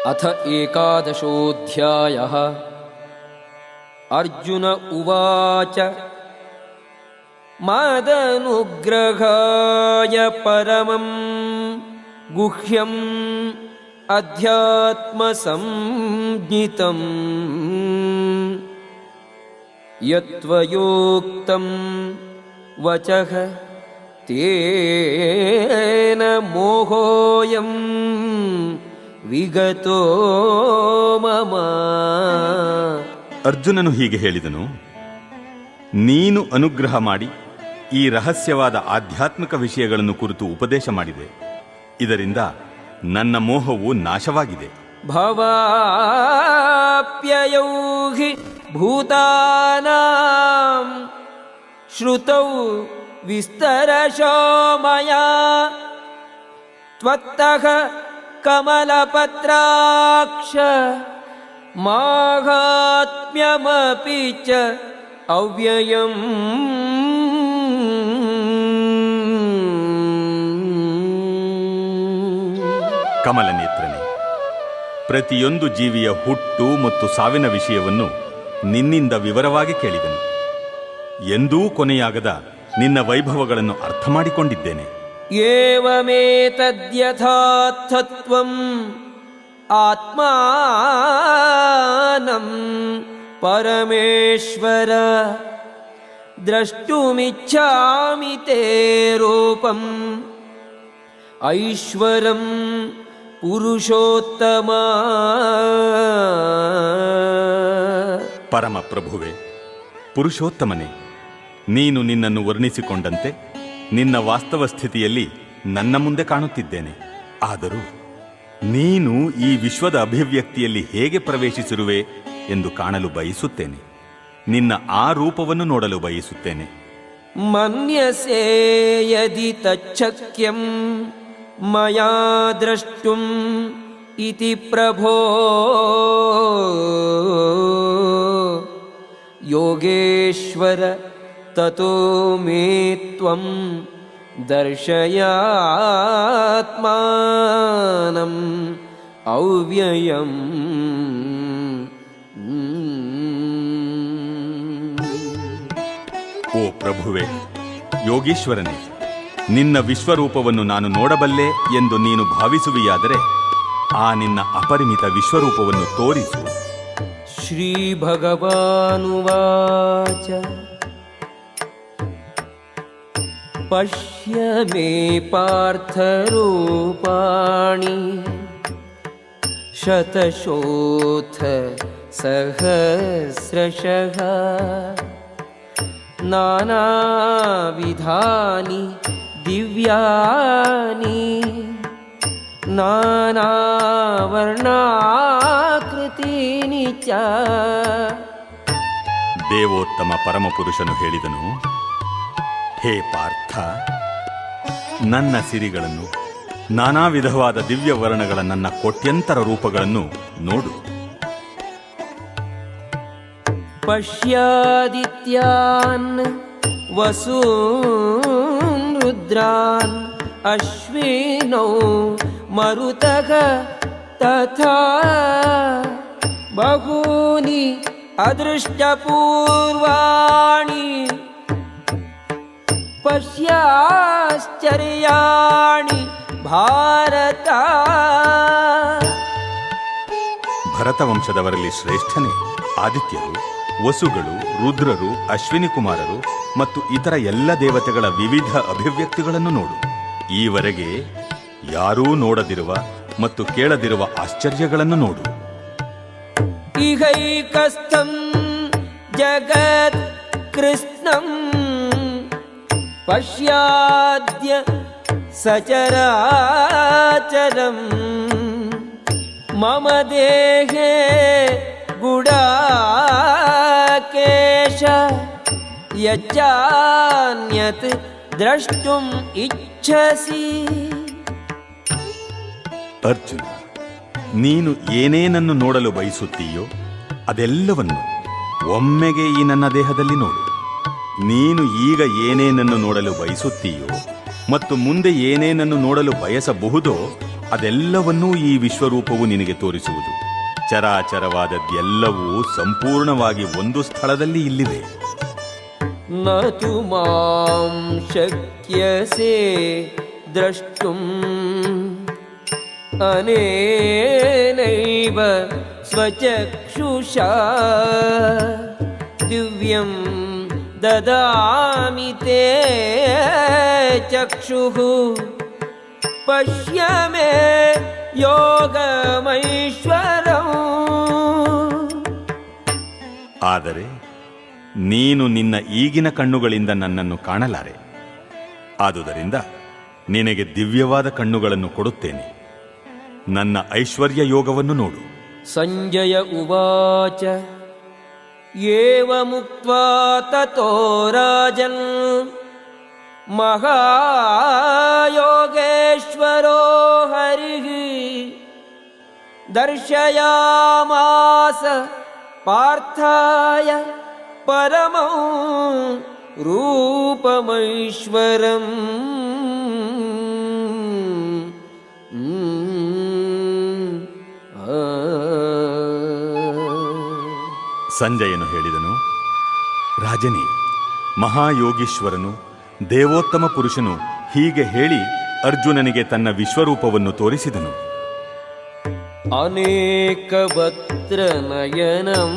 ಅಥ ಏಕಾದಶೋऽಧ್ಯಾಯಃ. ಅರ್ಜುನ ಉವಾಚ ಮದನುಗ್ರಹಾಯ ಪರಮಂ ಗುಹ್ಯಂ ಅಧ್ಯಾತ್ಮಸಂಜ್ಞಿತಂ ಯತ್ವಯೋಕ್ತಂ ವಚಃ ತೇನ ಮೋಹೋಯಂ ವಿಗತೋ ಮಮ. ಅರ್ಜುನನು ಹೀಗೆ ಹೇಳಿದನು, ನೀನು ಅನುಗ್ರಹ ಮಾಡಿ ಈ ರಹಸ್ಯವಾದ ಆಧ್ಯಾತ್ಮಿಕ ವಿಷಯಗಳನ್ನು ಕುರಿತು ಉಪದೇಶ ಮಾಡಿದೆ. ಇದರಿಂದ ನನ್ನ ಮೋಹವು ನಾಶವಾಗಿದೆ. ಭವಾಪ್ಯಯೌ ಹಿ ಭೂತಾನಾಂ ಶ್ರುತೌ ವಿಸ್ತರಶೋ ಮಯಾ ತ್ವತ್ತಃ ಕಮಲಪತ್ರಾಕ್ಷ ಮಾಹಾತ್ಮ್ಯಮಪಿ ಚ ಅವ್ಯಯಂ. ಕಮಲನೇತ್ರನೇ, ಪ್ರತಿಯೊಂದು ಜೀವಿಯ ಹುಟ್ಟು ಮತ್ತು ಸಾವಿನ ವಿಷಯವನ್ನು ನಿನ್ನಿಂದ ವಿವರವಾಗಿ ಕೇಳಿದನು. ಎಂದೂ ಕೊನೆಯಾಗದ ನಿನ್ನ ವೈಭವಗಳನ್ನು ಅರ್ಥ ಮಾಡಿಕೊಂಡಿದ್ದೇನೆ. ಏವಮೇತದ್ಯಥಾರ್ಥತ್ವಂ ಆತ್ಮಾನಂ ಪರಮೇಶ್ವರ ದ್ರಷ್ಟುಮಿಚ್ಛಾಮಿ ತೇ ರೂಪಂ ಐಶ್ವರಂ ಪುರುಷೋತ್ತಮ. ಪರಮ ಪ್ರಭುವೆ, ಪುರುಷೋತ್ತಮನೇ, ನೀನು ನಿನ್ನನ್ನು ವರ್ಣಿಸಿಕೊಂಡಂತೆ ನಿನ್ನ ವಾಸ್ತವ ಸ್ಥಿತಿಯಲ್ಲಿ ನನ್ನ ಮುಂದೆ ಕಾಣುತ್ತಿದ್ದೇನೆ. ಆದರೂ ನೀನು ಈ ವಿಶ್ವದ ಅಭಿವ್ಯಕ್ತಿಯಲ್ಲಿ ಹೇಗೆ ಪ್ರವೇಶಿಸಿರುವೆ ಎಂದು ಕಾಣಲು ಬಯಸುತ್ತೇನೆ. ನಿನ್ನ ಆ ರೂಪವನ್ನು ನೋಡಲು ಬಯಸುತ್ತೇನೆ. ಮನ್ಯಸೇ ಯದಿ ತಚ್ಛಕ್ಯಂ ಮಯಾ ದ್ರಷ್ಟುಂ ಇತಿ ಪ್ರಭೋ ಯೋಗೇಶ್ವರ ತತೋ ಮೇ ತ್ವಂ ದರ್ಶಯಾತ್ಮಾನಂ ಅವ್ಯಯಂ. ಓ ಪ್ರಭುವೆ, ಯೋಗೀಶ್ವರನೇ, ನಿನ್ನ ವಿಶ್ವರೂಪವನ್ನು ನಾನು ನೋಡಬಲ್ಲೆ ಎಂದು ನೀನು ಭಾವಿಸುವಿಯಾದರೆ ಆ ನಿನ್ನ ಅಪರಿಮಿತ ವಿಶ್ವರೂಪವನ್ನು ತೋರಿಸು. ಶ್ರೀ ಭಗವಾನುವಾಚ ಪಶ್ಯ ಮೇ ಪಾರ್ಥರೂಪಾಣಿ ಶತಶೋಥ ಸಹಸ್ರಶಃ ನಾನಾವಿಧಾನಿ ದಿವ್ಯಾನಿ ನಾನಾವರ್ಣಾಕೃತೀನಿ ಚ. ದೇವೋತ್ತಮ ಪರಮಪುರುಷನು ಹೇಳಿದನು, ಹೇ ಪಾರ್ಥ, ನನ್ನ ಸಿರಿಗಳನ್ನು, ನಾನಾ ವಿಧವಾದ ದಿವ್ಯ ವರ್ಣಗಳ ನನ್ನ ಕೋಟ್ಯಂತರ ರೂಪಗಳನ್ನು ನೋಡು. ಪಶ್ಯಾದಿತ್ಯಾನ್ ವಸೂನ್ ರುದ್ರಾನ್ ಅಶ್ವಿನೌ ಮರುತಃ ತಥಾ ಬಹೂನಿ ಅದೃಷ್ಟಪೂರ್ವಾಣಿ ಪಶ್ಯಾಶ್ಚರ್ಯಾಣಿ ಭಾರತ. ಭರತವಂಶದವರಲ್ಲಿ ಶ್ರೇಷ್ಠನೇ ಆದಿತ್ಯರು, ವಸುಗಳು, ರುದ್ರರು, ಅಶ್ವಿನಿ ಕುಮಾರರು ಮತ್ತು ಇತರ ಎಲ್ಲ ದೇವತೆಗಳ ವಿವಿಧ ಅಭಿವ್ಯಕ್ತಿಗಳನ್ನು ನೋಡು. ಈವರೆಗೆ ಯಾರೂ ನೋಡದಿರುವ ಮತ್ತು ಕೇಳದಿರುವ ಆಶ್ಚರ್ಯಗಳನ್ನು ನೋಡು. ಇಹೈಕಸ್ಥಂ ಜಗತ್ ಕೃಷ್ಣಂ ಪಶ್ಯಾದ್ಯ ಸಚರಾಚರಂ ಮಮ ದೇಹೇ ಗುಡಾಕೇಶ ಯಚ್ಚಾನ್ಯತ್ ದ್ರಷ್ಟುಂ ಇಚ್ಛಸಿ. ಅರ್ಜುನ, ನೀನು ಏನೇನನ್ನು ನೋಡಲು ಬಯಸುತ್ತೀಯೋ ಅದೆಲ್ಲವನ್ನು ಒಮ್ಮೆಗೆ ಈ ನನ್ನ ದೇಹದಲ್ಲಿ ನೋಡು. ನೀನು ಈಗ ಏನೇನನ್ನು ನೋಡಲು ಬಯಸುತ್ತೀಯೋ ಮತ್ತು ಮುಂದೆ ಏನೇನನ್ನು ನೋಡಲು ಬಯಸಬಹುದೋ ಅದೆಲ್ಲವನ್ನೂ ಈ ವಿಶ್ವರೂಪವು ನಿನಗೆ ತೋರಿಸುವುದು. ಚರಾಚರವಾದದ್ದೆಲ್ಲವೂ ಸಂಪೂರ್ಣವಾಗಿ ಒಂದು ಸ್ಥಳದಲ್ಲಿ ಇಲ್ಲಿವೆ. ನ ತು ಮಾಂ ಶಕ್ಯಸೆ ದ್ರಷ್ಟುಂ ಅನೇನೈವ ಸ್ವಚಕ್ಷುಷಾ ದಿವ್ಯಂ ದದಾಮಿ ತೇ ಚಕ್ಷುಃ ಪಶ್ಯ ಮೇ ಯೋಗಮೈಶ್ವರಂ. ಆದರೆ ನೀನು ನಿನ್ನ ಈಗಿನ ಕಣ್ಣುಗಳಿಂದ ನನ್ನನ್ನು ಕಾಣಲಾರೆ. ಆದುದರಿಂದ ನಿನಗೆ ದಿವ್ಯವಾದ ಕಣ್ಣುಗಳನ್ನು ಕೊಡುತ್ತೇನೆ. ನನ್ನ ಐಶ್ವರ್ಯ ಯೋಗವನ್ನು ನೋಡು. ಸಂಜಯ ಉವಾಚ ಏವಮುಕ್ತ್ವಾ ತತೋ ರಾಜನ್ ಮಹಾಯೋಗೇಶ್ವರೋ ಹರಿಃ ದರ್ಶಯಾಮಾಸ ಪಾರ್ಥಾಯ ಪರಮಂ ರೂಪಮೈಶ್ವರಂ. ಸಂಜಯನು ಹೇಳಿದನು, ರಾಜನೇ, ಮಹಾಯೋಗೀಶ್ವರನು ದೇವೋತ್ತಮ ಪುರುಷನು ಹೀಗೆ ಹೇಳಿ ಅರ್ಜುನನಿಗೆ ತನ್ನ ವಿಶ್ವರೂಪವನ್ನು ತೋರಿಸಿದನು. ಅನೇಕ ವಕ್ತ್ರ ನಯನಂ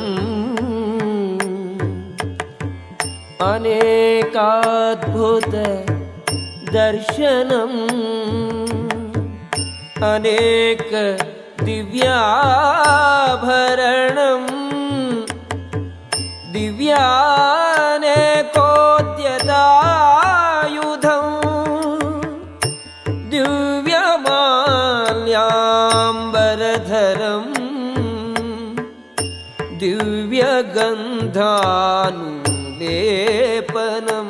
ಅನೇಕಾದ್ಭುತ ದರ್ಶನಂ ಅನೇಕ ದಿವ್ಯಾಭರಣಂ ದಿವ್ಯಾನೇಕೋದ್ಯತಾಯುಧಂ ದಿವ್ಯಮಾಲ್ಯಾಂಬರಧರಂ ದಿವ್ಯಗಂಧಾನುಲೇಪನಂ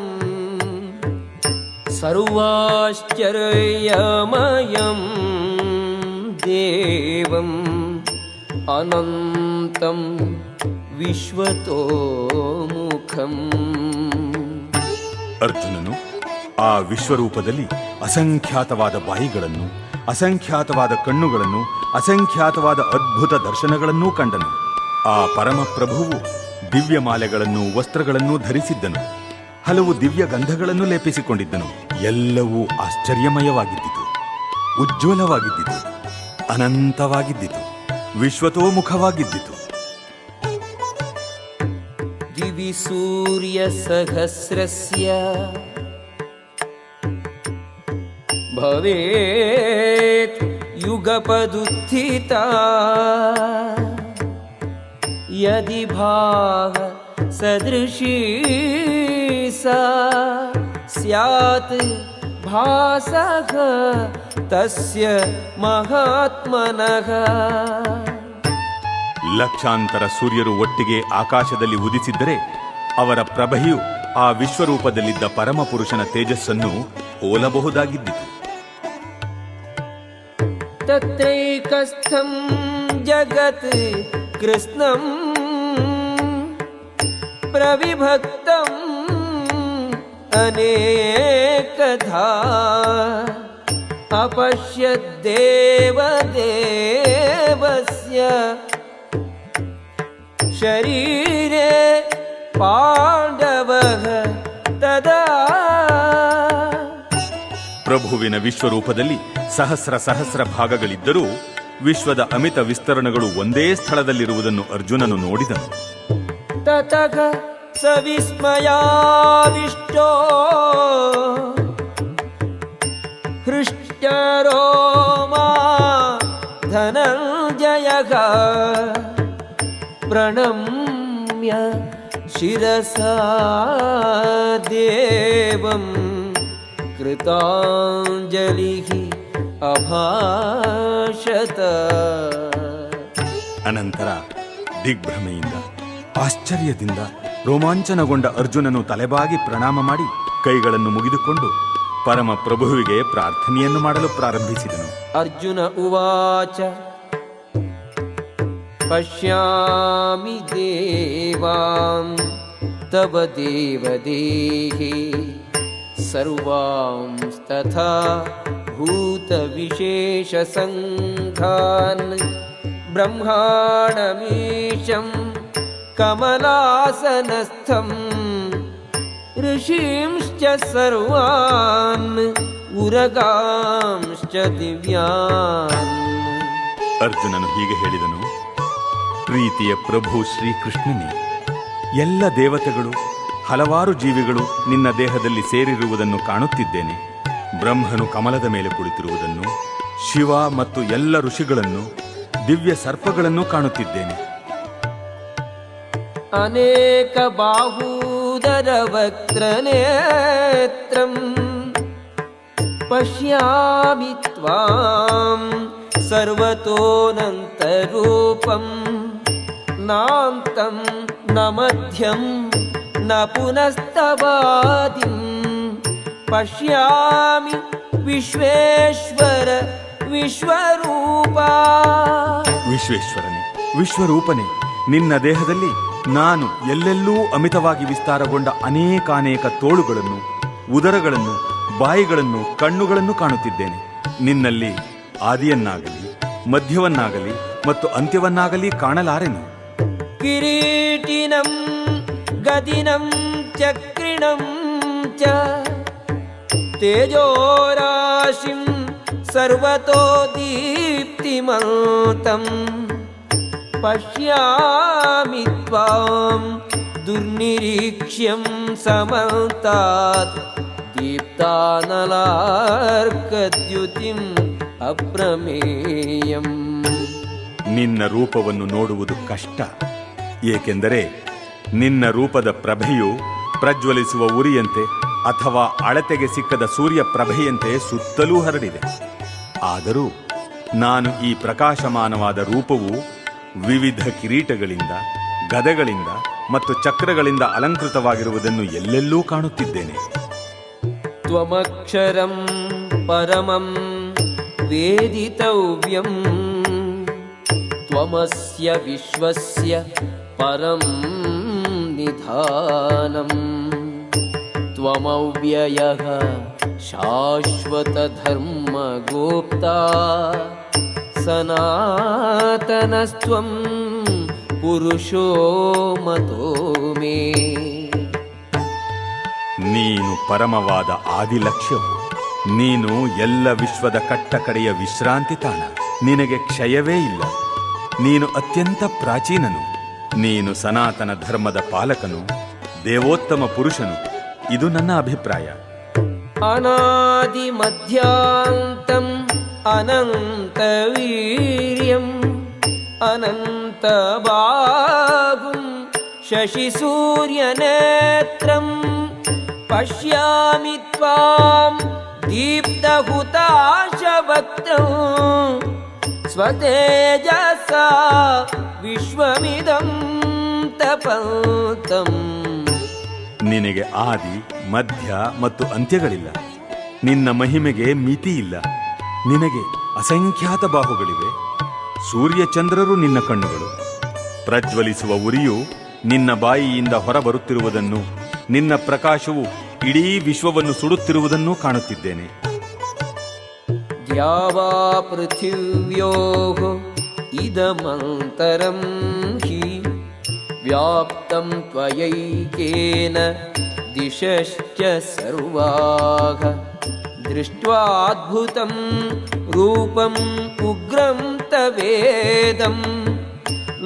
ಸರ್ವಾಶ್ಚರ್ಯಮಯಂ ದೇವಂ ಅನಂತಂ ವಿಶ್ವತೋಮುಖಂ. ಅರ್ಜುನನು ಆ ವಿಶ್ವರೂಪದಲ್ಲಿ ಅಸಂಖ್ಯಾತವಾದ ಬಾಯಿಗಳನ್ನು, ಅಸಂಖ್ಯಾತವಾದ ಕಣ್ಣುಗಳನ್ನು, ಅಸಂಖ್ಯಾತವಾದ ಅದ್ಭುತ ದರ್ಶನಗಳನ್ನೂ ಕಂಡನು. ಆ ಪರಮಪ್ರಭುವು ದಿವ್ಯಮಾಲೆಗಳನ್ನು, ವಸ್ತ್ರಗಳನ್ನೂ ಧರಿಸಿದ್ದನು. ಹಲವು ದಿವ್ಯ ಗಂಧಗಳನ್ನು ಲೇಪಿಸಿಕೊಂಡಿದ್ದನು. ಎಲ್ಲವೂ ಆಶ್ಚರ್ಯಮಯವಾಗಿದ್ದಿತು, ಉಜ್ವಲವಾಗಿದ್ದಿತು, ಅನಂತವಾಗಿದ್ದಿತು, ವಿಶ್ವತೋಮುಖವಾಗಿದ್ದಿತು. ದಿವಿ ಸೂರ್ಯ ಸಹಸ್ರಸ್ಯ ಭವೇತ್ ಯುಗಪದುತ್ಥಿತಾ ಯದಿ ಭಾವ ಸದೃಶೀ ಸಾ ಸ್ಯಾತ್ ಭಾಸಃ ತಸ್ಯ ಮಹಾತ್ಮನಃ. ಲಕ್ಷಾಂತರ ಸೂರ್ಯರು ಒಟ್ಟಿಗೆ ಆಕಾಶದಲ್ಲಿ ಉದಿಸಿದ್ದರೆ ಅವರ ಪ್ರಭೆಯು ಆ ವಿಶ್ವರೂಪದಲ್ಲಿದ್ದ ಪರಮಪುರುಷನ ತೇಜಸ್ಸನ್ನು ಹೋಲಬಹುದಾಗಿದ್ದಿತು. ತತ್ರೈಕಸ್ಥಂ ಜಗತ್ ಕೃಷ್ಣಂ ಪ್ರವಿಭಕ್ತಂ ಅನೇಕಧಾ ಅಪಶ್ಯದ್ದೇವದೇವಸ್ಯ ಶರೀರೇ ಪಾಂಡವಃ ತದಾ. ಪ್ರಭುವಿನ ವಿಶ್ವರೂಪದಲ್ಲಿ ಸಹಸ್ರ ಸಹಸ್ರ ಭಾಗಗಳಿದ್ದರೂ ವಿಶ್ವದ ಅಮಿತ ವಿಸ್ತರಣಗಳು ಒಂದೇ ಸ್ಥಳದಲ್ಲಿರುವುದನ್ನು ಅರ್ಜುನನು ನೋಡಿದನು. ತತಃ ಸವಿಸ್ಮಯಾವಿಷ್ಟೋ ಹೃಷ್ಟರೋಮಾ ಧನಂಜಯಃ ಪ್ರಣಮ್ಯ ಶಿರಸಾ ದೇವಂ ಕೃತಾಂಜಲಿಃ ಅಭಾಷತ. ಅನಂತರ ದಿಗ್ಭ್ರಮೆಯಿಂದ, ಆಶ್ಚರ್ಯದಿಂದ ರೋಮಾಂಚನಗೊಂಡ ಅರ್ಜುನನು ತಲೆಬಾಗಿ ಪ್ರಣಾಮ ಮಾಡಿ ಕೈಗಳನ್ನು ಮುಗಿದುಕೊಂಡು ಪರಮ ಪ್ರಭುವಿಗೆ ಪ್ರಾರ್ಥನೆಯನ್ನು ಮಾಡಲು ಪ್ರಾರಂಭಿಸಿದನು. ಅರ್ಜುನ ಉವಾಚ ಪಶ್ಯಾಮಿ ದೇವಾನ್ ತವ ದೇವದೇಹೇ ಸರ್ವಾಂಸ್ತಥಾ भूतविशेषसङ्घान् ब्रह्माणमीशं कमलासनस्थं ऋषींश्च सर्वान् उरगांश्च दिव्यान्. ಅರ್ಜುನನು ಹೀಗೆ ಹೇಳಿದನು, ಪ್ರೀತಿಯ ಪ್ರಭು ಶ್ರೀಕೃಷ್ಣನೇ, ಎಲ್ಲ ದೇವತೆಗಳು, ಹಲವಾರು ಜೀವಿಗಳು ನಿನ್ನ ದೇಹದಲ್ಲಿ ಸೇರಿರುವುದನ್ನು ಕಾಣುತ್ತಿದ್ದೇನೆ. ಬ್ರಹ್ಮನು ಕಮಲದ ಮೇಲೆ ಕುಳಿತಿರುವುದನ್ನು, ಶಿವ ಮತ್ತು ಎಲ್ಲ ಋಷಿಗಳನ್ನು, ದಿವ್ಯ ಸರ್ಪಗಳನ್ನು ಕಾಣುತ್ತಿದ್ದೇನೆ. ಅನೇಕ ಬಾಹೂದರ ವಕ್ತ್ರನೇತ್ರಂ ಪಶ್ಯಾಮಿ ತ್ವಾಂ ಸರ್ವತೋನಂತರೂಪಂ ನಾಂತಂ ನ ಮಧ್ಯಂ ನ ಪುನಸ್ತವಾದಿಂ ಪಶ್ಯಾಮಿ ವಿಶ್ವೇಶ್ವರ ವಿಶ್ವರೂಪ. ವಿಶ್ವೇಶ್ವರನೇ, ವಿಶ್ವರೂಪನೇ, ನಿನ್ನ ದೇಹದಲ್ಲಿ ನಾನು ಎಲ್ಲೆಲ್ಲೂ ಅಮಿತವಾಗಿ ವಿಸ್ತಾರಗೊಂಡ ಅನೇಕಾನೇಕ ತೋಳುಗಳನ್ನು, ಉದರಗಳನ್ನು, ಬಾಯಿಗಳನ್ನು, ಕಣ್ಣುಗಳನ್ನು ಕಾಣುತ್ತಿದ್ದೇನೆ. ನಿನ್ನಲ್ಲಿ ಆದಿಯನ್ನಾಗಲಿ, ಮಧ್ಯವನ್ನಾಗಲಿ ಮತ್ತು ಅಂತ್ಯವನ್ನಾಗಲಿ ಕಾಣಲಾರೆನು. ಕಿರೀಟಿನಂ ಗದಿನಂ ಚಕ್ರಿಣಂ ಚ ತೇಜೋರಾಶಿಂ ಸರ್ವತೋ ದೀಪ್ತಿಮಂತಂ ಪಶ್ಯಾಮಿ ತ್ವಾಂ ದುರ್ನಿರೀಕ್ಷ್ಯಂ ಸಮಂತಾತ್ ದೀಪ್ತಾನಲಾರ್ಕದ್ಯುತಿಂ ಅಪ್ರಮೇಯಂ. ನಿನ್ನ ರೂಪವನ್ನು ನೋಡುವುದು ಕಷ್ಟ, ಏಕೆಂದರೆ ನಿನ್ನ ರೂಪದ ಪ್ರಭೆಯು ಪ್ರಜ್ವಲಿಸುವ ಉರಿಯಂತೆ ಅಥವಾ ಅಳತೆಗೆ ಸಿಕ್ಕದ ಸೂರ್ಯ ಪ್ರಭೆಯಂತೆ ಸುತ್ತಲೂ ಹರಡಿದೆ. ಆದರೂ ನಾನು ಈ ಪ್ರಕಾಶಮಾನವಾದ ರೂಪವು ವಿವಿಧ ಕಿರೀಟಗಳಿಂದ, ಗದೆಗಳಿಂದ ಮತ್ತು ಚಕ್ರಗಳಿಂದ ಅಲಂಕೃತವಾಗಿರುವುದನ್ನು ಎಲ್ಲೆಲ್ಲೂ ಕಾಣುತ್ತಿದ್ದೇನೆ. ತ್ವಮಕ್ಷರಂ ಪರಮಂ ವೇದಿತವ್ಯಂ ತ್ವಮಸ್ಯ ವಿಶ್ವಸ್ಯ ಪರಂ ನಿಧಾನಂ ತ್ವಮವ್ಯಯಃ ಶಾಶ್ವತ ಧರ್ಮಗೋಪ್ತಾ ಸನಾತನಸ್ತ್ವಂ ಪುರುಷೋ ಮತೋ ಮೇ. ನೀನು ಪರಮವಾದ ಆದಿಲಕ್ಷ್ಯವು, ನೀನು ಎಲ್ಲ ವಿಶ್ವದ ಕಟ್ಟಕಡೆಯ ವಿಶ್ರಾಂತಿ ತಾಣ. ನಿನಗೆ ಕ್ಷಯವೇ ಇಲ್ಲ. ನೀನು ಅತ್ಯಂತ ಪ್ರಾಚೀನನು. ನೀನು ಸನಾತನ ಧರ್ಮದ ಪಾಲಕನು, ದೇವೋತ್ತಮ ಪುರುಷನು. ಇದು ನನ್ನ ಅಭಿಪ್ರಾಯ. ಅನಾದಿ ಮಧ್ಯಾಂತಂ ಅನಂತ ವೀರ್ಯಂ ಅನಂತ ಬಾಹುಂ ಶಶಿ ಸೂರ್ಯ ನೇತ್ರಂ ಪಶ್ಯಾಮಿ ತ್ವಾಂ ದೀಪ್ತ ಹುತಾಶವಕ್ತ್ರಂ ಸ್ವತೇಜಸ ವಿಶ್ವಮಿದಂ ತಪಂತಂ. ನಿನಗೆ ಆದಿ, ಮಧ್ಯ ಮತ್ತು ಅಂತ್ಯಗಳಿಲ್ಲ. ನಿನ್ನ ಮಹಿಮೆಗೆ ಮಿತಿ ಇಲ್ಲ. ನಿನಗೆ ಅಸಂಖ್ಯಾತ ಬಾಹುಗಳಿವೆ. ಸೂರ್ಯಚಂದ್ರರು ನಿನ್ನ ಕಣ್ಣುಗಳು. ಪ್ರಜ್ವಲಿಸುವ ಉರಿಯು ನಿನ್ನ ಬಾಯಿಯಿಂದ ಹೊರಬರುತ್ತಿರುವುದನ್ನು, ನಿನ್ನ ಪ್ರಕಾಶವು ಇಡೀ ವಿಶ್ವವನ್ನು ಸುಡುತ್ತಿರುವುದನ್ನು ಕಾಣುತ್ತಿದ್ದೇನೆ. ದ್ಯಾವಾ ಪೃಥಿವ್ಯೋಃ ಇದಮಂತರಂ ಹಿ ವ್ಯಾಪ್ತಂ ತ್ವಯೈಕೇನ ದಿಶಶ್ಚ ಸರ್ವಾಃ ದೃಷ್ಟ್ವಾದ್ಭುತಂ ರೂಪಂ ಉಗ್ರಂ ತವೇದಂ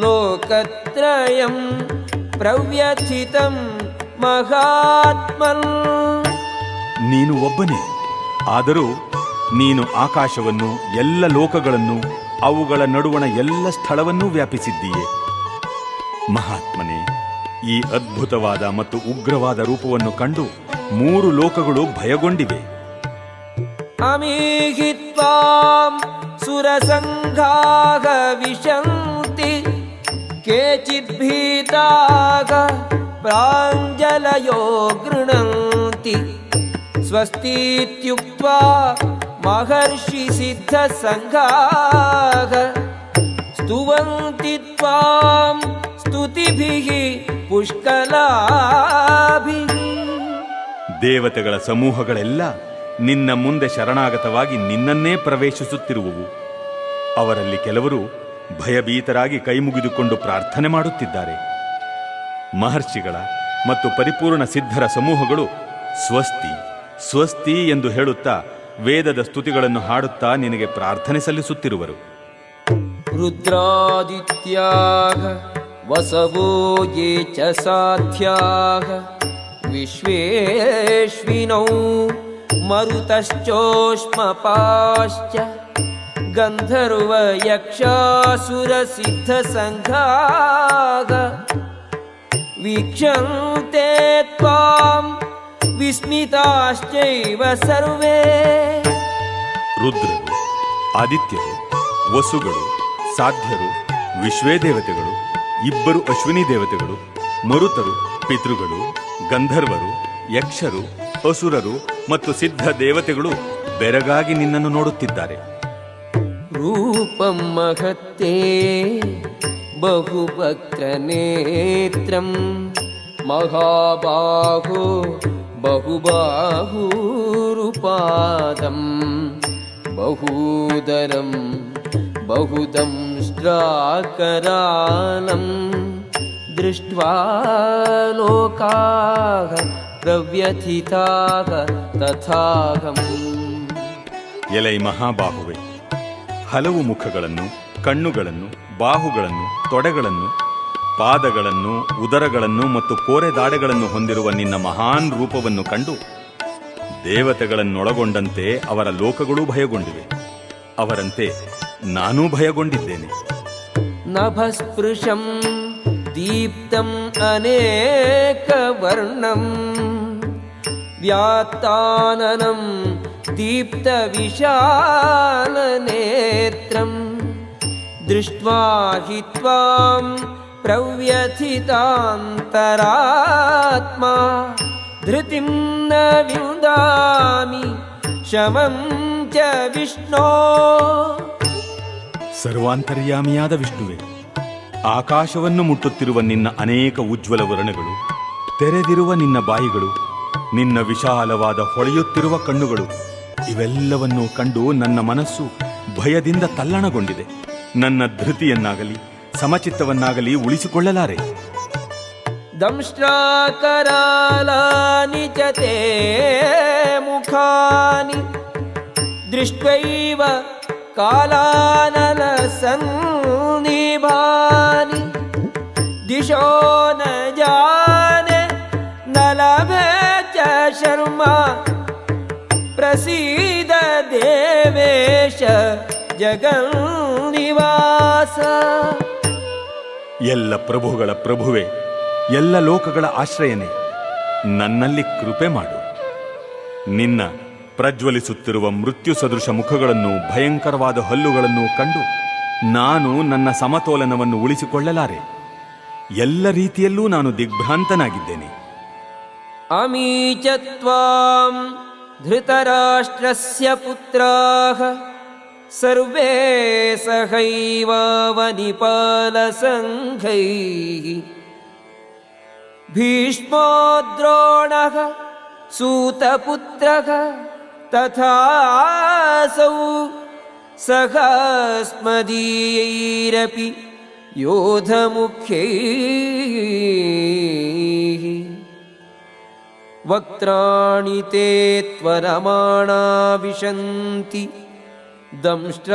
ಲೋಕತ್ರಯಂ ಪ್ರವ್ಯಥಿತಂ ಮಹಾತ್ಮನ್. ನೀನು ಒಬ್ಬನೇ, ಆದರೂ ನೀನು ಆಕಾಶವನ್ನು, ಎಲ್ಲ ಲೋಕಗಳನ್ನು, ಅವುಗಳ ನಡುವಣ ಎಲ್ಲ ಸ್ಥಳವನ್ನೂ ವ್ಯಾಪಿಸಿದ್ದೀಯೆ. ಮಹಾತ್ಮನೇ, ಈ ಅದ್ಭುತವಾದ ಮತ್ತು ಉಗ್ರವಾದ ರೂಪವನ್ನು ಕಂಡು 3 ಲೋಕಗಳು ಭಯಗೊಂಡಿವೆ. ಅಮೀಹಿ ತ್ವಾಂ ಸುರಸಂಘಾಃ ವಿಶಂತಿ ಕೇಚಿತ್ ಭೀತಾಃ ಪ್ರಾಂಜಲಯೋ ಗೃಣಂತಿ ಸ್ವಸ್ತೀತ್ಯುಕ್ತ್ವಾ ಮಹರ್ಷಿ ಸಿದ್ಧ ಸಂಘಾಃ ಸ್ತುವಂತಿ ತ್ವಾಂ ಸ್ತುತಿಭಿಃ ಪುಷ್ಕಲಾಭಿಃ. ದೇವತೆಗಳ ಸಮೂಹಗಳೆಲ್ಲ ನಿನ್ನ ಮುಂದೆ ಶರಣಾಗತವಾಗಿ ನಿನ್ನನ್ನೇ ಪ್ರವೇಶಿಸುತ್ತಿರುವುವು. ಅವರಲ್ಲಿ ಕೆಲವರು ಭಯಭೀತರಾಗಿ ಕೈಮುಗಿದುಕೊಂಡು ಪ್ರಾರ್ಥನೆ ಮಾಡುತ್ತಿದ್ದಾರೆ. ಮಹರ್ಷಿಗಳ ಮತ್ತು ಪರಿಪೂರ್ಣ ಸಿದ್ಧರ ಸಮೂಹಗಳು ಸ್ವಸ್ತಿ ಸ್ವಸ್ತಿ ಎಂದು ಹೇಳುತ್ತಾ ವೇದದ ಸ್ತುತಿಗಳನ್ನು ಹಾಡುತ್ತಾ ನಿನಗೆ ಪ್ರಾರ್ಥನೆ ಸಲ್ಲಿಸುತ್ತಿರುವರು. ರುದ್ರಾದಿತ್ಯಾಃ ವಸವೋ ಯೇ ಚ ಸಾಧ್ಯಾಃ ವಿಶ್ವೇಶ್ವಿನೌ ಮರುತಶ್ಚೋಷ್ಮಪಾಶ್ಚ ಗಂಧರ್ವ ಯಕ್ಷಾಸುರ ಸಿದ್ಧ ಸಂಘಾಃ ವೀಕ್ಷಂತೆ ತ್ವಾಂ ವಿಸ್ಮಿತಾಶ್ಚೈವ ಸರ್ವೇ. ರುದ್ರರು, ಆದಿತ್ಯರು, ವಸುಗಳು, ಸಾಧ್ಯರು, ವಿಶ್ವೇ ದೇವತೆಗಳು, ಇಬ್ಬರು ಅಶ್ವಿನಿ ದೇವತೆಗಳು, ಮರುತರು, ಪಿತೃಗಳು, ಗಂಧರ್ವರು, ಯಕ್ಷರು, ಅಸುರರು ಮತ್ತು ಸಿದ್ಧ ದೇವತೆಗಳು ಬೆರಗಾಗಿ ನಿನ್ನನ್ನು ನೋಡುತ್ತಿದ್ದಾರೆ. ರೂಪಂ ಮಹತ್ತೇ ಬಹುವಕ್ತ್ರನೇತ್ರಂ ಮಹಾಬಾಹೋ ಬಹುಬಾಹುರುಪಾದಂ ಬಹೂದರಂ ಬಹುದಂಷ್ಟ್ರಾಕರಾಲಂ ದೃಷ್ಟ್ವಾ ಲೋಕಾಃ ಪ್ರವ್ಯಥಿತಾಃ ತಥಾಹಂ. ಎಲೈ ಮಹಾಬಾಹುವೆ, ಹಲವು ಮುಖಗಳನ್ನು, ಕಣ್ಣುಗಳನ್ನು, ಬಾಹುಗಳನ್ನು, ತೊಡೆಗಳನ್ನು, ಪಾದಗಳನ್ನು, ಉದರಗಳನ್ನು ಮತ್ತು ಕೋರೆದಾಡೆಗಳನ್ನು ಹೊಂದಿರುವ ನಿನ್ನ ಮಹಾನ್ ರೂಪವನ್ನು ಕಂಡು ದೇವತೆಗಳನ್ನೊಳಗೊಂಡಂತೆ ಅವರ ಲೋಕಗಳೂ ಭಯಗೊಂಡಿವೆ. ಅವರಂತೆ ನಾನೂ ಭಯಗೊಂಡಿದ್ದೇನೆ. ನಭಸ್ಪೃಶಂ ದೀಪ್ತಂ ಅನೇಕವರ್ಣಂ ವ್ಯಾತ್ತಾನನಂ ದೀಪ್ತ ವಿಶಾಲನೇತ್ರಂ ದೃಷ್ಟ್ವಾ ಹಿ ತ್ವಾಂ ಪ್ರವ್ಯಥಿತಾಂತರಾತ್ಮಾ ಧೃತಿಂ ನ ವಿಂದಾಮಿ ಶಮಂ ಚ ವಿಷ್ಣೋ. ಸರ್ವಾಂತರ್ಯಾಮಿಯಾದ ವಿಷ್ಣುವೆ, ಆಕಾಶವನ್ನು ಮುಟ್ಟುತ್ತಿರುವ ನಿನ್ನ ಅನೇಕ ಉಜ್ವಲ ವರ್ಣಗಳು, ತೆರೆದಿರುವ ನಿನ್ನ ಬಾಯಿಗಳು, ನಿನ್ನ ವಿಶಾಲವಾದ ಹೊಳೆಯುತ್ತಿರುವ ಕಣ್ಣುಗಳು, ಇವೆಲ್ಲವನ್ನೂ ಕಂಡು ನನ್ನ ಮನಸ್ಸು ಭಯದಿಂದ ತಲ್ಲಣಗೊಂಡಿದೆ. ನನ್ನ ಧೃತಿಯನ್ನಾಗಲಿ ಸಮಚಿತ್ತವನ್ನಾಗಲಿ ಉಳಿಸಿಕೊಳ್ಳಲಾರೆ. ದಂಷ್ಟ್ರಾಕರಾಲಾನಿ ಚ ತೇ ಮುಖಾನಿ ದೃಷ್ಟ್ವೈವ ಕಾಲಾನಲಸನ್ನಿಭಾನಿ ದಿಶೋ ನ ಜಾನೆ ನ ಲಭೆ ಚ ಶರ್ಮ ಪ್ರಸೀದ ದೇವೇಶ ಜಗನ್ನಿವಾಸ. ಎಲ್ಲ ಪ್ರಭುಗಳ ಪ್ರಭುವೆ, ಎಲ್ಲ ಲೋಕಗಳ ಆಶ್ರಯನೇ, ನನ್ನಲ್ಲಿ ಕೃಪೆ ಮಾಡು. ನಿನ್ನ ಪ್ರಜ್ವಲಿಸುತ್ತಿರುವ ಮೃತ್ಯು ಸದೃಶ ಮುಖಗಳನ್ನು, ಭಯಂಕರವಾದ ಹಲ್ಲುಗಳನ್ನು ಕಂಡು ನಾನು ನನ್ನ ಸಮತೋಲನವನ್ನು ಉಳಿಸಿಕೊಳ್ಳಲಾರೆ. ಎಲ್ಲ ರೀತಿಯಲ್ಲೂ ನಾನು ದಿಗ್ಭ್ರಾಂತನಾಗಿದ್ದೇನೆ. ಅಮೀ ಚ ತ್ವಾಂ ಧೃತರಾಷ್ಟ್ರಸ್ಯ ಪುತ್ರಾಃ ಸರ್ವೇ ಸಹೈವಾವನಿಪಾಲಸಂಘೈಃ ಭೀಷ್ಮೋ ದ್ರೋಣಃ ಸೂತಪುತ್ರಃ ತಥಾಸೌ ಸಹಸ್ಮದೀಯೈರಪಿ ಯೋಧಮುಖ್ಯೈಃ. ವಕ್ತ್ರಾಣಿ ತೇ ತ್ವರಮಾಣಾ ವಿಶಂತಿ ದಂಷ್ಟ್ರಾಕರಾಲಾನಿ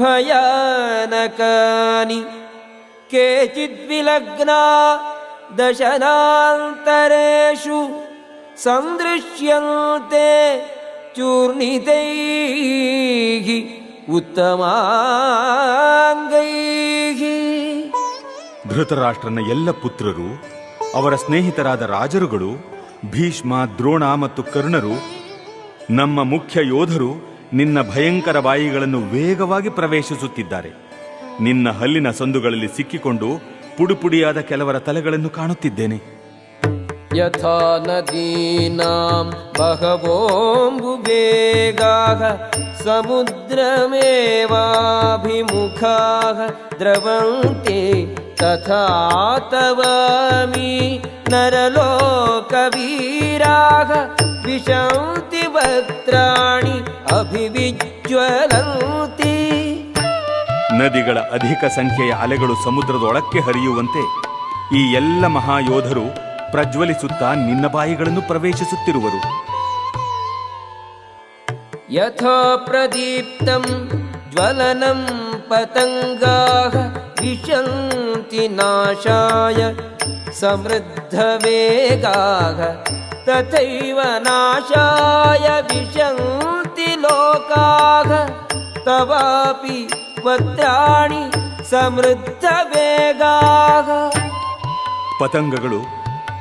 ಭಯಾನಕಾನಿ ಕೇಚಿದ್ವಿಲಗ್ನಾ ದಶನಾಂತರೇಷು ಸಂದೃಶ್ಯಂತೆ ಚೂರ್ಣಿತೈಃ ಉತ್ತಮಾಂಗೈಃ. ಧೃತರಾಷ್ಟ್ರನ ಎಲ್ಲ ಪುತ್ರರು, ಅವರ ಸ್ನೇಹಿತರಾದ ರಾಜರುಗಳು, ಭೀಷ್ಮ, ದ್ರೋಣ ಮತ್ತು ಕರ್ಣರು, ನಮ್ಮ ಮುಖ್ಯ ಯೋಧರು ನಿನ್ನ ಭಯಂಕರ ಬಾಯಿಗಳನ್ನು ವೇಗವಾಗಿ ಪ್ರವೇಶಿಸುತ್ತಿದ್ದಾರೆ. ನಿನ್ನ ಹಲ್ಲಿನ ಸಂದುಗಳಲ್ಲಿ ಸಿಕ್ಕಿಕೊಂಡು ಪುಡಿಪುಡಿಯಾದ ಕೆಲವರ ತಲೆಗಳನ್ನು ಕಾಣುತ್ತಿದ್ದೇನೆ. ಯಥಾ ನದೀನಾಂ ಬಹವೋಂಬುವೇಗಾಃ ಸಮುದ್ರಮೇವಾಭಿಮುಖಾಃ ದ್ರವಂತೆ ತಥಾ ತವಾಮಿ ನರಲೋಕವೀರಾಃ ವಿಶಂತಿ ವಕ್ತ್ರಾಣಿ ಅಭಿವಿಜ್ವಲಂತಿ. ನದಿಗಳ ಅಧಿಕ ಸಂಖ್ಯೆಯ ಅಲೆಗಳು ಸಮುದ್ರದೊಳಕ್ಕೆ ಹರಿಯುವಂತೆ ಈ ಎಲ್ಲ ಮಹಾಯೋಧರು ಪ್ರಜ್ವಲಿಸುತ್ತಾ ನಿನ್ನ ಬಾಯಿಗಳನ್ನು ಪ್ರವೇಶಿಸುತ್ತಿರುವರು. ಯಥಾ ಪ್ರದೀಪ್ತಂ ಜ್ವಲನಂ ಪತಂಗಾಃ ವಿಶಂತಿ ನಾಶಾಯ ಸಮೃದ್ಧ ವೇಗಾಃ ತಥೈವ ನಾಶಾಯ ವಿಶಂತಿ ಲೋಕಾಃ ತವಾಪಿ ವಕ್ತ್ರಾಣಿ ಸಮೃದ್ಧ ವೇಗಾಃ. ಪತಂಗಗಳು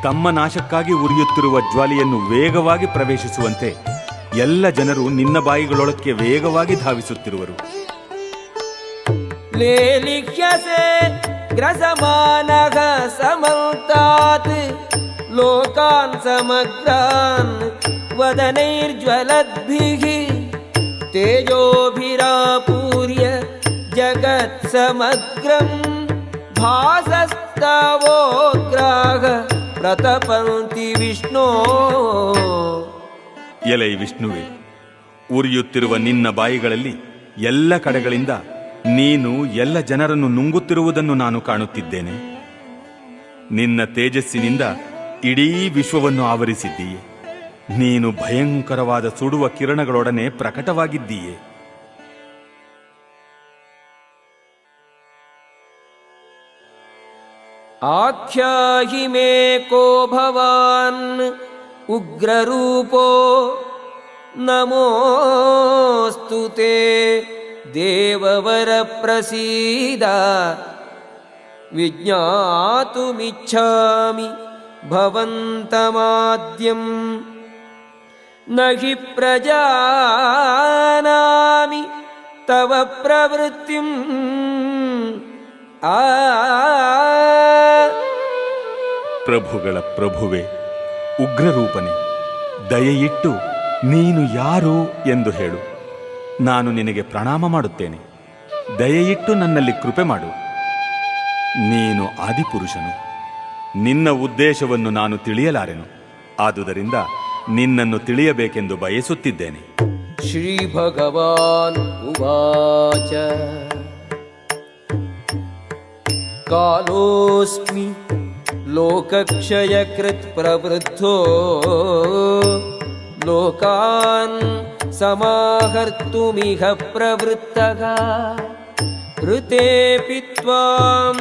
ತಮ್ಮ ನಾಶಕ್ಕಾಗಿ ಉರಿಯುತ್ತಿರುವ ಜ್ವಾಲೆಯನ್ನು ವೇಗವಾಗಿ ಪ್ರವೇಶಿಸುವಂತೆ ಎಲ್ಲ ಜನರು ನಿನ್ನ ಬಾಯಿಗಳೊಳಕ್ಕೆ ವೇಗವಾಗಿ ಧಾವಿಸುತ್ತಿರುವರು. ಲೇಲಿಖ್ಯಸೆ ಗ್ರಸಮಾನಃ ಸಮಂತಾತ್ ಲೋಕಾನ್ ಸಮಗ್ರಾನ್ ವದನೈರ್ಜ್ವಲದ್ಭಿಃ ತೇಜೋಭಿರಾಪೂರ್ಯ ಜಗತ್ ಸಮಗ್ರಂ ಭಾಸಸ್ತವೋಗ್ರಾಹ ಪ್ರತಪಂತಿ ವಿಷ್ಣೋ. ಎಲೈ ವಿಷ್ಣುವೆ, ಉರಿಯುತ್ತಿರುವ ನಿನ್ನ ಬಾಯಿಗಳಲ್ಲಿ ಎಲ್ಲ ಕಡೆಗಳಿಂದ ನೀನು ಎಲ್ಲ ಜನರನ್ನು ನುಂಗುತ್ತಿರುವುದನ್ನು ನಾನು ಕಾಣುತ್ತಿದ್ದೇನೆ. ನಿನ್ನ ತೇಜಸ್ಸಿನಿಂದ ಇಡೀ ವಿಶ್ವವನ್ನು ಆವರಿಸಿದ್ದೀಯೆ. ನೀನು ಭಯಂಕರವಾದ ಸುಡುವ ಕಿರಣಗಳೊಡನೆ ಪ್ರಕಟವಾಗಿದ್ದೀಯೆ. ಆಖ್ಯಾಹಿ ಮೇ ಕೋ ಭವಾನ್ ಉಗ್ರರೂಪೋ ನಮೋಸ್ತು ತೇ ದೇವವರ ಪ್ರಸೀದ ವಿಜ್ಞಾತುಮಿಚ್ಛಾಮಿ ಭವಂತಮಾದ್ಯಂ ನಹಿ ಪ್ರಜಾನಾಮಿ ತವ ಪ್ರವೃತ್ತಿಂ. ಪ್ರಭುಗಳ ಪ್ರಭುವೆ, ಉಗ್ರರೂಪನೆ, ದಯೆಯಿಟ್ಟು ನೀನು ಯಾರು ಎಂದು ಹೇಳು. ನಾನು ನಿನಗೆ ಪ್ರಣಾಮ ಮಾಡುತ್ತೇನೆ. ದಯೆಯಿಟ್ಟು ನನ್ನಲ್ಲಿ ಕೃಪೆ ಮಾಡು. ನೀನು ಆದಿಪುರುಷನು. ನಿನ್ನ ಉದ್ದೇಶವನ್ನು ನಾನು ತಿಳಿಯಲಾರೆನು. ಆದುದರಿಂದ ನಿನ್ನನ್ನು ತಿಳಿಯಬೇಕೆಂದು ಬಯಸುತ್ತಿದ್ದೇನೆ. ಶ್ರೀ ಭಗವಾನ್ ಉವಾಚ ಕಾಲೋಸ್ಮಿ ಲೋಕಕ್ಷಯಕೃತ್ ಪ್ರವೃದ್ಧೋ ಲೋಕಾನ್ ಸಮಾಹರ್ತುಮಿಹ ಪ್ರವೃತ್ತಃ ಋತೇಪಿ ತ್ವಾಂ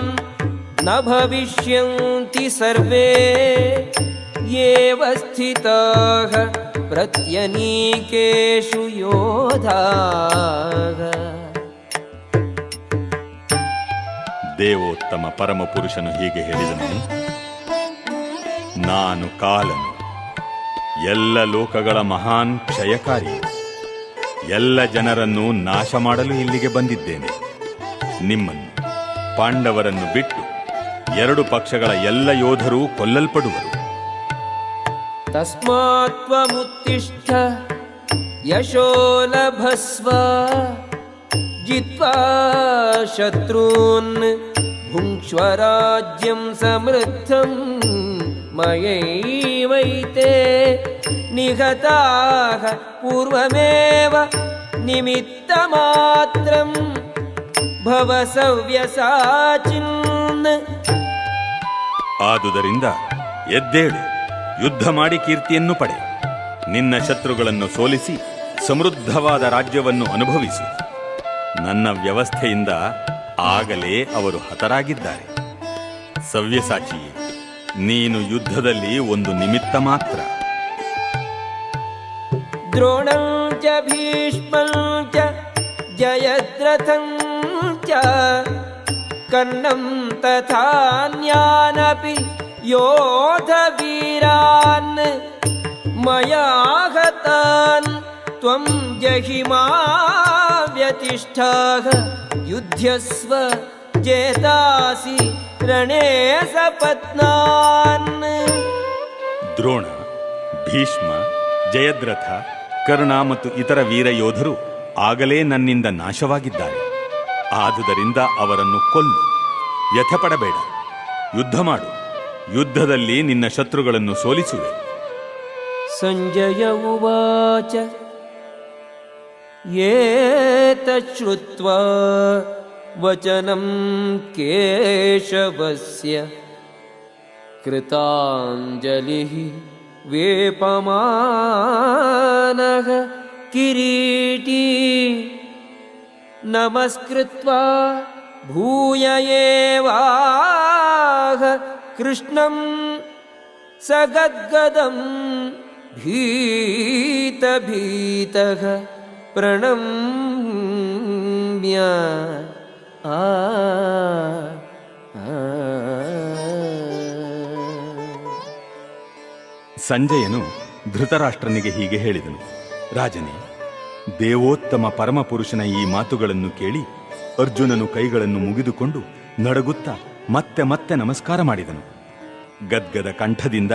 ನ ಭವಿಷ್ಯಂತಿ ಸರ್ವೇ ಯೇವ ಸ್ಥಿತಾಃ ಪ್ರತ್ಯನೀಕೇಷು ಯೋಧಾಃ. ದೇವೋತ್ತಮ ಪರಮಪುರುಷನು ಹೀಗೆ ಹೇಳಿದನು, ನಾನು ಕಾಲನು, ಎಲ್ಲ ಲೋಕಗಳ ಮಹಾನ್ ಕ್ಷಯಕಾರಿ. ಎಲ್ಲ ಜನರನ್ನು ನಾಶ ಮಾಡಲು ಇಲ್ಲಿಗೆ ಬಂದಿದ್ದೇನೆ. ನಿಮ್ಮನ್ನು, ಪಾಂಡವರನ್ನು ಬಿಟ್ಟು 2 ಪಕ್ಷಗಳ ಎಲ್ಲ ಯೋಧರು ಕೊಲ್ಲಲ್ಪಡುವರು. ತಸ್ಮಾತ್ ತ್ವಮುತ್ತಿಷ್ಠ ಯಶೋ ಲಭಸ್ವ ಜಿತ್ವಾ ಶತ್ರೂನ್ ಭುಂಕ್ಷ್ವ ರಾಜ್ಯಂ ಸಮೃದ್ಧಂ ಮಯೈವೈತೆ ನಿಹತಾಃ ಪೂರ್ವಮೇವ ನಿಮಿತ್ತ ಮಾತ್ರಂ ಭವ ಸವ್ಯಸಾಚಿನ್. ಆದುದರಿಂದ ಎದ್ದೇಳು, ಯುದ್ಧ ಮಾಡಿ ಕೀರ್ತಿಯನ್ನು ಪಡೆ. ನಿನ್ನ ಶತ್ರುಗಳನ್ನು ಸೋಲಿಸಿ ಸಮೃದ್ಧವಾದ ರಾಜ್ಯವನ್ನು ಅನುಭವಿಸು. ನನ್ನ ವ್ಯವಸ್ಥೆಯಿಂದ ಆಗಲೇ ಅವರು ಹತರಾಗಿದ್ದಾರೆ. ಸವ್ಯಸಾಚಿಯೇ, ನೀನು ಯುದ್ಧದಲ್ಲಿ ಒಂದು ನಿಮಿತ್ತ ಮಾತ್ರ. ದ್ರೋಣಂ ಚ ಭೀಷ್ಮಂ ಚ ಜಯದ್ರಥಂ ಚ ಕರ್ಣಂ ತಥಾನ್ಯಾನಪಿ ಯೋಧ ವೀರಾನ್ ಮಯಾ ಹತಾನ್ ತ್ವಂ ಜಹಿಮಾ ವ್ಯತಿಷ್ಠಾಃ ಯುಧ್ಯಸ್ವ ಜೇತಾಸಿ ರಣೇ ಸಪತ್ನಾನ್. ದ್ರೋಣ, ಭೀಷ್ಮ, ಜಯದ್ರಥ, ಕರ್ಣ ಮತ್ತು ಇತರ ವೀರ ಯೋಧರು ಆಗಲೇ ನನ್ನಿಂದ ನಾಶವಾಗಿದ್ದಾರೆ. ಆದುದರಿಂದ ಅವರನ್ನು ಕೊಲ್ಲು. ವ್ಯಥಪಡಬೇಡ, ಯುದ್ಧ ಮಾಡು. ಯುದ್ಧದಲ್ಲಿ ನಿನ್ನ ಶತ್ರುಗಳನ್ನು ಸೋಲಿಸುವೆ. ಸಂಜಯ ಉವಾಚ ಏತಚ್ಛ್ರುತ್ವಾ ವಚನಂ ಕೇಶವಸ್ಯ ಕೃತಾಂಜಲಿಃ ವೇಪಮಾನಃ ಕಿರೀಟಿ ನಮಸ್ಕೃತ್ವಾ ಭೂಯ ಏವಾಹ ಕೃಷ್ಣಂ ಸಗದ್ಗದಂ ಭೀತಭೀತಃ ಪ್ರಣಮ್ಯ ಸಂಜಯನು ಧೃತರಾಷ್ಟ್ರನಿಗೆ ಹೀಗೆ ಹೇಳಿದನು: ರಾಜನೇ, ದೇವೋತ್ತಮ ಪರಮಪುರುಷನ ಈ ಮಾತುಗಳನ್ನು ಕೇಳಿ ಅರ್ಜುನನು ಕೈಗಳನ್ನು ಮುಗಿದುಕೊಂಡು ನಡಗುತ್ತಾ ಮತ್ತೆ ಮತ್ತೆ ನಮಸ್ಕಾರ ಮಾಡಿದನು. ಗದ್ಗದ ಕಂಠದಿಂದ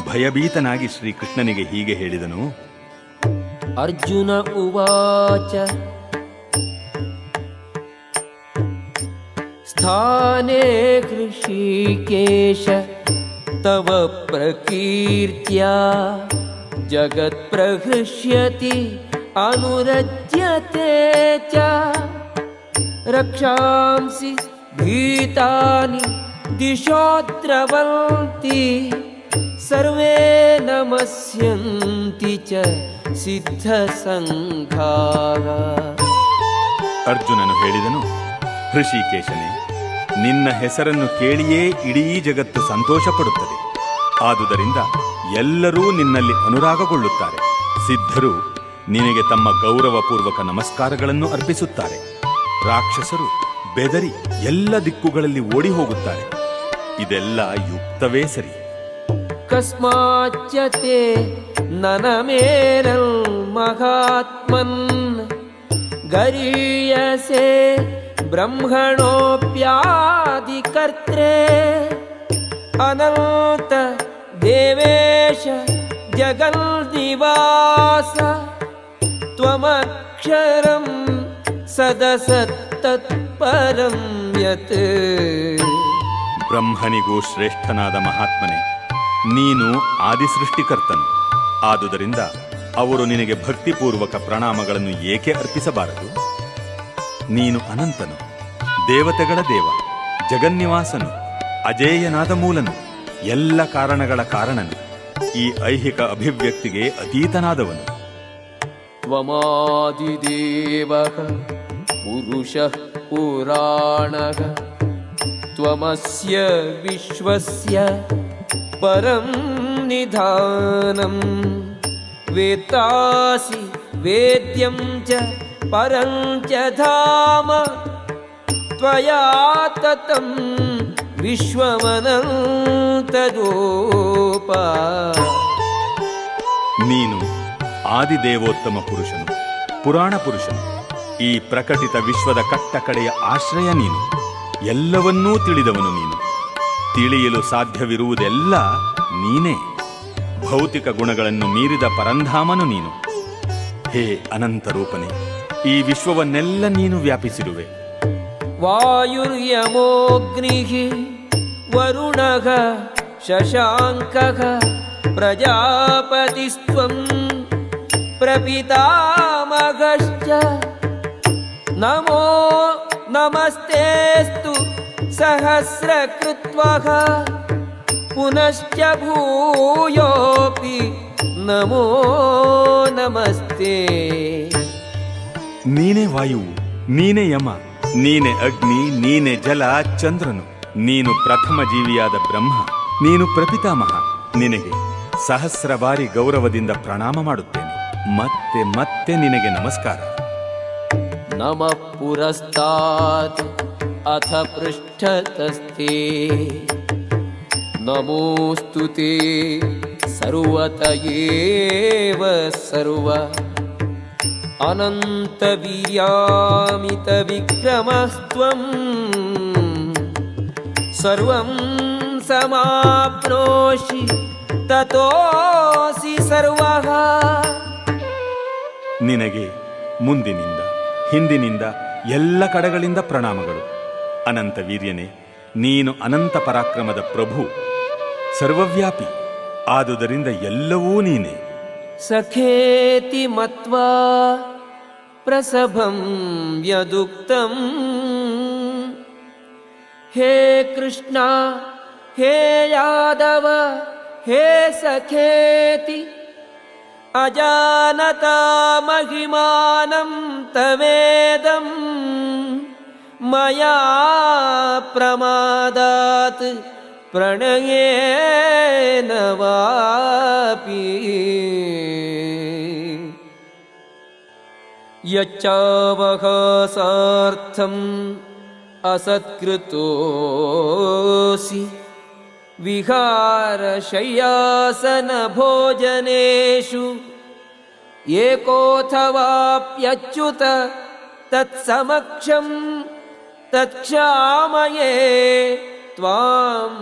ಭಯಭೀತನಾಗಿ ಶ್ರೀಕೃಷ್ಣನಿಗೆ ಹೀಗೆ ಹೇಳಿದನು: ಅರ್ಜುನ ಉವಾಚ ಸ್ಥಾನೇ ಹೃಷಿಕೇಶ ತವ ಪ್ರಕೀರ್ತ್ಯಾ ಜಗತ್ ಪ್ರಹೃಷ್ಯತಿ ಅನುರಜ್ಯತೆ ಚ ರಕ್ಷಾಂಸಿ ಭೀತಾನಿ ದಿಶೋ ದ್ರವಂತಿ ಸರ್ವೇ ನಮಸ್ಯಂತಿ ಚ ಸಿದ್ಧ ಸಂಘಾಃ. ಅರ್ಜುನನು ಹೇಳಿದನು: ಹೃಷಿಕೇಶನೇ, ನಿನ್ನ ಹೆಸರನ್ನು ಕೇಳಿಯೇ ಇಡೀ ಜಗತ್ತು ಸಂತೋಷ ಪಡುತ್ತದೆ. ಆದುದರಿಂದ ಎಲ್ಲರೂ ನಿನ್ನಲ್ಲಿ ಅನುರಾಗಗೊಳ್ಳುತ್ತಾರೆ. ಸಿದ್ಧರು ನಿನಗೆ ತಮ್ಮ ಗೌರವಪೂರ್ವಕ ನಮಸ್ಕಾರಗಳನ್ನು ಅರ್ಪಿಸುತ್ತಾರೆ. ರಾಕ್ಷಸರು ಬೆದರಿ ಎಲ್ಲ ದಿಕ್ಕುಗಳಲ್ಲಿ ಓಡಿ ಹೋಗುತ್ತಾರೆ. ಇದೆಲ್ಲ ಯುಕ್ತವೇ ಸರಿ. ಕಸ್ಮಾಚ್ಯತೆ ನನಮೇರಲ್ ಮಹಾತ್ಮನ್ ಗರೀಯಸೆ ಬ್ರಹ್ಮಣೋಪ್ಯಾದಿಕರ್ತ್ರೇ ಅನಂತ ದೇವೇಶ ಜಗನ್ನಿವಾಸ ತ್ವಮಕ್ಷರಂ ಸದಸತ್ತತ್ಪರಂ ಯತ್. ಬ್ರಹ್ಮನಿಗೂ ಶ್ರೇಷ್ಠನಾದ ಮಹಾತ್ಮನೇ, ನೀನು ಆದಿಸೃಷ್ಟಿಕರ್ತನು. ಆದುದರಿಂದ ಅವರು ನಿನಗೆ ಭಕ್ತಿಪೂರ್ವಕ ಪ್ರಣಾಮಗಳನ್ನು ಏಕೆ ಅರ್ಪಿಸಬಾರದು? ನೀನು ಅನಂತನು, ದೇವತೆಗಳ ದೇವ, ಜಗನ್ನಿವಾಸನು, ಅಜೇಯನಾದ ಮೂಲನು, ಎಲ್ಲ ಕಾರಣಗಳ ಕಾರಣನು, ಈ ಐಹಿಕ ಅಭಿವ್ಯಕ್ತಿಗೆ ಅತೀತನಾದವನು. ತ್ವಮಾದಿದೇವಃ ಪುರುಷಃ ಪುರಾಣಃ ತ್ವಮಸ್ಯ ವಿಶ್ವಸ್ಯ ಪರಂ ನಿಧಾನಂ ವೇತ್ತಾಸಿ ವೇದ್ಯಂ ಚ ಪರಂ ಚ ಧಾಮ ತ್ವಯಾ ತತಂ ವಿಶ್ವಮನಂತದೋಪ. ನೀನು ಆದಿದೇವೋತ್ತಮ ಪುರುಷನು, ಪುರಾಣ ಪುರುಷನು. ಈ ಪ್ರಕಟಿತ ವಿಶ್ವದ ಕಟ್ಟಕಡೆಯ ಆಶ್ರಯ ನೀನು. ಎಲ್ಲವನ್ನೂ ತಿಳಿದವನು ನೀನು. ತಿಳಿಯಲು ಸಾಧ್ಯವಿರುವುದೆಲ್ಲ ನೀನೇ. ಭೌತಿಕ ಗುಣಗಳನ್ನು ಮೀರಿದ ಪರಂಧಾಮನು ನೀನು. ಹೇ ಅನಂತರೂಪನೇ, ಈ ವಿಶ್ವವನ್ನೆಲ್ಲ ನೀನು ವ್ಯಾಪಿಸಿರುವೆ. ವಾಯುರ್ಯಮೋಗ್ನಿಃ ವರುಣಃ ಶಶಾಂಕಃ ಪ್ರಜಾಪತಿಸ್ತ್ವಂ ಪ್ರಪಿತಾಮಹಶ್ಚ ನಮೋ ನಮಸ್ತೇಸ್ತು ಸಹಸ್ರಕೃತ್ವಃ ಪುನಶ್ಚ ಭೂಯೋಪಿ ನಮೋ ನಮಸ್ತೆ. ನೀನೇ ವಾಯುವು, ನೀನೇ ಯಮ, ನೀನೆ ಅಗ್ನಿ, ನೀನೆ ಜಲ, ಚಂದ್ರನು. ನೀನು ಪ್ರಥಮ ಜೀವಿಯಾದ ಬ್ರಹ್ಮ, ನೀನು ಪ್ರಪಿತಾಮಹ. ನಿನಗೆ ಸಹಸ್ರ ಬಾರಿ ಗೌರವದಿಂದ ಪ್ರಣಾಮ ಮಾಡುತ್ತೇನೆ. ಮತ್ತೆ ಮತ್ತೆ ನಿನಗೆ ನಮಸ್ಕಾರ. ನಮಃ ಪುರಸ್ತಾತ್ ಅಥ ಪೃಷ್ಠತಸ್ತೆ ನಮೋಸ್ತುತೆ ಸರ್ವತ ಏವ ಸರ್ವ ಅನಂತ ವೀರ್ಯಾಮಿತ ವಿಕ್ರಮಸ್ತ್ವಂ ಸರ್ವಂ ಸಮಾಪ್ನೋಷಿ ತತೋಸಿ ಸರ್ವಃ. ನಿನಗೆ ಮುಂದಿನಿಂದ ಹಿಂದಿನಿಂದ ಎಲ್ಲ ಕಡೆಗಳಿಂದ ಪ್ರಣಾಮಗಳು. ಅನಂತ ವೀರ್ಯನೇ, ನೀನು ಅನಂತ ಪರಾಕ್ರಮದ ಪ್ರಭು. ಸರ್ವವ್ಯಾಪಿ. ಆದುದರಿಂದ ಎಲ್ಲವೂ ನೀನೇ. ಸಖೇತಿ ಮತ್ವಾ ಪ್ರಸಭಂ ಯದುಕ್ತಂ. ಹೇ ಕೃಷ್ಣ ಹೇ ಯಾದವ ಹೇ ಸಖೇತಿ ಅಜಾನತಾ ಮಹಿಮಾನಂ ತವೇದಂ ಮಯಾ ಪ್ರಮಾದಾತ್ ಪ್ರಣಯೇನ ವಾಪಿ. ಯಚ್ಚಾವಹಾಸಾರ್ಥಂ ಅಸತ್ಕೃತೋಸಿ ವಿಹಾರಶಯ್ಯಾಸನ ಭೋಜನೇಷು ಏಕೋಥವಾಪ್ಯಚ್ಯುತ ತತ್ಸಮಕ್ಷಂ ತತ್ಕ್ಷಾಮಯೇ ತ್ವಾಂ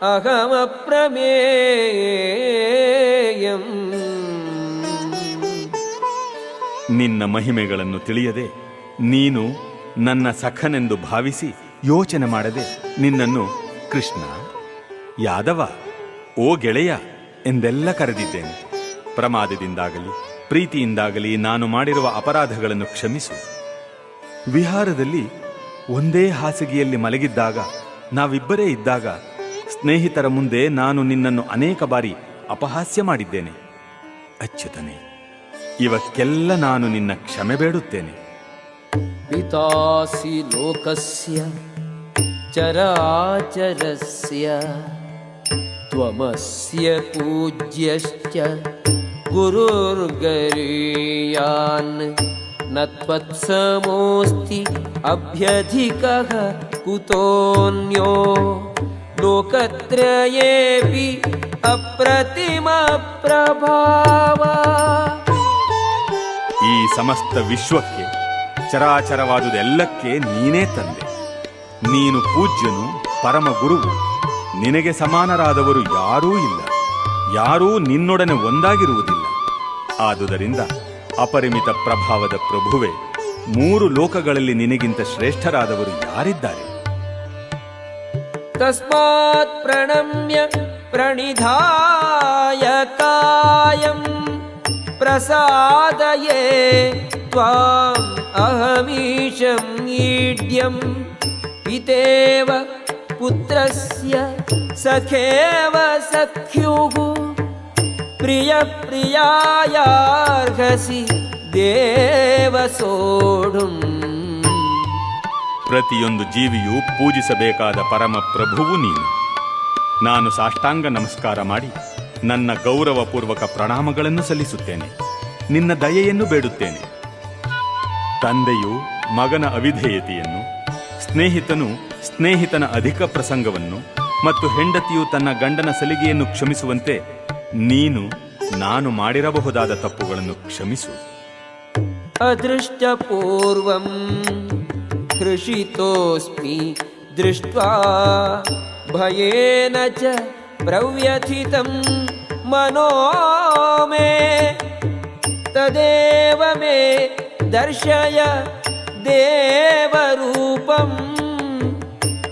ಅಹಮಪ್ರಮೇಯಂ. ನಿನ್ನ ಮಹಿಮೆಗಳನ್ನು ತಿಳಿಯದೆ ನೀನು ನನ್ನ ಸಖನೆಂದು ಭಾವಿಸಿ ಯೋಚನೆ ಮಾಡದೆ ನಿನ್ನನ್ನು ಕೃಷ್ಣ, ಯಾದವ, ಓ ಗೆಳೆಯ ಎಂದೆಲ್ಲ ಕರೆದಿದ್ದೇನೆ. ಪ್ರಮಾದದಿಂದಾಗಲಿ ಪ್ರೀತಿಯಿಂದಾಗಲಿ ನಾನು ಮಾಡಿರುವ ಅಪರಾಧಗಳನ್ನು ಕ್ಷಮಿಸು. ವಿಹಾರದಲ್ಲಿ ಒಂದೇ ಹಾಸಿಗೆಯಲ್ಲಿ ಮಲಗಿದ್ದಾಗ, ನಾವಿಬ್ಬರೇ ಇದ್ದಾಗ ಸ್ನೇಹಿತರ ಮುಂದೆ ನಾನು ನಿನ್ನನ್ನು ಅನೇಕ ಬಾರಿ ಅಪಹಾಸ್ಯ ಮಾಡಿದ್ದೇನೆ. ಅಚ್ಯುತನೇ, ಇವಕ್ಕೆಲ್ಲ ನಾನು ನಿನ್ನ ಕ್ಷಮೆ ಬೇಡುತ್ತೇನೆ. ಪಿತಾಸಿ ಲೋಕಸ್ಯ ಚರಾಚರಸ್ಯ ತ್ವಮಸ್ಯ ಪೂಜ್ಯಶ್ಚ ಗುರುರ್ಗರೀಯಾನ್ ನ ತ್ವತ್ಸಮೋಸ್ತಿ ಅಭ್ಯಧಿಕಃ ಕುತೋನ್ಯೋ ಲೋಕತ್ರಯೇಪಿ ಅಪ್ರತಿಮ ಪ್ರಭಾವ. ಈ ಸಮಸ್ತ ವಿಶ್ವಕ್ಕೆ ಚರಾಚರವಾದುದೆಲ್ಲಕ್ಕೆ ನೀನೇ ತಂದೆ. ನೀನು ಪೂಜ್ಯನು, ಪರಮ ಗುರುವು. ನಿನಗೆ ಸಮಾನರಾದವರು ಯಾರೂ ಇಲ್ಲ. ಯಾರೂ ನಿನ್ನೊಡನೆ ಒಂದಾಗಿರುವುದಿಲ್ಲ. ಆದುದರಿಂದ ಅಪರಿಮಿತ ಪ್ರಭಾವದ ಪ್ರಭುವೆ, 3 ಲೋಕಗಳಲ್ಲಿ ನಿನಗಿಂತ ಶ್ರೇಷ್ಠರಾದವರು ಯಾರಿದ್ದಾರೆ? ತಸ್ಮಾತ್ ಪ್ರಣಮ್ಯ ಪ್ರಣಿಧಾಯ ಕಾಯಂ ಪ್ರಸಾದಯೇ ತ್ವಾಂ ಅಹಮೀಶಂ ಈಡ್ಯಂ. ಪಿತೇವ ಪುತ್ರಸ್ಯ ಸಖೇವ ಸಖ್ಯುಃ ಪ್ರಿಯ ಪ್ರಿಯಾಯಾರ್ಹಸಿ ದೇವ ಸೋಢುಂ. ಪ್ರತಿಯೊಂದು ಜೀವಿಯೂ ಪೂಜಿಸಬೇಕಾದ ಪರಮ ಪ್ರಭುವು ನೀನು. ನಾನು ಸಾಷ್ಟಾಂಗ ನಮಸ್ಕಾರ ಮಾಡಿ ನನ್ನ ಗೌರವಪೂರ್ವಕ ಪ್ರಣಾಮಗಳನ್ನು ಸಲ್ಲಿಸುತ್ತೇನೆ. ನಿನ್ನ ದಯೆಯನ್ನು ಬೇಡುತ್ತೇನೆ. ತಂದೆಯು ಮಗನ ಅವಿಧೇಯತೆಯನ್ನು, ಸ್ನೇಹಿತನು ಸ್ನೇಹಿತನ ಅಧಿಕ ಪ್ರಸಂಗವನ್ನು ಮತ್ತು ಹೆಂಡತಿಯು ತನ್ನ ಗಂಡನ ಸಲಿಗೆಯನ್ನು ಕ್ಷಮಿಸುವಂತೆ ನೀನು ನಾನು ಮಾಡಿರಬಹುದಾದ ತಪ್ಪುಗಳನ್ನು ಕ್ಷಮಿಸು. ಅದೃಷ್ಟಪೂರ್ವಂ ಹೃಷಿತೋಸ್ಮಿ ದೃಷ್ಟ್ವಾ ಭಯೇನ ಚ ಪ್ರವ್ಯಥಿತಂ ಮನೋ ಮೇ ತದೇವ ಮೇ ದರ್ಶಯ ದೇವರೂಪಂ.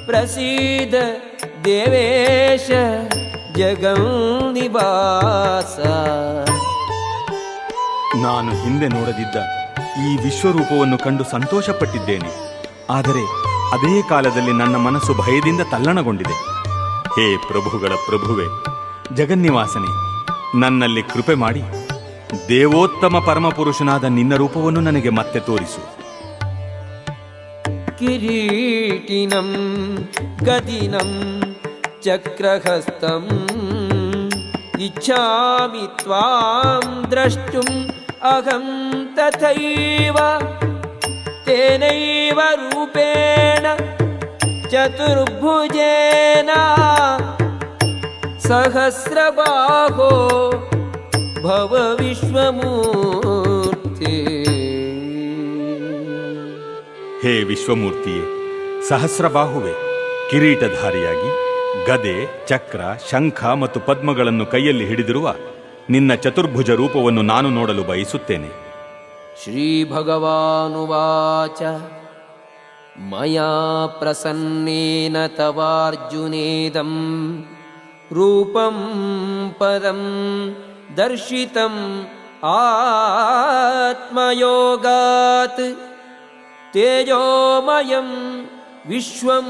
ಪ್ರಸೀದ ದೇವೇಶ ಜಗನ್ನಿವಾಸ. ನಾನು ಹಿಂದೆ ನೋಡದಿದ್ದ ಈ ವಿಶ್ವರೂಪವನ್ನು ಕಂಡು ಸಂತೋಷಪಟ್ಟಿದ್ದೇನೆ. ಆದರೆ ಅದೇ ಕಾಲದಲ್ಲಿ ನನ್ನ ಮನಸ್ಸು ಭಯದಿಂದ ತಲ್ಲಣಗೊಂಡಿದೆ. ಹೇ ಪ್ರಭುಗಳ ಪ್ರಭುವೆ, ಜಗನ್ನಿವಾಸನೆ, ನನ್ನಲ್ಲಿ ಕೃಪೆ ಮಾಡಿ ದೇವೋತ್ತಮ ಪರಮಪುರುಷನಾದ ನಿನ್ನ ರೂಪವನ್ನು ನನಗೆ ಮತ್ತೆ ತೋರಿಸು. ಕಿರೀಟಿನಂ ಗದಿನಂ ಚಕ್ರಹಸ್ತಂ ಇಚ್ಛಾಮಿ ತ್ವಾಂ ದ್ರಷ್ಟುಂ ಅಹಂ ತಥೈವ. ತೇನೈವ ರೂಪೇಣ ಚತುರ್ಭುಜೇನ ಸಹಸ್ರಬಾಹೋ ಭವ ವಿಶ್ವಮೂರ್ತಿ. ಹೇ ವಿಶ್ವಮೂರ್ತಿಯೇ, ಸಹಸ್ರಬಾಹುವೆ, ಕಿರೀಟಧಾರಿಯಾಗಿ ಗದೆ, ಚಕ್ರ, ಶಂಖ ಮತ್ತು ಪದ್ಮಗಳನ್ನು ಕೈಯಲ್ಲಿ ಹಿಡಿದಿರುವ ನಿನ್ನ ಚತುರ್ಭುಜ ರೂಪವನ್ನು ನಾನು ನೋಡಲು ಬಯಸುತ್ತೇನೆ. ಶ್ರೀ ಭಗವಾನುವಾಚ ಮಯಾ ಪ್ರಸನ್ನೇನ ತವಾರ್ಜುನೇದಂ ರೂಪಂ ಪರಂ ದರ್ಶಿತಂ ಆತ್ಮಯೋಗಾತ್ ತೇಜೋಮಯಂ ವಿಶ್ವಂ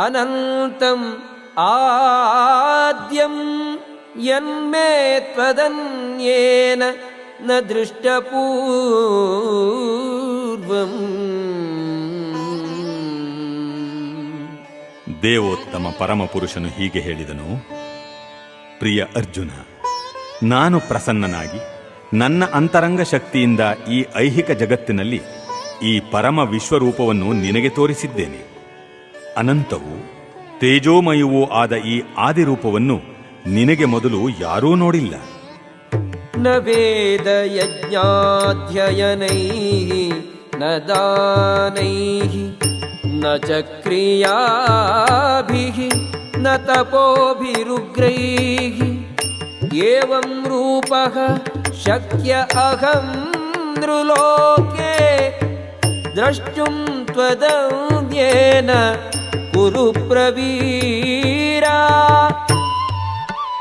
ಅನಂತಂ ಆದ್ಯಂ ಯನ್ಮೇ ತ್ವದನ್ಯೇನ ನ ದೃಷ್ಟಪೂರ್ವಂ. ದೇವೋತ್ತಮ ಪರಮಪುರುಷನು ಹೀಗೆ ಹೇಳಿದನು, ಪ್ರಿಯ ಅರ್ಜುನ, ನಾನು ಪ್ರಸನ್ನನಾಗಿ ನನ್ನ ಅಂತರಂಗ ಶಕ್ತಿಯಿಂದ ಈ ಐಹಿಕ ಜಗತ್ತಿನಲ್ಲಿ ಈ ಪರಮ ವಿಶ್ವರೂಪವನ್ನು ನಿನಗೆ ತೋರಿಸಿದ್ದೇನೆ. ಅನಂತವೂ ತೇಜೋಮಯವೂ ಆದ ಈ ಆದಿರೂಪವನ್ನು ನಿನಗೆ ಮೊದಲು ಯಾರೂ ನೋಡಿಲ್ಲ. ನ ವೇದ ಯಜ್ಞಾಧ್ಯಯನೈಃ ನ ದಾನೈಃ ನ ಚ ಕ್ರಿಯಾಭಿಃ ನ ತಪೋಭಿರುಗ್ರೈಃ ಏವಂ ರೂಪಃ ಶಕ್ಯ ಅಹಂ ನೃಲೋಕೆ ದ್ರಷ್ಟುಂ ತ್ವದನ್ಯೇನ ಕುರು ಪ್ರವೀರ.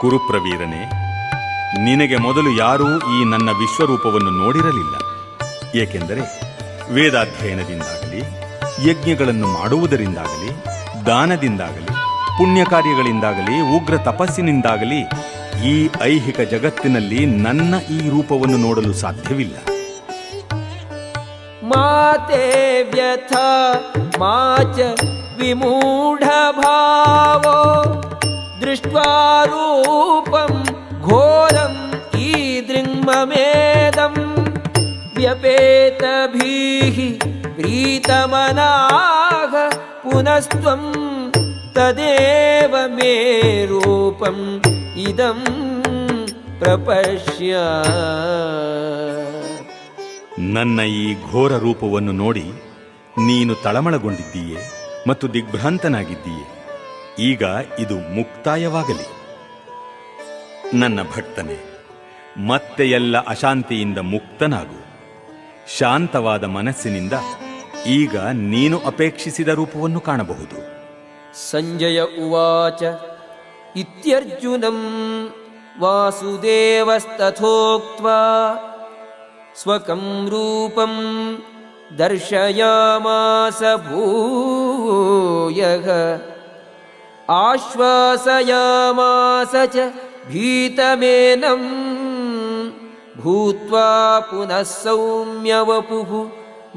ಕುರುಪ್ರವೀರನೇ, ನಿನಗೆ ಮೊದಲು ಯಾರೂ ಈ ನನ್ನ ವಿಶ್ವರೂಪವನ್ನು ನೋಡಿರಲಿಲ್ಲ. ಏಕೆಂದರೆ ವೇದಾಧ್ಯಯನದಿಂದಾಗಲಿ, ಯಜ್ಞಗಳನ್ನು ಮಾಡುವುದರಿಂದಾಗಲಿ, ದಾನದಿಂದಾಗಲಿ, ಪುಣ್ಯ ಕಾರ್ಯಗಳಿಂದಾಗಲಿ, ಉಗ್ರ ತಪಸ್ಸಿನಿಂದಾಗಲಿ ಈ ಐಹಿಕ ಜಗತ್ತಿನಲ್ಲಿ ನನ್ನ ಈ ರೂಪವನ್ನು ನೋಡಲು ಸಾಧ್ಯವಿಲ್ಲ. ಮಾತೆ ವ್ಯಥಾ ಮಾಚ ವಿಮೂಢ ಭಾವೋ ದೃಷ್ಟ್ವಾ ರೂಪಂ ಘೋರಂ ಈದೃಂಮಮೇದಂ ವ್ಯಪೇತಭೀಃ ಪ್ರೀತಮನಾಃ ಪುನಸ್ತ್ವಂ ತದೇವ ಮೇ ರೂಪಂ ಇದಂ ಪ್ರಪಶ್ಯ. ನನ್ನ ಈ ಘೋರ ರೂಪವನ್ನು ನೋಡಿ ನೀನು ತಳಮಳಗೊಂಡಿದ್ದೀಯೆ ಮತ್ತು ದಿಗ್ಭ್ರಾಂತನಾಗಿದ್ದೀಯೆ. ಈಗ ಇದು ಮುಕ್ತಾಯವಾಗಲಿ. ನನ್ನ ಭಕ್ತನೇ, ಮತ್ತೆ ಎಲ್ಲ ಅಶಾಂತಿಯಿಂದ ಮುಕ್ತನಾಗು. ಶಾಂತವಾದ ಮನಸ್ಸಿನಿಂದ ಈಗ ನೀನು ಅಪೇಕ್ಷಿಸಿದ ರೂಪವನ್ನು ಕಾಣಬಹುದು. ಸಂಜಯ ಉವಾಚ ಇತ್ಯರ್ಜುನಂ ವಾಸುದೇವಸ್ತಥೋಕ್ತ್ವಾ ಸ್ವಕಂ ರೂಪಂ ದರ್ಶಯಾಮಾಸ ಭೂಯಃ ಆಶ್ವಾಸಯಾಮಾಸ ಚ ಭೀತಮೇನಂ ಭೂತ್ವಾ ಪುನಃ ಸೌಮ್ಯ ವಪುಃ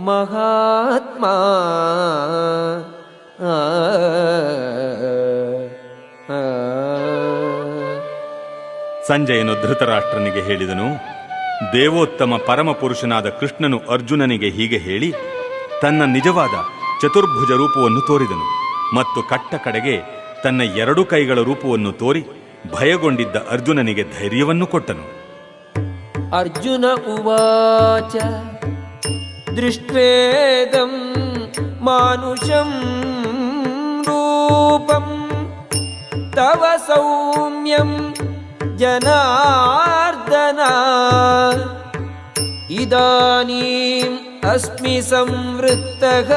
ಮಹಾತ್ಮಾ. ಸಂಜಯನು ಧೃತರಾಷ್ಟ್ರನಿಗೆ ಹೇಳಿದನು, ದೇವೋತ್ತಮ ಪರಮಪುರುಷನಾದ ಕೃಷ್ಣನು ಅರ್ಜುನನಿಗೆ ಹೀಗೆ ಹೇಳಿ ತನ್ನ ನಿಜವಾದ ಚತುರ್ಭುಜ ರೂಪವನ್ನು ತೋರಿದನು ಮತ್ತು ಕಟ್ಟ ಕಡೆಗೆ ತನ್ನ 2 ಕೈಗಳ ರೂಪವನ್ನು ತೋರಿ ಭಯಗೊಂಡಿದ್ದ ಅರ್ಜುನನಿಗೆ ಧೈರ್ಯವನ್ನು ಕೊಟ್ಟನು. ಅರ್ಜುನ ಉವಾಚ ದೃಷ್ಟ್ವೇದಂ ಮಾನುಷಂ ರೂಪಂ ತವ ಸೌಮ್ಯಂ ಜನಾರ್ದನ ಇದಾನೀಂ ಅಸ್ಮಿ ಸಂವೃತ್ತಃ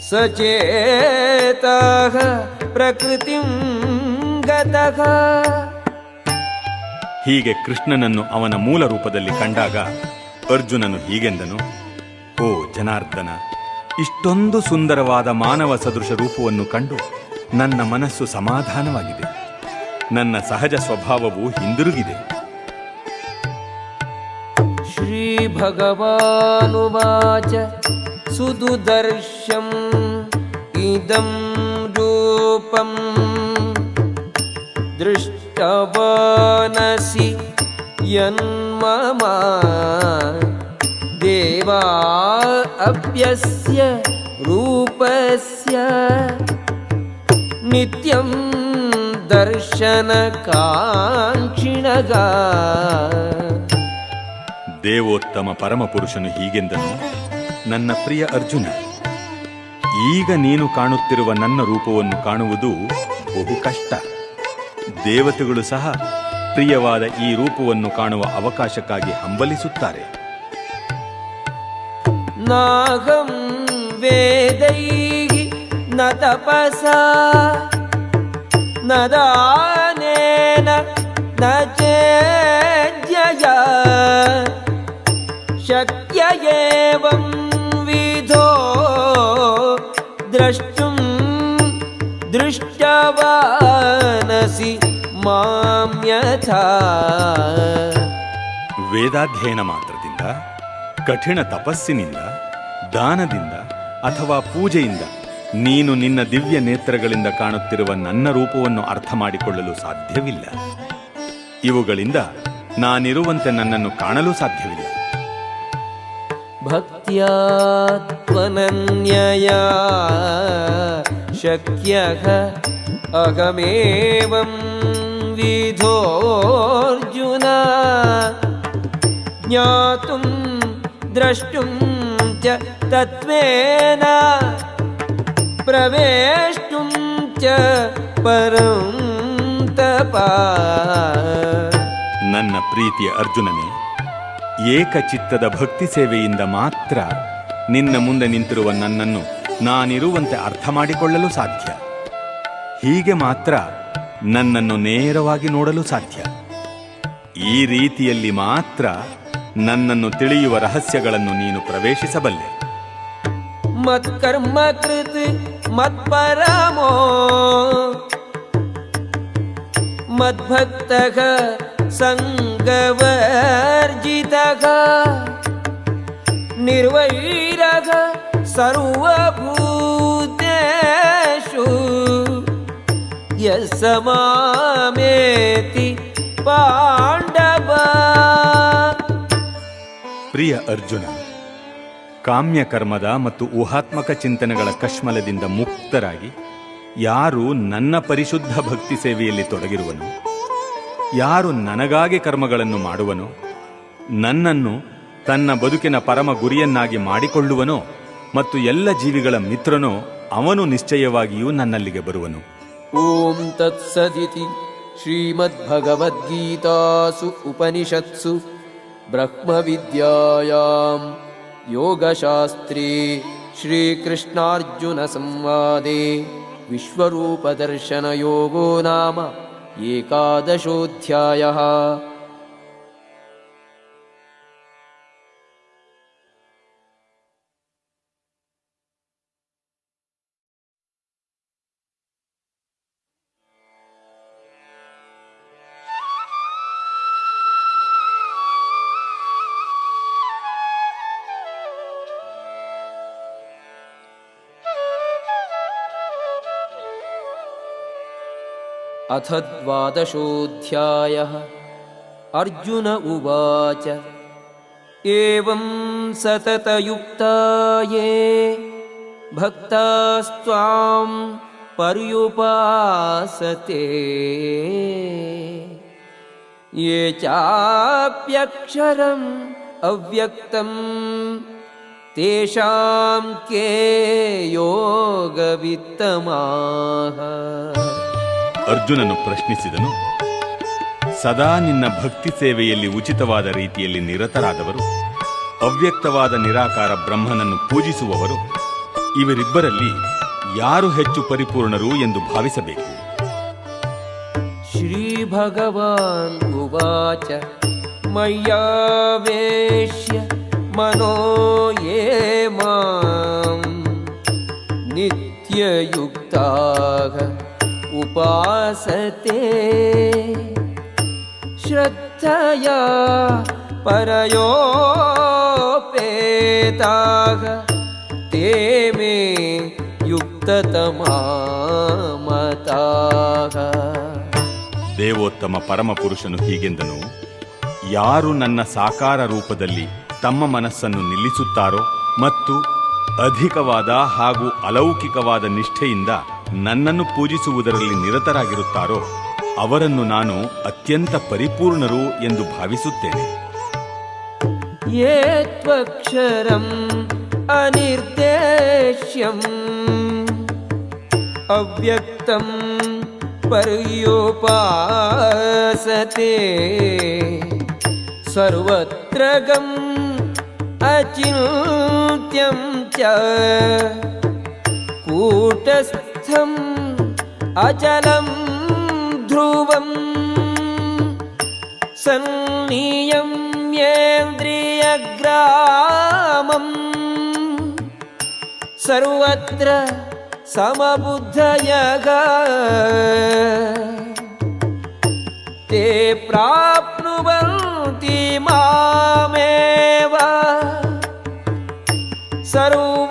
ಸಚೇತಃ ಪ್ರಕೃತಿಂ ಗತಃ. ಹೀಗೆ ಕೃಷ್ಣನನ್ನು ಅವನ ಮೂಲ ರೂಪದಲ್ಲಿ ಕಂಡಾಗ ಅರ್ಜುನನು ಹೀಗೆಂದನು, ಓ ಜನಾರ್ದನ, ಇಷ್ಟೊಂದು ಸುಂದರವಾದ ಮಾನವ ಸದೃಶ ರೂಪವನ್ನು ಕಂಡು ನನ್ನ ಮನಸ್ಸು ಸಮಾಧಾನವಾಗಿದೆ. ನನ್ನ ಸಹಜ ಸ್ವಭಾವವು ಹಿಂದಿರುಗಿದೆ. ಶ್ರೀ ಭಗವಾನುವಾಚ ಸುದುದರ್ಶಂ ಇದಂ ರೂಪಂ ದೃಷ್ಟವಾನಸಿ ಯನ್ಮಮ ದೇವಾ ಅಪ್ಯಸ್ಯ ರೂಪಸ್ಯ ನಿತ್ಯಂ ದರ್ಶನ ಕಾಂಕ್ಷಿಣಗ. ದೇವೋತ್ತಮ ಪರಮಪುರುಷನು ಹೀಗೆಂದನು, ನನ್ನ ಪ್ರಿಯ ಅರ್ಜುನ, ಈಗ ನೀನು ಕಾಣುತ್ತಿರುವ ನನ್ನ ರೂಪವನ್ನು ಕಾಣುವುದು ಬಹು ಕಷ್ಟ. ದೇವತೆಗಳು ಸಹ ಪ್ರಿಯವಾದ ಈ ರೂಪವನ್ನು ಕಾಣುವ ಅವಕಾಶಕ್ಕಾಗಿ ಹಂಬಲಿಸುತ್ತಾರೆ. ನಾಹಂ ವೇದೈಃ ನ ತಪಸಾ न दानेन न चेद्यया शक्य एवं विधो द्रष्टुं दृष्टवानसि मां यथा. ವೇದಾಧ್ಯಯನ ಮಾತ್ರದಿಂದ, ಕಠಿಣ ತಪಸ್ಸಿನಿಂದ, ದಾನದಿಂದ ಅಥವಾ ಪೂಜೆಯಿಂದ ನೀನು ನಿನ್ನ ದಿವ್ಯ ನೇತ್ರಗಳಿಂದ ಕಾಣುತ್ತಿರುವ ನನ್ನ ರೂಪವನ್ನು ಅರ್ಥ ಮಾಡಿಕೊಳ್ಳಲು ಸಾಧ್ಯವಿಲ್ಲ. ಇವುಗಳಿಂದ ನಾನಿರುವಂತೆ ನನ್ನನ್ನು ಕಾಣಲು ಸಾಧ್ಯವಿಲ್ಲ. ಭಕ್ತ್ಯಾ ತ್ವನನ್ಯಯಾ ಶಕ್ಯಃ ಅಹಮೇವಂ ವಿಧೋರ್ಜುನ ಜ್ಞಾತುಂ ದ್ರಷ್ಟುಂ ಚ ತತ್ವೇನ ಪ್ರವೇಷ್ಟುಂ ಚ ಪರಂ ತಪ. ನನ್ನ ಪ್ರೀತಿಯ ಅರ್ಜುನನೇ, ಏಕಚಿತ್ತದ ಭಕ್ತಿ ಸೇವೆಯಿಂದ ಮಾತ್ರ ನಿನ್ನ ಮುಂದೆ ನಿಂತಿರುವ ನನ್ನನ್ನು ನಾನಿರುವಂತೆ ಅರ್ಥ ಮಾಡಿಕೊಳ್ಳಲು ಸಾಧ್ಯ. ಹೀಗೆ ಮಾತ್ರ ನನ್ನನ್ನು ನೇರವಾಗಿ ನೋಡಲು ಸಾಧ್ಯ. ಈ ರೀತಿಯಲ್ಲಿ ಮಾತ್ರ ನನ್ನನ್ನು ತಿಳಿಯುವ ರಹಸ್ಯಗಳನ್ನು ನೀನು ಪ್ರವೇಶಿಸಬಲ್ಲೆ. ಮತ್ಕರ್ಮ ಕೃತ್ ಮತ್ಪರಮೋ ಮದ್ಭಕ್ತಃ ಸಂಗವರ್ಜಿತಃ ನಿರ್ವೈರಃ ಸರ್ವಭೂತೇಷು ಯಃ ಮಾಮೇತಿ ಪಾಂಡವ. ಪ್ರಿಯ ಅರ್ಜುನ, ಕಾಮ್ಯಕರ್ಮದ ಮತ್ತು ಊಹಾತ್ಮಕ ಚಿಂತನೆಗಳ ಕಶ್ಮಲದಿಂದ ಮುಕ್ತರಾಗಿ ಯಾರು ನನ್ನ ಪರಿಶುದ್ಧ ಭಕ್ತಿ ಸೇವೆಯಲ್ಲಿ ತೊಡಗಿರುವನು, ಯಾರು ನನಗಾಗಿ ಕರ್ಮಗಳನ್ನು ಮಾಡುವನೋ, ನನ್ನನ್ನು ತನ್ನ ಬದುಕಿನ ಪರಮ ಗುರಿಯನ್ನಾಗಿ ಮಾಡಿಕೊಳ್ಳುವನೋ ಮತ್ತು ಎಲ್ಲ ಜೀವಿಗಳ ಮಿತ್ರನೋ, ಅವನು ನಿಶ್ಚಯವಾಗಿಯೂ ನನ್ನಲ್ಲಿಗೆ ಬರುವನು. ಓಂ ತತ್ಸದಿತಿ ಶ್ರೀಮದ್ಭಗವದ್ಗೀತಾಸು ಉಪನಿಷತ್ಸು ಬ್ರಹ್ಮವಿದ್ಯಾಯಾಂ ಯೋಗಶಾಸ್ತ್ರೇ ಶ್ರೀಕೃಷ್ಣಾರ್ಜುನ ಸಂವಾದೇ ವಿಶ್ವರೂಪದರ್ಶನಯೋಗೋ ನಾಮ ಏಕಾದಶೋಧ್ಯಾಯಃ. ಅಥ ದ್ವಾದಶೋಧ್ಯಾಯಃ. ಅರ್ಜುನ ಉವಾಚ ಏವಂ ಸತತಯುಕ್ತಾ ಯೇ ಭಕ್ತಾಸ್ತ್ವಾಂ ಪರ್ಯುಪಾಸತೆ ಯೇ ಚಾಪ್ಯಕ್ಷರಂ ಅವ್ಯಕ್ತಂ ತೇಷಾಂ ಕೇ ಯೋಗವಿತ್ತಮಾಹ. ಅರ್ಜುನನು ಪ್ರಶ್ನಿಸಿದನು, ಸದಾ ನಿನ್ನ ಭಕ್ತಿ ಸೇವೆಯಲ್ಲಿ ಉಚಿತವಾದ ರೀತಿಯಲ್ಲಿ ನಿರತರಾದವರು, ಅವ್ಯಕ್ತವಾದ ನಿರಾಕಾರ ಬ್ರಹ್ಮನನ್ನು ಪೂಜಿಸುವವರು, ಇವರಿಬ್ಬರಲ್ಲಿ ಯಾರು ಹೆಚ್ಚು ಪರಿಪೂರ್ಣರು ಎಂದು ಭಾವಿಸಬೇಕು. ಶ್ರೀ ಭಗವಾನ್ ಉವಾಚ ಮಯ್ಯಾವೇಶ್ಯ ಮನೋ ಯೇ ಮಾಂ ನಿತ್ಯಯುಕ್ತಾಃ ಉಪಾಸತೆ ಶ್ರದ್ಧಯಾ ಪರಯೋಪೇತಾಃ ತೇ ಮೇ ಯುಕ್ತತಮಾ ಮತಾಃ. ದೇವೋತ್ತಮ ಪರಮಪುರುಷನು ಹೀಗೆಂದನು, ಯಾರು ನನ್ನ ಸಾಕಾರ ರೂಪದಲ್ಲಿ ತಮ್ಮ ಮನಸ್ಸನ್ನು ನಿಲ್ಲಿಸುತ್ತಾರೋ ಮತ್ತು ಅಧಿಕವಾದ ಹಾಗೂ ಅಲೌಕಿಕವಾದ ನಿಷ್ಠೆಯಿಂದ ನನ್ನನ್ನು ಪೂಜಿಸುವುದರಲ್ಲಿ ನಿರತರಾಗಿರುತ್ತಾರೋ ಅವರನ್ನು ನಾನು ಅತ್ಯಂತ ಪರಿಪೂರ್ಣರು ಎಂದು ಭಾವಿಸುತ್ತೇನೆ. ಯೇ ತ್ವಕ್ಷರಂ ಅನಿರ್ದೇಶ್ಯಂ ಅವ್ಯಕ್ತಂ ಪರ್ಯುಪಾಸತೆ ಸರ್ವತ್ರ ಗಂ ಅಚಿಂತ್ಯಂ ಚ ಕೂಟಸ್ಥಂ ಅಚಲಂ ಧ್ರುವಂ ಸನ್ನಿಯಮ್ಯೇಂದ್ರಿಯಗ್ರಾಮಂ ಸರ್ವತ್ರ ಸಮಬುದ್ಧಯಃ ತೇ ಪ್ರಾಪ್ನುವಂತಿ ಮಾಮೇವ ಸರ್ವಭೂತಹಿತೇ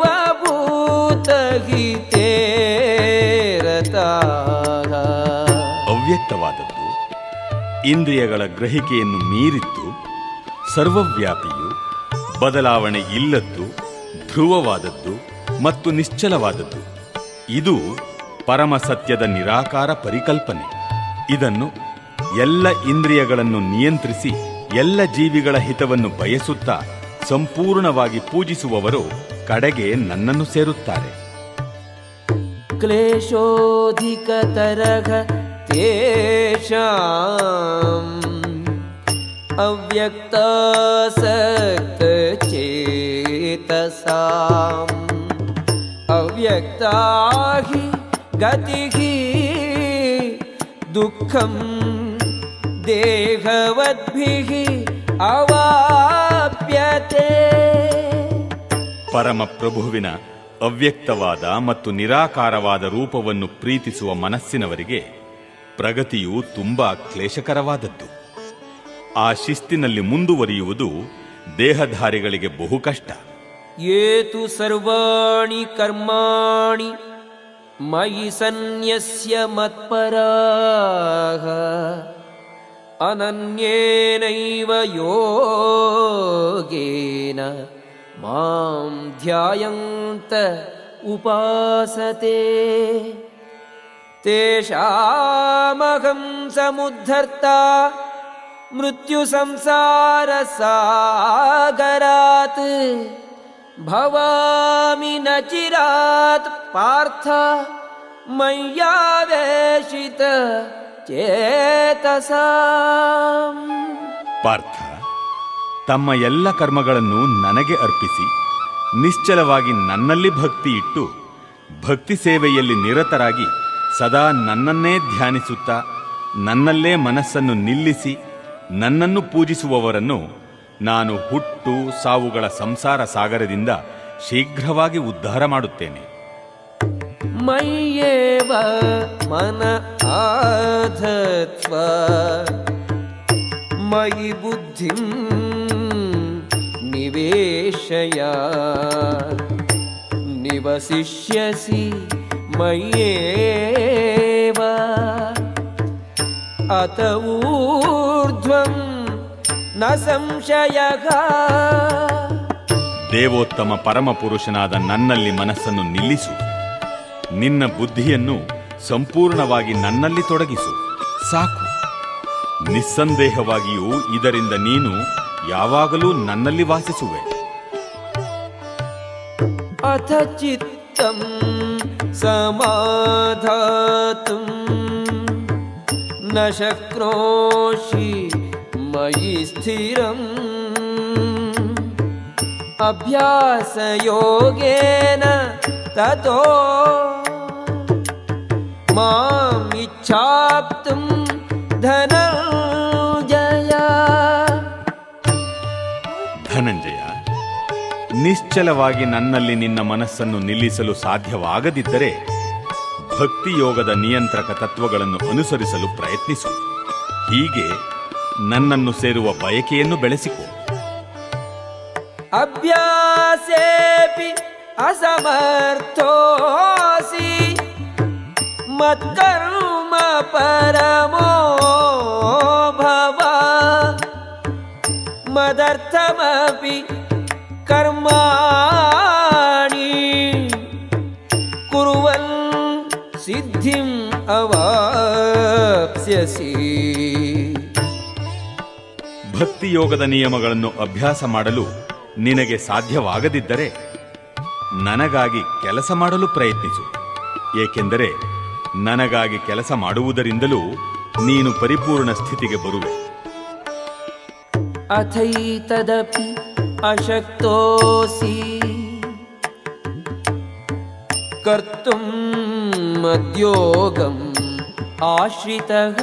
ರತಾಃ. ಅವ್ಯಕ್ತವಾದದ್ದು, ಇಂದ್ರಿಯಗಳ ಗ್ರಹಿಕೆಯನ್ನು ಮೀರಿದ್ದು, ಸರ್ವವ್ಯಾಪಿಯು, ಬದಲಾವಣೆ ಇಲ್ಲದ್ದು, ಧ್ರುವವಾದದ್ದು ಮತ್ತು ನಿಶ್ಚಲವಾದದ್ದು. ಇದು ಪರಮಸತ್ಯದ ನಿರಾಕಾರ ಪರಿಕಲ್ಪನೆ. ಇದನ್ನು ಎಲ್ಲ ಇಂದ್ರಿಯಗಳನ್ನು ನಿಯಂತ್ರಿಸಿ ಎಲ್ಲ ಜೀವಿಗಳ ಹಿತವನ್ನು ಬಯಸುತ್ತಾ ಸಂಪೂರ್ಣವಾಗಿ ಪೂಜಿಸುವವರು ಕಡೆಗೆ ನನ್ನನ್ನು ಸೇರುತ್ತಾರೆ. ಕ್ಲೇಶೋಧಿಕತರಗ ತೇಷಾಂ ಅವ್ಯಕ್ತಾಸಕ್ತಚೇತಸಾಂ ಅವ್ಯಕ್ತಾ ಹಿ ಗತಿಃ ದುಃಖಂ ದೇಹವದ್ಭಿಃ ಅವಾಪ್ಯತೆ. ಪರಮಪ್ರಭುವಿನ ಅವ್ಯಕ್ತವಾದ ಮತ್ತು ನಿರಾಕಾರವಾದ ರೂಪವನ್ನು ಪ್ರೀತಿಸುವ ಮನಸ್ಸಿನವರಿಗೆ ಪ್ರಗತಿಯು ತುಂಬಾ ಕ್ಲೇಶಕರವಾದದ್ದು. ಆ ಶಿಸ್ತಿನಲ್ಲಿ ಮುಂದುವರಿಯುವುದು ದೇಹಧಾರಿಗಳಿಗೆ ಬಹು ಕಷ್ಟ. ಯೇತು ಸರ್ವಾಣಿ ಕರ್ಮಾಣಿ ಮಯಿ ಸನ್ಯಸ್ಯ ಮತ್ಪರಾಃ ಅನನ್ಯೇನೈವ ಯೋಗೇನ ಮಾಂ ಧ್ಯಾಯಂತ ಉಪಾಸತೆ ತೇಷಾಮಹಂ ಸಮುದ್ಧರ್ತಾ ಮೃತ್ಯು ಸಂಸಾರ ಸಾಗರಾತ್ ಭವಾಮಿ ನ ಚಿರಾತ್ ಪಾರ್ಥ ಮಯ್ಯಾವೇಶಿತ ಚೇತಸಾಂ. ಪಾರ್ಥ, ತಮ್ಮ ಎಲ್ಲ ಕರ್ಮಗಳನ್ನು ನನಗೆ ಅರ್ಪಿಸಿ ನಿಶ್ಚಲವಾಗಿ ನನ್ನಲ್ಲಿ ಭಕ್ತಿ ಇಟ್ಟು ಭಕ್ತಿ ಸೇವೆಯಲ್ಲಿ ನಿರತರಾಗಿ ಸದಾ ನನ್ನನ್ನೇ ಧ್ಯಾನಿಸುತ್ತಾ ನನ್ನಲ್ಲೇ ಮನಸ್ಸನ್ನು ನಿಲ್ಲಿಸಿ ನನ್ನನ್ನು ಪೂಜಿಸುವವರನ್ನು ನಾನು ಹುಟ್ಟು ಸಾವುಗಳ ಸಂಸಾರ ಸಾಗರದಿಂದ ಶೀಘ್ರವಾಗಿ ಉದ್ಧಾರ ಮಾಡುತ್ತೇನೆ. ಮಯ್ಯೇವ ಮನ ಆಧತ್ವ ಮಯಿ ಬುದ್ಧಿಂ ನಿವೇಶಯ ನಿವಸಿಷ್ಯಸಿ ಮಯ್ಯೇವ ಅತ ಊರ್ಧ್ವಂ ನ ಸಂಶಯಃ. ದೇವೋತ್ತಮ ಪರಮಪುರುಷನಾದ ನನ್ನಲ್ಲಿ ಮನಸ್ಸನ್ನು ನಿಲ್ಲಿಸು. ನಿನ್ನ ಬುದ್ಧಿಯನ್ನು ಸಂಪೂರ್ಣವಾಗಿ ನನ್ನಲ್ಲಿ ತೊಡಗಿಸು. ಸಾಕು. ನಿಸ್ಸಂದೇಹವಾಗಿಯೂ ಇದರಿಂದ ನೀನು ಯಾವಾಗಲೂ ನನ್ನಲ್ಲಿ ವಾಸಿಸುವೆ. ಅಥ ಚಿತ್ತಂ ಸಮಾಧಾತುಂ ನ ಶಕ್ನೋಷಿ ಮಯಿ ಸ್ಥಿರಂ ಅಭ್ಯಾಸಯೋಗೇನ ತತೋ ಮಾಂ ಇಚ್ಛಾಪ್ತುಂ ಧನಂಜಯ. ಧನಂಜಯ, ನಿಶ್ಚಲವಾಗಿ ನನ್ನಲ್ಲಿ ನಿನ್ನ ಮನಸ್ಸನ್ನು ನಿಲ್ಲಿಸಲು ಸಾಧ್ಯವಾಗದಿದ್ದರೆ ಭಕ್ತಿಯೋಗದ ನಿಯಂತ್ರಕ ತತ್ವಗಳನ್ನು ಅನುಸರಿಸಲು ಪ್ರಯತ್ನಿಸು. ಹೀಗೆ ನನ್ನನ್ನು ಸೇರುವ ಬಯಕೆಯನ್ನು ಬೆಳೆಸಿಕೊ. ಅಭ್ಯಾಸೇಪಿ ಅಸಮರ್ಥೋಸಿ ಮತ್ಕರ್ಮ ಪರಮೋ ಭವ ಮದರ್ಥಮಪಿ ಕರ್ಮಾಣಿ ಕುರ್ವನ್ ಸಿದ್ಧಿಂ ಅವಾಪ್ಸ್ಯಸಿ. ಭಕ್ತಿಯೋಗದ ನಿಯಮಗಳನ್ನು ಅಭ್ಯಾಸ ಮಾಡಲು ನಿನಗೆ ಸಾಧ್ಯವಾಗದಿದ್ದರೆ ನನಗಾಗಿ ಕೆಲಸ ಮಾಡಲು ಪ್ರಯತ್ನಿಸು. ಏಕೆಂದರೆ ನನಗಾಗಿ ಕೆಲಸ ಮಾಡುವುದರಿಂದಲೂ ನೀನು ಪರಿಪೂರ್ಣ ಸ್ಥಿತಿಗೆ ಬರುವೆ. ಅಥೈತದಪಿ ಅಶಕ್ತೋಸಿ ಕರ್ತುಂ ಮದ್ಯೋಗಂ ಆಶ್ರಿತಃ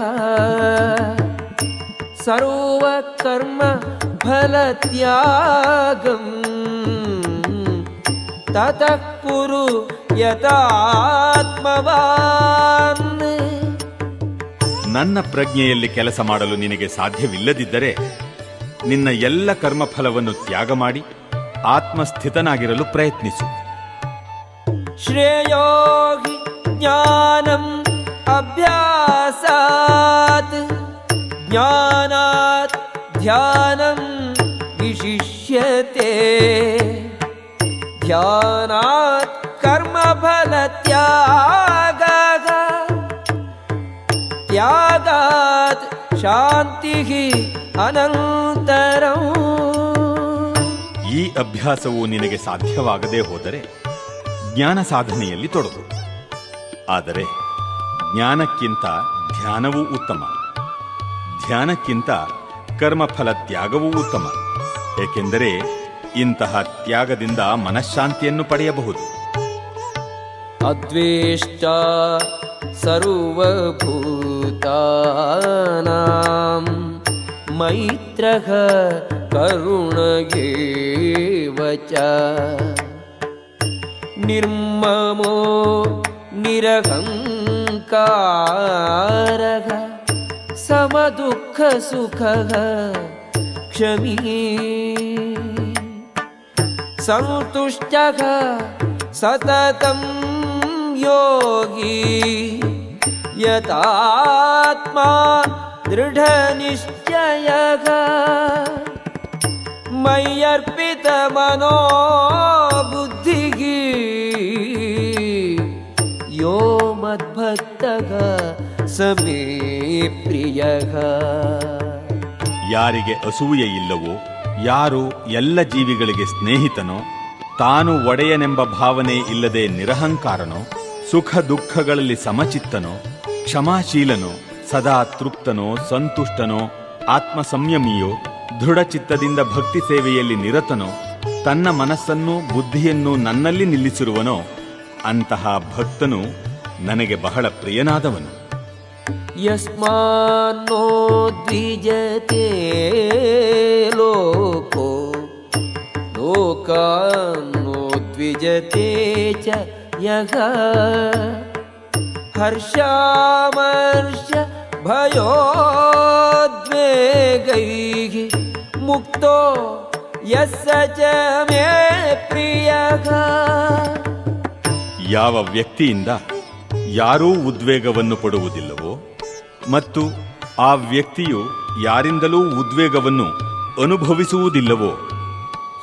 ಸರ್ವಕರ್ಮ ಫಲತ್ಯಾಗಂ ತತಃ ಕುರು ಯಥಾತ್ಮವಾನ್. ನನ್ನ ಪ್ರಜ್ಞೆಯಲ್ಲಿ ಕೆಲಸ ಮಾಡಲು ನಿನಗೆ ಸಾಧ್ಯವಿಲ್ಲದಿದ್ದರೆ ನಿನ್ನ ಎಲ್ಲ ಕರ್ಮಫಲವನ್ನು ತ್ಯಾಗ ಮಾಡಿ ಆತ್ಮಸ್ಥಿತನಾಗಿರಲು ಪ್ರಯತ್ನಿಸು. ಶ್ರೇಯೋ ಹಿ ಜ್ಞಾನಂ ಅಭ್ಯಾಸಾತ್ ಜ್ಞಾನಾತ್ ಧ್ಯಾನಂ ವಿಶಿಷ್ಯತೆ ಧ್ಯಾನಾತ್ ಕರ್ಮಫಲ ತ್ಯಾಗಃ ತ್ಯಾಗಾತ್ ಶಾಂತಿಃ ಅನಂತರಂ. ಈ ಅಭ್ಯಾಸವು ನಿನಗೆ ಸಾಧ್ಯವಾಗದೇ ಹೋದರೆ ಜ್ಞಾನ ಸಾಧನೆಯಲ್ಲಿ ತೊಡಗು. ಆದರೆ ಜ್ಞಾನಕ್ಕಿಂತ ಧ್ಯಾನವೂ ಉತ್ತಮ, ಧ್ಯಾನಕ್ಕಿಂತ ಕರ್ಮಫಲ ತ್ಯಾಗವೂ ಉತ್ತಮ. ಏಕೆಂದರೆ ಇಂತಹ ತ್ಯಾಗದಿಂದ ಮನಃಶಾಂತಿಯನ್ನು ಪಡೆಯಬಹುದು. ಅದ್ವೇಷ್ಟ ಸರ್ವಭೂತಾನಾಂ ಮೈತ್ರಃ ಕರುಣಗೇವ ಚ ನಿರ್ಮಮೋ ನಿರಹಂಕಾರಃ ಸಮದುಃಖಸುಖಃ ಕ್ಷಮೀ ಸಂತುಷ್ಟಃ ಸತತಂ ಯೋಗಿ ಯತಾತ್ಮಾ ದೃಢನಿಶ್ಚಯಃ ಮಯ್ಯರ್ಪಿತಮನೋ ಬುದ್ಧಿಃ ಯೋ ಮದ್ಭಕ್ತಃ ಸಮೇ ಪ್ರಿಯಃ. ಯಾರಿಗೆ ಅಸೂಯೆ ಇಲ್ಲವೋ, ಯಾರು ಎಲ್ಲ ಜೀವಿಗಳಿಗೆ ಸ್ನೇಹಿತನೋ, ತಾನು ಒಡೆಯನೆಂಬ ಭಾವನೆ ಇಲ್ಲದೆ ನಿರಹಂಕಾರನೋ, ಸುಖ ದುಃಖಗಳಲ್ಲಿ ಸಮಚಿತ್ತನೋ, ಕ್ಷಮಾಶೀಲನೋ, ಸದಾ ತೃಪ್ತನೋ, ಸಂತುಷ್ಟನೋ, ಆತ್ಮ ಸಂಯಮಿಯೋ, ದೃಢಚಿತ್ತದಿಂದ ಭಕ್ತಿ ಸೇವೆಯಲ್ಲಿ ನಿರತನೋ, ತನ್ನ ಮನಸ್ಸನ್ನು ಬುದ್ಧಿಯನ್ನು ನನ್ನಲ್ಲಿ ನಿಲ್ಲಿಸಿರುವನೋ ಅಂತಹ ಭಕ್ತನು ನನಗೆ ಬಹಳ ಪ್ರಿಯನಾದವನು. ಯಸ್ಮಾನ್ನೋ ದ್ವಿಜತೆ ಲೋಕೋ ಲೋಕಾನ್ನೋ ದ್ವಿಜತೆ ಚ ಯಃ ಹರ್ಷಾಮರ್ಷ ಭಯೋದ್ವೇಗೈಃ ಮುಕ್ತೋ ಯಸ್ಸ ಚ ಮೇ ಪ್ರಿಯಃ. ಯಾವ ವ್ಯಕ್ತಿಯಿಂದ ಯಾರೂ ಉದ್ವೇಗವನ್ನು ಪಡುವುದಿಲ್ಲವೋ ಮತ್ತು ಆ ವ್ಯಕ್ತಿಯು ಯಾರಿಂದಲೂ ಉದ್ವೇಗವನ್ನು ಅನುಭವಿಸುವುದಿಲ್ಲವೋ,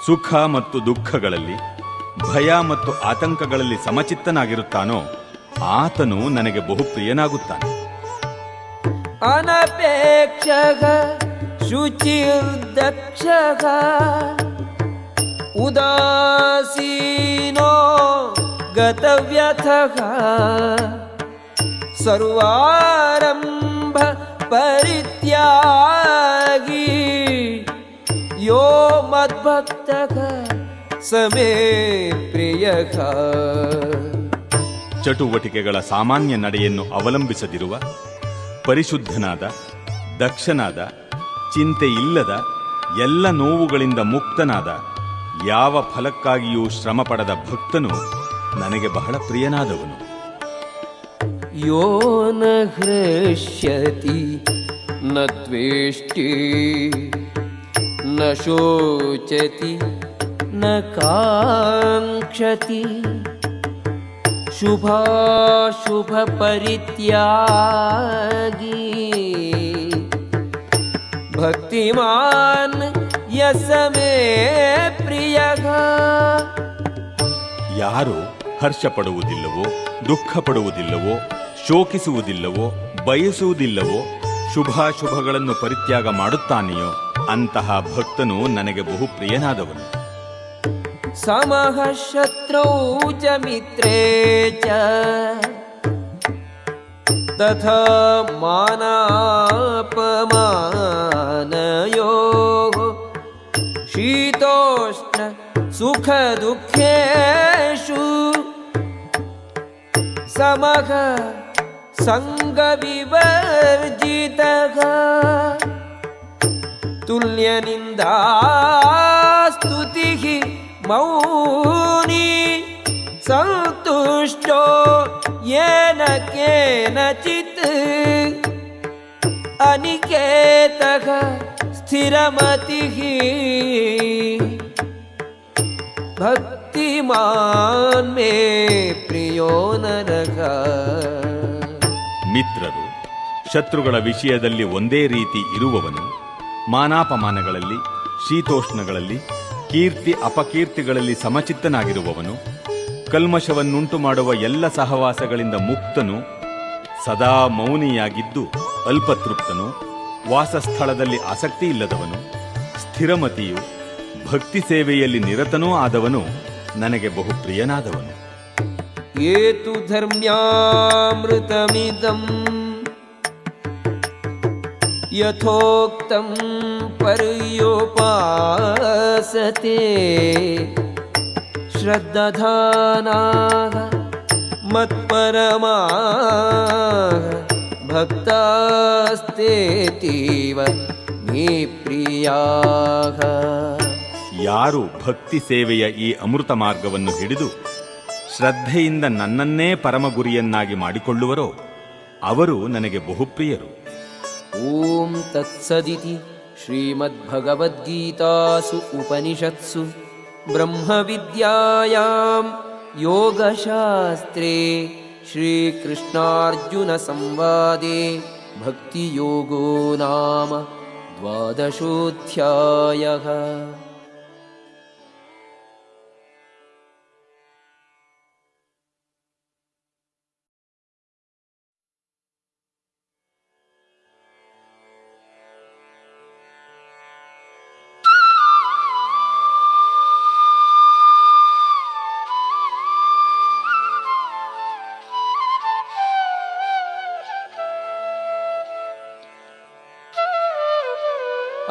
ಸುಖ ಮತ್ತು ದುಃಖಗಳಲ್ಲಿ, ಭಯ ಮತ್ತು ಆತಂಕಗಳಲ್ಲಿ ಸಮಚಿತ್ತನಾಗಿರುತ್ತಾನೋ ಆತನು ನನಗೆ ಬಹುಪ್ರಿಯನಾಗುತ್ತಾನೆ. ಅನಪೇಕ್ಷಃ ಶುಚಿರ್ದಕ್ಷಃ ಉದಾಸೀನೋ ಗತವ್ಯಥಃ ಸರ್ವಾರಂಭ ಪರಿತ್ಯಾಗಿ ಯೋ ಮದ್ಭಕ್ತಃ ಸಮೇ ಪ್ರಿಯಃ. ಚಟುವಟಿಕೆಗಳ ಸಾಮಾನ್ಯ ನಡೆಯನ್ನು ಅವಲಂಬಿಸದಿರುವ, ಪರಿಶುದ್ಧನಾದ, ದಕ್ಷನಾದ, ಚಿಂತೆ ಇಲ್ಲದ, ಎಲ್ಲ ನೋವುಗಳಿಂದ ಮುಕ್ತನಾದ, ಯಾವ ಫಲಕ್ಕಾಗಿಯೂ ಶ್ರಮ ಪಡದ ಭಕ್ತನು ನನಗೆ ಬಹಳ ಪ್ರಿಯನಾದವನು. ಯೋ ನ ಹೃಷ್ಯತಿ ನ ದ್ವೇಷ್ಟಿ ನ ಶೋಚತಿ ನ ಕಾಂಕ್ಷತಿ ಶುಭಾಶುಭ ಪರಿತ್ಯಾಗಿ ಭಕ್ತಿಮಾನ್ ಯಸ ಮೇ ಪ್ರಿಯಃ. ಯಾರು ಹರ್ಷ ಪಡುವುದಿಲ್ಲವೋ, ದುಃಖ ಪಡುವುದಿಲ್ಲವೋ, ಶೋಕಿಸುವುದಿಲ್ಲವೋ, ಬಯಸುವುದಿಲ್ಲವೋ, ಶುಭಾಶುಭಗಳನ್ನು ಪರಿತ್ಯಾಗ ಮಾಡುತ್ತಾನೆಯೋ ಅಂತಹ ಭಕ್ತನು ನನಗೆ ಬಹು ಪ್ರಿಯನಾದವನು. ಸಮಃ ಶತ್ರೌ ಚ ಮಿತ್ರೇ ಚ ತಥಾ ಮಾನಾಪಮಾನಯೋಃ ಶೀತೋಷ್ಣ ಸುಖ ದುಃಖೇಷು ಸಮಃ ಸಂಗವಿವರ್ಜಿತಃ ತುಲ್ಯನಿಂದಾ ಸ್ತುತಿಃ ಮೌನಿ ಸಂತುಷ್ಟೋ ಯೇನ ಕೇನಚಿತ್ ಅನಿಕೇತಃ ಸ್ಥಿರಮತಿಃ ಭಕ್ತಿಮಾನ್ ಮೇ ಪ್ರಿಯೋ ನರಃ. ಮಿತ್ರರು ಶತ್ರುಗಳ ವಿಷಯದಲ್ಲಿ ಒಂದೇ ರೀತಿ ಇರುವವನು, ಮಾನಾಪಮಾನಗಳಲ್ಲಿ, ಶೀತೋಷ್ಣಗಳಲ್ಲಿ, ಕೀರ್ತಿ ಅಪಕೀರ್ತಿಗಳಲ್ಲಿ ಸಮಚಿತ್ತನಾಗಿರುವವನು, ಕಲ್ಮಶವನ್ನುಂಟು ಮಾಡುವ ಎಲ್ಲ ಸಹವಾಸಗಳಿಂದ ಮುಕ್ತನು, ಸದಾ ಮೌನಿಯಾಗಿದ್ದು ಅಲ್ಪತೃಪ್ತನು, ವಾಸಸ್ಥಳದಲ್ಲಿ ಆಸಕ್ತಿ ಇಲ್ಲದವನು, ಸ್ಥಿರಮತಿಯು, ಭಕ್ತಿ ಸೇವೆಯಲ್ಲಿ ನಿರತನೂ ಆದವನು ನನಗೆ ಬಹುಪ್ರಿಯನಾದವನು. ಏತು ಧರ್ಮ್ಯಾಮೃತಮಿದಂ ಯಥೋಕ್ತಂ ಪರ್ಯೋಪಾಸತೆ ಶ್ರದ್ಧಾನಾಃ ಮತ್ಪರಮಾಃ ಭಕ್ತಾಸ್ತೇತೀವ ಮೇ ಪ್ರಿಯಾಃ. ಯಾರು ಭಕ್ತಿ ಸೇವೆಯ ಈ ಅಮೃತ ಮಾರ್ಗವನ್ನು ಹಿಡಿದು ಶ್ರದ್ಧೆಯಿಂದ ನನ್ನನ್ನೇ ಪರಮ ಗುರಿಯನ್ನಾಗಿ ಮಾಡಿಕೊಳ್ಳುವರೋ ಅವರು ನನಗೆ ಬಹುಪ್ರಿಯರು. ಓಂ ತತ್ಸದಿತಿ ಶ್ರೀಮದ್ಭಗವದ್ಗೀತಾಸು ಉಪನಿಷತ್ಸು ಬ್ರಹ್ಮವಿದ್ಯಾಯಾಂ ಯೋಗಶಾಸ್ತ್ರೇ ಶ್ರೀಕೃಷ್ಣಾರ್ಜುನ ಸಂವಾದೇ ಭಕ್ತಿಯೋಗೋ ನಾಮ ದ್ವಾದಶೋಧ್ಯಾಯಃ.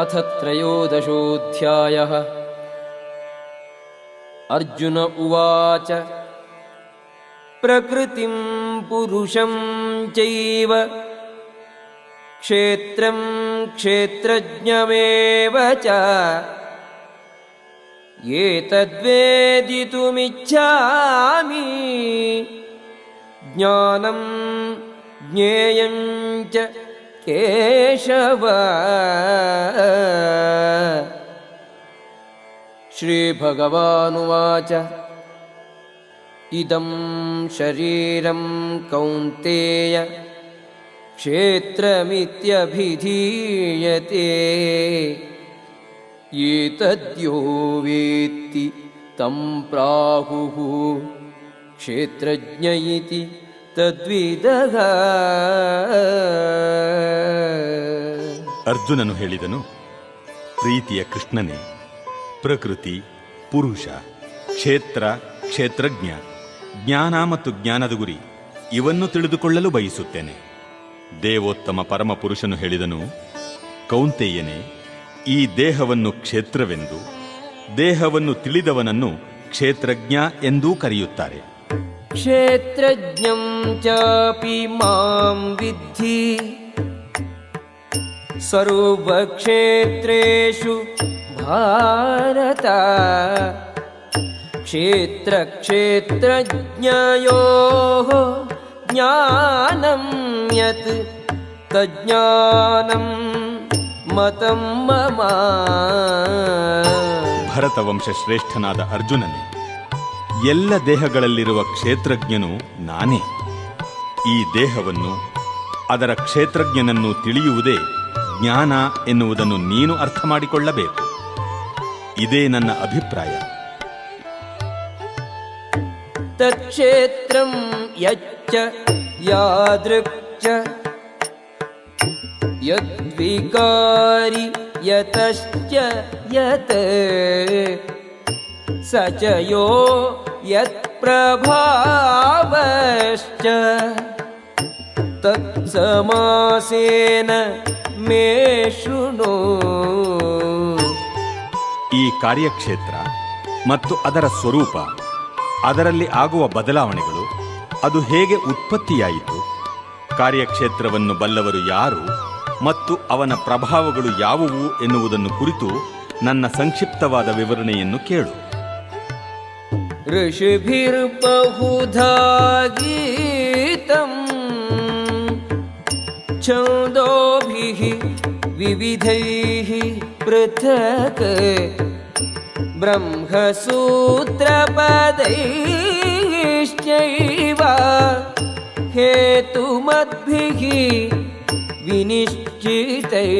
ಅಥ ತ್ರಯೋದಶೋಧ್ಯಾಯಃ. ಅರ್ಜುನ ಉವಾಚ ಪ್ರಕೃತಿಂ ಪುರುಷಂ ಚೈವ ಕ್ಷೇತ್ರಂ ಕ್ಷೇತ್ರಜ್ಞಮೇವ ಚ ಏತದ್ವೇದಿತುಮಿಚ್ಛಾಮಿ ಜ್ಞಾನಂ ಜ್ಞೇಯಂ ಚ ಕೇಶವ. ಶ್ರೀಭಗವಾನುವಾಚ ಇದಂ ಶರೀರಂ ಕೌಂತೇಯ ಕ್ಷೇತ್ರಮಿತ್ಯಭಿಧೀಯತೆ ಏತದ್ಯೋ ವೇತ್ತಿ ತಂ ಪ್ರಾಹುಃ ಕ್ಷೇತ್ರಜ್ಞ ಇತಿ ತದ್ವಿದಃ. ಅರ್ಜುನನು ಹೇಳಿದನು, ಪ್ರೀತಿಯ ಕೃಷ್ಣನೇ, ಪ್ರಕೃತಿ, ಪುರುಷ, ಕ್ಷೇತ್ರ, ಕ್ಷೇತ್ರಜ್ಞ, ಜ್ಞಾನ ಮತ್ತು ಜ್ಞಾನದ ಗುರಿ ಇವನ್ನು ತಿಳಿದುಕೊಳ್ಳಲು ಬಯಸುತ್ತೇನೆ. ದೇವೋತ್ತಮ ಪರಮಪುರುಷನು ಹೇಳಿದನು, ಕೌಂತೆಯನೇ, ಈ ದೇಹವನ್ನು ಕ್ಷೇತ್ರವೆಂದು, ದೇಹವನ್ನು ತಿಳಿದವನನ್ನು ಕ್ಷೇತ್ರಜ್ಞ ಎಂದೂ ಕರೆಯುತ್ತಾರೆ. ಕ್ಷೇತ್ರಜ್ಞಂ ಚಾಪಿ ಮಾಂ ವಿದ್ಧಿ ಸರ್ವಕ್ಷೇತ್ರೇಷು ಭಾರತ. ಕ್ಷೇತ್ರ ಕ್ಷೇತ್ರಜ್ಞಯೋಃ ಜ್ಞಾನಂ ಯತ್ ತಜ್ಞಾನಂ ಮತಂ ಮಮ. ಭರತವಂಶ ಶ್ರೇಷ್ಠನಾದ ಅರ್ಜುನನೇ, ಎಲ್ಲ ದೇಹಗಳಲ್ಲಿರುವ ಕ್ಷೇತ್ರಜ್ಞನು ನಾನೇ. ಈ ದೇಹವನ್ನು, ಅದರ ಕ್ಷೇತ್ರಜ್ಞನನ್ನು ತಿಳಿಯುವುದೇ ಜ್ಞಾನ ಎನ್ನುವುದನ್ನು ನೀನು ಅರ್ಥ ಮಾಡಿಕೊಳ್ಳಬೇಕು. ಇದೇ ನನ್ನ ಅಭಿಪ್ರಾಯ. ತತ್ಕ್ಷೇತ್ರಂ ಯಚ್ಚ ಯಾದೃಕ್ಚ ಯದ್ವಿಕಾರಿ ಯತಶ್ಚ ಯತ್ ಸ ಚ ಯೋ ಯತ್ಪ್ರಭಾವಶ್ಚ ತತ್ಸಮಾಸೇನ ಮೇ ಶೃಣು. ಈ ಕಾರ್ಯಕ್ಷೇತ್ರ ಮತ್ತು ಅದರ ಸ್ವರೂಪ, ಅದರಲ್ಲಿ ಆಗುವ ಬದಲಾವಣೆಗಳು, ಅದು ಹೇಗೆ ಉತ್ಪತ್ತಿಯಾಯಿತು, ಕಾರ್ಯಕ್ಷೇತ್ರವನ್ನು ಬಲ್ಲವರು ಯಾರು ಮತ್ತು ಅವನ ಪ್ರಭಾವಗಳು ಯಾವುವು ಎನ್ನುವುದನ್ನು ಕುರಿತು ನನ್ನ ಸಂಕ್ಷಿಪ್ತವಾದ ವಿವರಣೆಯನ್ನು ಕೇಳು. ಋಷಿಭಿರ್ಬಹುಧಾ ಗೀತಂ ಛಂದೋಭಿಃ ವಿವಿಧೈಃ ಪೃಥಕ್ ಬ್ರಹ್ಮಸೂತ್ರಪದೈಶ್ಚೈವ ಹೇತುಮದ್ಭಿಃ ವಿನಿಶ್ಚಿತೈಃ.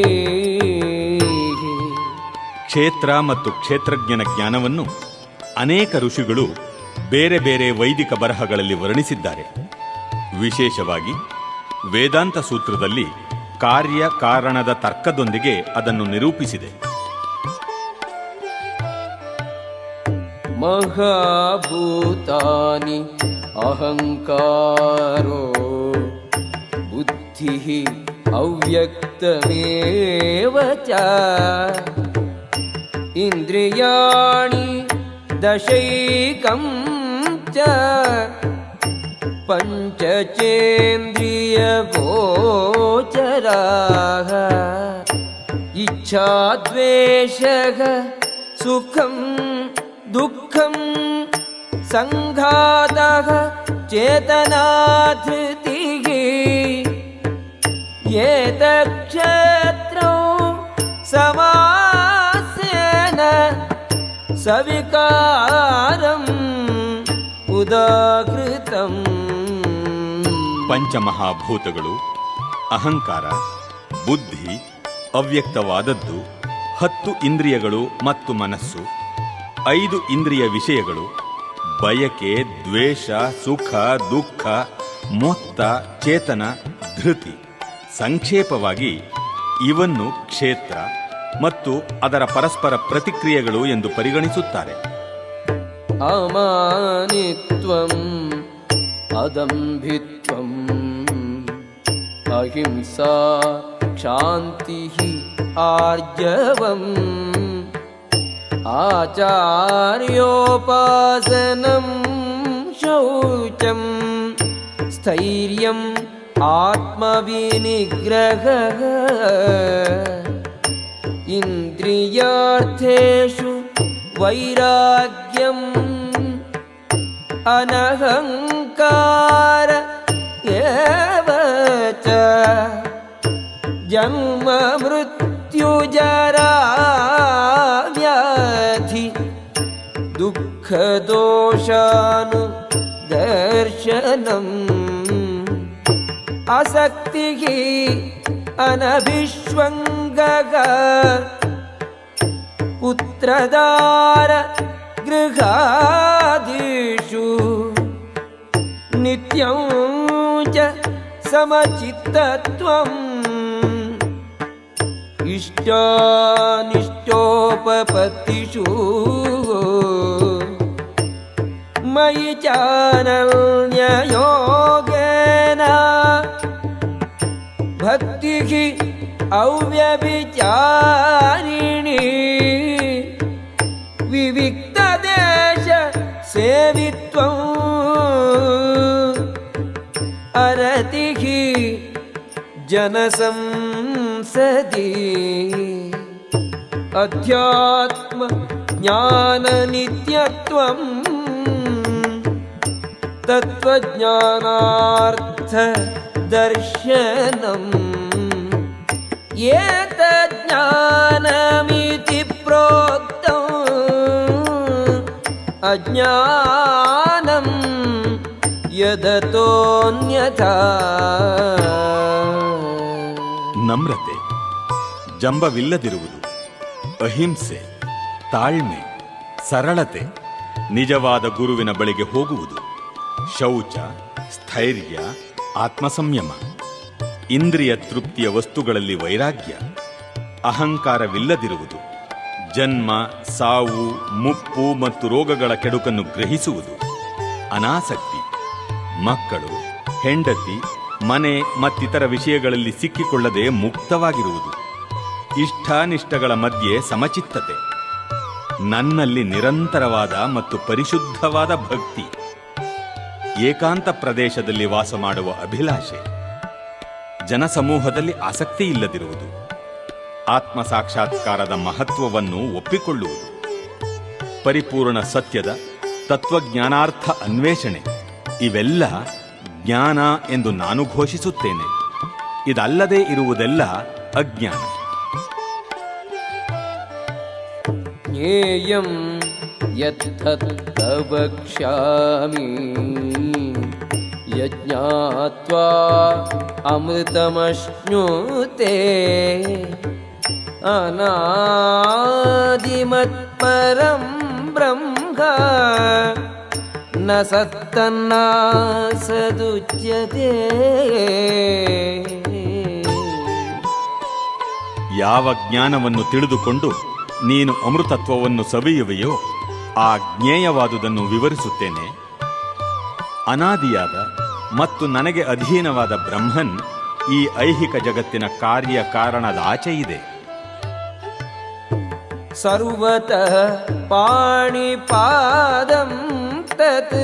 ಕ್ಷೇತ್ರ ಮತ್ತು ಕ್ಷೇತ್ರಜ್ಞನ ಜ್ಞಾನವನ್ನು ಅನೇಕ ಋಷಿಗಳು ಬೇರೆ ಬೇರೆ ವೈದಿಕ ಬರಹಗಳಲ್ಲಿ ವರ್ಣಿಸಿದ್ದಾರೆ. ವಿಶೇಷವಾಗಿ ವೇದಾಂತ ಸೂತ್ರದಲ್ಲಿ ಕಾರ್ಯ ಕಾರಣದ ತರ್ಕದೊಂದಿಗೆ ಅದನ್ನು ನಿರೂಪಿಸಿದೆ. ಮಹಾಭೂತಾನಿ ಅಹಂಕಾರೋ ಬುದ್ಧಿಃ ಅವ್ಯಕ್ತಮೇವ ಚ ಇಂದ್ರಿಯಾಣಿ ದಶೈಕಂ ಚ ಪಂಚಚೇಂದ್ರಿಯಗೋಚರಾಃ ಇಚ್ಛಾದ್ವೇಷಃ ಸುಖಂ ದುಃಖಂ ಸಂಘಾತಃ ಚೇತನಾಧೃತಿಃ ಏತಕ್ಷೇತ್ರೌ ಸಮಾಸೇನ ಸವಿಕಾರಂ ಉದಾಹೃತಂ. ಪಂಚಮಹಾಭೂತಗಳು ಅಹಂಕಾರ, ಬುದ್ಧಿ, ಅವ್ಯಕ್ತವಾದದ್ದು, 10 ಇಂದ್ರಿಯಗಳು ಮತ್ತು ಮನಸ್ಸು, 5 ಇಂದ್ರಿಯ ವಿಷಯಗಳು, ಬಯಕೆ, ದ್ವೇಷ, ಸುಖ, ದುಃಖ, ಮೊತ್ತ, ಚೇತನ, ಧೃತಿ. ಸಂಕ್ಷೇಪವಾಗಿ ಇವನ್ನು ಕ್ಷೇತ್ರ ಮತ್ತು ಅದರ ಪರಸ್ಪರ ಪ್ರತಿಕ್ರಿಯೆಗಳು ಎಂದು ಪರಿಗಣಿಸುತ್ತಾರೆ. ಅಮಾನಿತ್ವಂ ಅದಂಭಿತ್ವಂ ಅಹಿಂಸಾ ಶಾಂತಿಃ ಆರ್ಜವಂ ಆಚಾರ್ಯೋಪಾಸನಂ ಶೌಚಂ ಸ್ಥೈರ್ಯಂ ಆತ್ಮವಿನಿಗ್ರಹಃ ಇಂದ್ರಿಯಾರ್ಥೇಷು ವೈರಾಗ್ಯಂ ಅನಹಂಕಾರ ಏವ ಚ ಜನ್ಮ ಮೃತ್ಯು ಜರಾ ವ್ಯಾಧಿ ದುಃಖ ದೋಷಾನು ದರ್ಶನಂ ಆಸಕ್ತಿಃ ಅನಭಿಷ್ವಂಗಃ ಪುತ್ರದಾರ ಗೃಹಾದಿಷು ನಿತ್ಯಂ ಚ ಸಮಚಿತ್ತತ್ವಂ ಇಷ್ಟಾನಿಷ್ಟೋಪಪತ್ತಿಷು ಮಯಿ ಚಾನನ್ಯಯೋಗೇನ ಭಕ್ತಿಃ ಅವ್ಯಭಿಚಾರಿಣಿ ವಿವಿಕ್ತದೇಶ ಸೇವಿತ್ವಂ ಅರತಿಃ ಜನಸಂಸದಿ ಅಧ್ಯಾತ್ಮ ಜ್ಞಾನ ನಿತ್ಯತ್ವಂ ತತ್ವಜ್ಞಾನಾರ್ಥ ದರ್ಶನಂ ಏತಜ್ಞಾನಮಿತಿ ಪ್ರೋಕ್ತಂ ಅಜ್ಞಾನಂ ಯದತೋನ್ಯಥಾ. ನಮ್ರತೆ, ಜಂಬವಿಲ್ಲದಿರುವುದು, ಅಹಿಂಸೆ, ತಾಳ್ಮೆ, ಸರಳತೆ, ನಿಜವಾದ ಗುರುವಿನ ಬಳಿಗೆ ಹೋಗುವುದು, ಶೌಚ, ಸ್ಥೈರ್ಯ, ಆತ್ಮಸಂಯಮ, ಇಂದ್ರಿಯ ತೃಪ್ತಿಯ ವಸ್ತುಗಳಲ್ಲಿ ವೈರಾಗ್ಯ, ಅಹಂಕಾರವಿಲ್ಲದಿರುವುದು, ಜನ್ಮ, ಸಾವು, ಮುಪ್ಪು ಮತ್ತು ರೋಗಗಳ ಕೆಡುಕನ್ನು ಗ್ರಹಿಸುವುದು, ಅನಾಸಕ್ತಿ, ಮಕ್ಕಳು, ಹೆಂಡತಿ, ಮನೆ ಮತ್ತಿತರ ವಿಷಯಗಳಲ್ಲಿ ಸಿಕ್ಕಿಕೊಳ್ಳದೆ ಮುಕ್ತವಾಗಿರುವುದು, ಇಷ್ಟಾನಿಷ್ಟಗಳ ಮಧ್ಯೆ ಸಮಚಿತ್ತತೆ, ನನ್ನಲ್ಲಿ ನಿರಂತರವಾದ ಮತ್ತು ಪರಿಶುದ್ಧವಾದ ಭಕ್ತಿ, ಏಕಾಂತ ಪ್ರದೇಶದಲ್ಲಿ ವಾಸ ಮಾಡುವ ಅಭಿಲಾಷೆ, ಜನಸಮೂಹದಲ್ಲಿ ಆಸಕ್ತಿ ಇಲ್ಲದಿರುವುದು, ಆತ್ಮ ಸಾಕ್ಷಾತ್ಕಾರದ ಮಹತ್ವವನ್ನು ಒಪ್ಪಿಕೊಳ್ಳುವುದು, ಪರಿಪೂರ್ಣ ಸತ್ಯದ ತತ್ವಜ್ಞಾನಾರ್ಥ ಅನ್ವೇಷಣೆ, ಇವೆಲ್ಲ ಜ್ಞಾನ ಎಂದು ನಾನು ಘೋಷಿಸುತ್ತೇನೆ. ಇದಲ್ಲದೆ ಇರುವುದೆಲ್ಲ ಅಜ್ಞಾನ. ಜ್ಞೇಯಂ ಯತ್ತತ್ ವಕ್ಷ್ಯಾಮಿ ಯಜ್ಞಾತ್ವಾ ಅಮೃತಮಶ್ನುತೆ ಅನಾದಿಮತ್ಪರಂ ಬ್ರಹ್ಮ ನ ಸತ್ತನ್ನಾ ಸದುಚ್ಯತೆ. ಯಾವ ಜ್ಞಾನವನ್ನು ತಿಳಿದುಕೊಂಡು ನೀನು ಅಮೃತತ್ವವನ್ನು ಸವಿಯುವೆಯೋ ಆ ಜ್ಞೇಯವಾದುದನ್ನು ವಿವರಿಸುತ್ತೇನೆ. ಅನಾದಿಯಾದ ಮತ್ತು ನನಗೆ ಅಧೀನವಾದ ಬ್ರಹ್ಮನ್ ಈ ಐಹಿಕ ಜಗತ್ತಿನ ಕಾರ್ಯ ಕಾರಣದ ಆಚೆ ಇದೆ. ಸರ್ವತಃ ಪಾಣಿಪಾದಂ ತತ್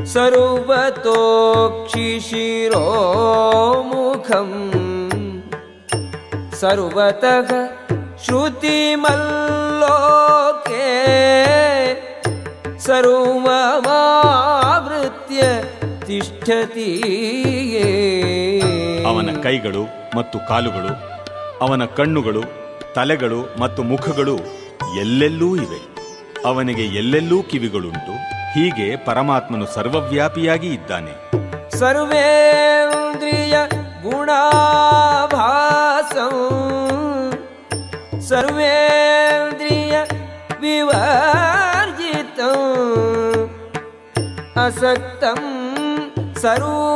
ಸರ್ವತೋಕ್ಷಿಶಿರೋಮುಖಂ ಸರ್ವತಃ ಶ್ರುತಿಮಲ್ಲೋಕೆ ಸರ್ವಮಾವೃತ್ಯ ತಿಷ್ಠತಿ. ಅವನ ಕೈಗಳು ಮತ್ತು ಕಾಲುಗಳು, ಅವನ ಕಣ್ಣುಗಳು, ತಲೆಗಳು ಮತ್ತು ಮುಖಗಳು ಎಲ್ಲೆಲ್ಲೂ ಇವೆ. ಅವನಿಗೆ ಎಲ್ಲೆಲ್ಲೂ ಕಿವಿಗಳುಂಟು. ಹೀಗೆ ಪರಮಾತ್ಮನು ಸರ್ವವ್ಯಾಪಿಯಾಗಿ ಇದ್ದಾನೆ. ಸರ್ವೇಂದ್ರಿಯ ಗುಣಾಭಾಸಂ ಸರ್ವೇಂದ್ರಿಯ ವಿವರ್ಜಿತಂ ಅಸಕ್ತಂ ಸರ್ವಭೃತ್ಯೈವ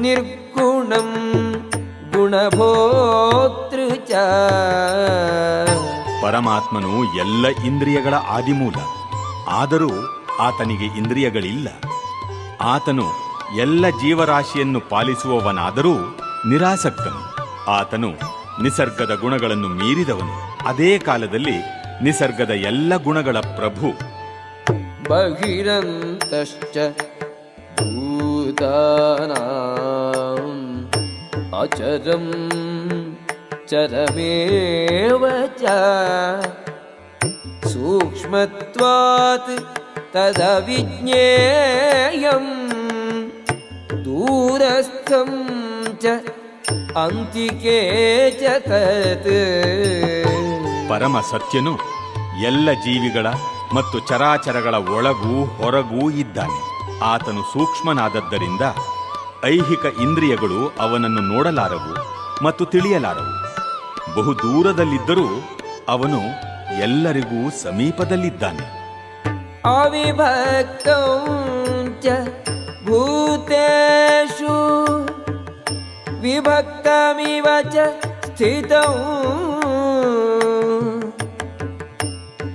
ನಿರ್ಗುಣಂ ಗುಣಭೋಕ್ತೃ ಚ. ಪರಮಾತ್ಮನು ಎಲ್ಲ ಇಂದ್ರಿಯಗಳ ಆದಿಮೂಲ. ಆದರೂ ಆತನಿಗೆ ಇಂದ್ರಿಯಗಳಿಲ್ಲ. ಆತನು ಎಲ್ಲ ಜೀವರಾಶಿಯನ್ನು ಪಾಲಿಸುವವನಾದರೂ ನಿರಾಸಕ್ತನು. ಆತನು ನಿಸರ್ಗದ ಗುಣಗಳನ್ನು ಮೀರಿದವನು. ಅದೇ ಕಾಲದಲ್ಲಿ ನಿಸರ್ಗದ ಎಲ್ಲ ಗುಣಗಳ ಪ್ರಭು. ಬಹಿರಂತಶ್ಚ ಭೂತಾನಾಂ ಅಚರಂ ಚರಮೇವ ಚ ಸೂಕ್ಷ್ಮತ್ವಾತ್ ತದವಿಜ್ಞೇಯಂ ದೂರಸ್ಥಂ ಚ ಅಂತಿಕೆ ಚ ತತ್. ಪರಮ ಸತ್ಯನು ಎಲ್ಲ ಜೀವಿಗಳ ಮತ್ತು ಚರಾಚರಗಳ ಒಳಗೂ ಹೊರಗೂ ಇದ್ದಾನೆ. ಆತನು ಸೂಕ್ಷ್ಮನಾದದ್ದರಿಂದ ಐಹಿಕ ಇಂದ್ರಿಯಗಳು ಅವನನ್ನು ನೋಡಲಾರವು ಮತ್ತು ತಿಳಿಯಲಾರವು. ಬಹು ದೂರದಲ್ಲಿದ್ದರೂ ಅವನು ಎಲ್ಲರಿಗೂ ಸಮೀಪದಲ್ಲಿದ್ದಾನೆ. ಅವಿಭಕ್ತಂ ಚ ಭೂತೇಷು ವಿಭಕ್ತಮಿವ ಚ ಸ್ಥಿತಂ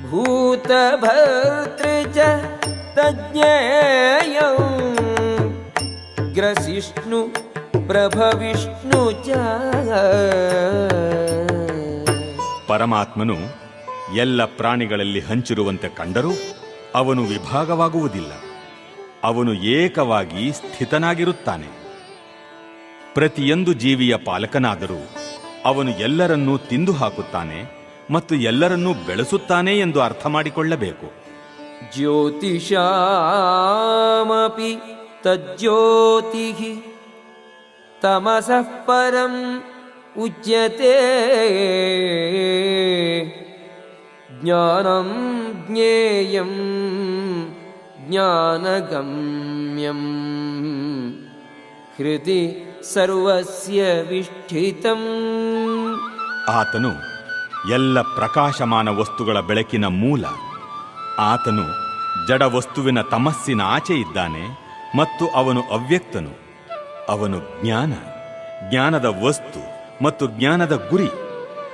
ಭೂತಭರ್ತೃ ಚ ತಜ್ಞೇಯಂ ಗ್ರಸಿಷ್ಣು ಪ್ರಭವಿಷ್ಣು ಚ. ಪರಮಾತ್ಮನು ಎಲ್ಲ ಪ್ರಾಣಿಗಳಲ್ಲಿ ಹಂಚಿರುವಂತೆ ಕಂಡರೂ ಅವನು ವಿಭಾಗವಾಗುವುದಿಲ್ಲ. ಅವನು ಏಕವಾಗಿ ಸ್ಥಿತನಾಗಿರುತ್ತಾನೆ. ಪ್ರತಿಯೊಂದು ಜೀವಿಯ ಪಾಲಕನಾದರೂ ಅವನು ಎಲ್ಲರನ್ನೂ ತಿಂದು ಹಾಕುತ್ತಾನೆ ಮತ್ತು ಎಲ್ಲರನ್ನೂ ಬೆಳೆಸುತ್ತಾನೆ ಎಂದು ಅರ್ಥ ಮಾಡಿಕೊಳ್ಳಬೇಕು. ಜ್ಯೋತಿಷಾಮಪಿ ತಜ್ಜ್ಯೋತಿಃ ತಮಸಃ ಪರಂ ಉಚ್ಯತೆ ಜ್ಞಾನಂ ಜ್ಞೇಯಂ ಜ್ಞಾನಗಮ್ಯಂ ಹೃದಿ ಸರ್ವಸ್ಯ ವಿಷ್ಠಿತಂ. ಆತನು ಎಲ್ಲ ಪ್ರಕಾಶಮಾನ ವಸ್ತುಗಳ ಬೆಳಕಿನ ಮೂಲ. ಆತನು ಜಡ ವಸ್ತುವಿನ ತಮಸ್ಸಿನ ಆಚೆ ಇದ್ದಾನೆ ಮತ್ತು ಅವನು ಅವ್ಯಕ್ತನು. ಅವನು ಜ್ಞಾನ, ಜ್ಞಾನದ ವಸ್ತು ಮತ್ತು ಜ್ಞಾನದ ಗುರಿ.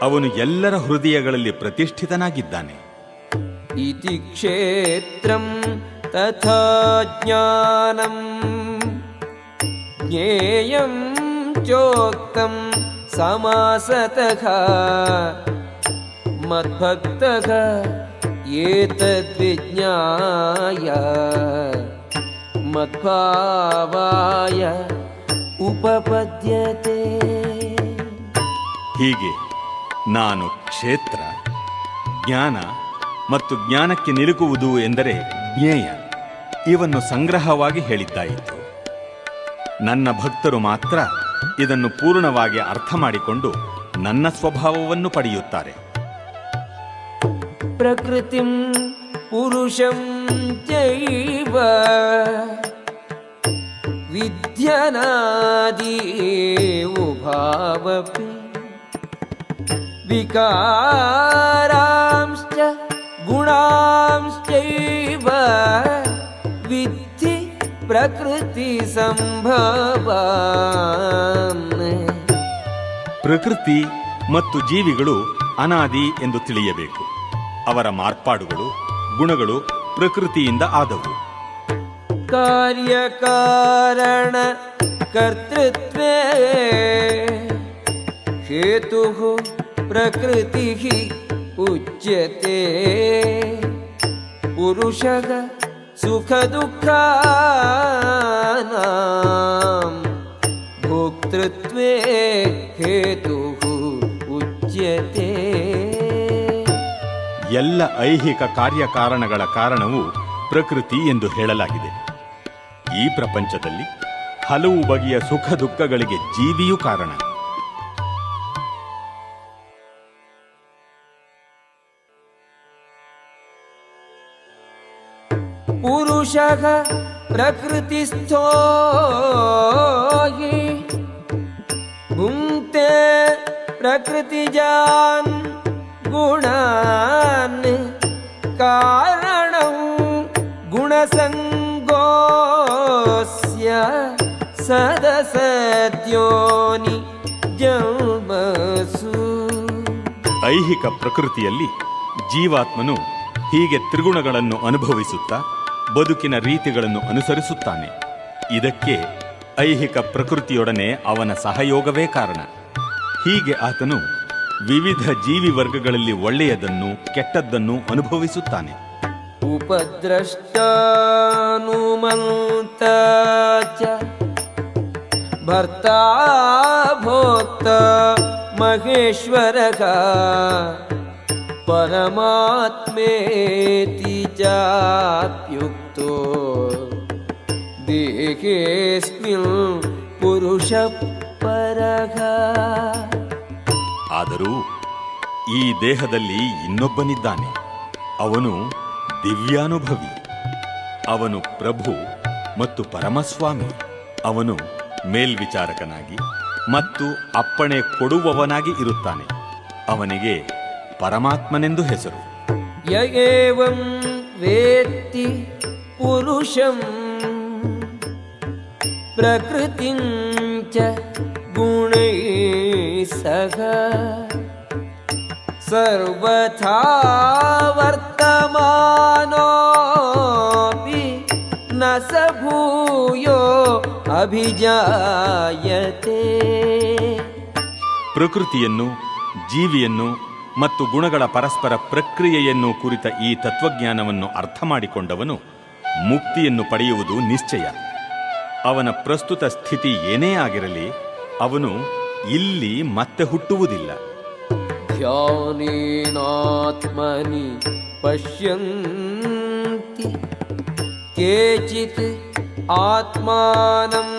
ಅವನು ಎಲ್ಲರ ಹೃದಯಗಳಲ್ಲಿ ಪ್ರತಿಷ್ಠಿತನಾಗಿದ್ದಾನೆ. ಇತಿ ಕ್ಷೇತ್ರಂ ತಥಾ ಜ್ಞಾನಂ ಜ್ಞೇಯಂ ಚೋಕ್ತಂ ಸಮಾಸತಃ ಮದ್ಭಕ್ತಃ ಏತದ್ವಿಜ್ಞಾಯ ಮದ್ಭಾವಾಯ ಉಪಪದ್ಯತೆ. ಹೀಗೆ ನಾನು ಕ್ಷೇತ್ರ, ಜ್ಞಾನ ಮತ್ತು ಜ್ಞಾನಕ್ಕೆ ನಿಲುಕುವುದು ಎಂದರೆ ಜ್ಞೇಯ ಇವನ್ನು ಸಂಗ್ರಹವಾಗಿ ಹೇಳಿದ್ದಾಯಿತು. ನನ್ನ ಭಕ್ತರು ಮಾತ್ರ ಇದನ್ನು ಪೂರ್ಣವಾಗಿ ಅರ್ಥ ಮಾಡಿಕೊಂಡು ನನ್ನ ಸ್ವಭಾವವನ್ನು ಪಡೆಯುತ್ತಾರೆ. ಪ್ರಕೃತಿಂ ಪುರುಷಂ ಚೈವ ವಿದ್ಯನಾದಿ ಉಭಾವಪಿ ವಿಕಾರಾಂಶ್ಚ ಗುಣಾಂಶ್ಚೈವ ವಿದ್ಧಿ ಪ್ರಕೃತಿ ಸಂಭವಾನ್. ಪ್ರಕೃತಿ ಮತ್ತು ಜೀವಿಗಳು ಅನಾದಿ ಎಂದು ತಿಳಿಯಬೇಕು. ಅವರ ಮಾರ್ಪಾಡುಗಳು, ಗುಣಗಳು ಪ್ರಕೃತಿಯಿಂದ ಆದವು. ಕಾರ್ಯಕಾರಣ ಕರ್ತೃತ್ವೇ ಹೇತುಃ ಪ್ರಕೃತಿಃ ಉಚ್ಯತೆ. ಪುರುಷಃ ಸುಖ ದುಃಖಾನಾಂ ಭೋಕ್ತೃತ್ವೇ ಹೇತುಃ ಉಚ್ಯತೆ. ಎಲ್ಲ ಐಹಿಕ ಕಾರ್ಯಕಾರಣಗಳ ಕಾರಣವು ಪ್ರಕೃತಿ ಎಂದು ಹೇಳಲಾಗಿದೆ. ಈ ಪ್ರಪಂಚದಲ್ಲಿ ಹಲವು ಬಗೆಯ ಸುಖ ದುಃಖಗಳಿಗೆ ಜೀವಿಯೂ ಕಾರಣ. ಪುರುಷಃ ಪ್ರಕೃತಿಸ್ಥೋ ಹಿ ಭುಂಕ್ತೆ ಪ್ರಕೃತಿಜಾನ್ ಗುಣಾನ್. ಕಾರಣಂ ಗುಣಸಂಗೋಸ್ಯ ಸದಸದ್ಯೋನಿ ಜನ್ಮಸು. ಐಹಿಕ ಪ್ರಕೃತಿಯಲ್ಲಿ ಜೀವಾತ್ಮನು ಹೀಗೆ ತ್ರಿಗುಣಗಳನ್ನು ಅನುಭವಿಸುತ್ತಾ ಬದುಕಿನ ರೀತಿಗಳನ್ನು ಅನುಸರಿಸುತ್ತಾನೆ. ಇದಕ್ಕೆ ಐಹಿಕ ಪ್ರಕೃತಿಯೊಡನೆ ಅವನ ಸಹಯೋಗವೇ ಕಾರಣ. ಹೀಗೆ ಆತನು ವಿವಿಧ ಜೀವಿ ವರ್ಗಗಳಲ್ಲಿ ಒಳ್ಳೆಯದನ್ನು ಕೆಟ್ಟದ್ದನ್ನು ಅನುಭವಿಸುತ್ತಾನೆ. ಉಪದ್ರಷ್ಟಾನುಮಂತ ಚ ಭರ್ತಾ ಭೋಕ್ತ ಮಹೇಶ್ವರಃ ಪರಮಾತ್ಮೇತಿ ಚಾಪ್ಯುಕ್ತೋ ದೇಹೇಸ್ಮಿನ್ ಪುರುಷ ಪರಃ. ಆದರೂ ಈ ದೇಹದಲ್ಲಿ ಇನ್ನೊಬ್ಬನಿದ್ದಾನೆ. ಅವನು ದಿವ್ಯಾನುಭವಿ. ಅವನು ಪ್ರಭು ಮತ್ತು ಪರಮಸ್ವಾಮಿ. ಅವನು ಮೇಲ್ವಿಚಾರಕನಾಗಿ ಮತ್ತು ಅಪ್ಪಣೆ ಕೊಡುವವನಾಗಿ ಇರುತ್ತಾನೆ. ಅವನಿಗೆ ಪರಮಾತ್ಮನೆಂದು ಹೆಸರು. ಯ ಏವಂ ವೇತ್ತಿ ಪುರುಷಂ ಪ್ರಕೃತಿಂ ಚ ಗುಣೈಃ ಸಹ ಸರ್ವಥಾ ವರ್ತಮಾನೋಪಿ ನ ಸ ಭೂಯೋ ಅಭಿಜಾಯತೆ. ಪ್ರಕೃತಿಯನ್ನು, ಜೀವಿಯನ್ನು ಮತ್ತು ಗುಣಗಳ ಪರಸ್ಪರ ಪ್ರಕ್ರಿಯೆಯನ್ನು ಕುರಿತ ಈ ತತ್ವಜ್ಞಾನವನ್ನು ಅರ್ಥ ಮಾಡಿಕೊಂಡವನು ಮುಕ್ತಿಯನ್ನು ಪಡೆಯುವುದು ನಿಶ್ಚಯ. ಅವನ ಪ್ರಸ್ತುತ ಸ್ಥಿತಿ ಏನೇ ಆಗಿರಲಿ, ಅವನು ಇಲ್ಲಿ ಮತ್ತೆ ಹುಟ್ಟುವುದಿಲ್ಲ. ಧ್ಯಾನೇನಾತ್ಮನಿ ಪಶ್ಯಂತಿ ಕೇಚಿತ್ ಆತ್ಮಾನಂ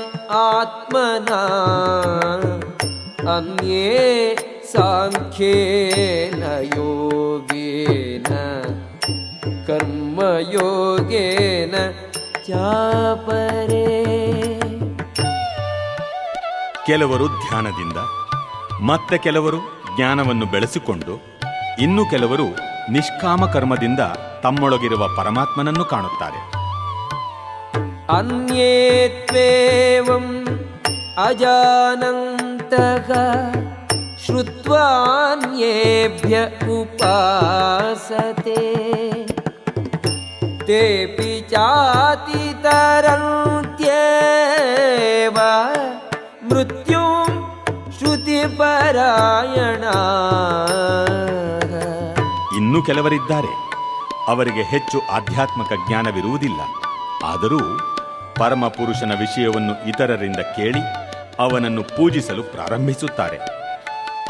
ಆತ್ಮನಾ ಅನ್ಯೇ ಸಾಂಖ್ಯೇನ ಯೋಗೇನ ಕರ್ಮಯೋಗೇನ ಚಾಪರೇ. ಕೆಲವರು ಧ್ಯಾನದಿಂದ, ಮತ್ತೆ ಕೆಲವರು ಜ್ಞಾನವನ್ನು ಬೆಳೆಸಿಕೊಂಡು, ಇನ್ನು ಕೆಲವರು ನಿಷ್ಕಾಮ ಕರ್ಮದಿಂದ ತಮ್ಮೊಳಗಿರುವ ಪರಮಾತ್ಮನನ್ನು ಕಾಣುತ್ತಾರೆ. ಅನ್ಯೇತ್ವೇವಂ ಅಜಾನಂತಃ ಶ್ರುತ್ವಾನ್ಯೇಭ್ಯ ಉಪಾಸತೆ. ತೇಪಿ ಚಾತಿತರಂತ್ಯೇವ ಮೃತ್ಯುಂ ಶ್ರುತಿಪರಾಯಣ. ಇನ್ನೂ ಕೆಲವರಿದ್ದಾರೆ, ಅವರಿಗೆ ಹೆಚ್ಚು ಆಧ್ಯಾತ್ಮಿಕ ಜ್ಞಾನವಿರುವುದಿಲ್ಲ. ಆದರೂ ಪರಮಪುರುಷನ ವಿಷಯವನ್ನು ಇತರರಿಂದ ಕೇಳಿ ಅವನನ್ನು ಪೂಜಿಸಲು ಪ್ರಾರಂಭಿಸುತ್ತಾರೆ.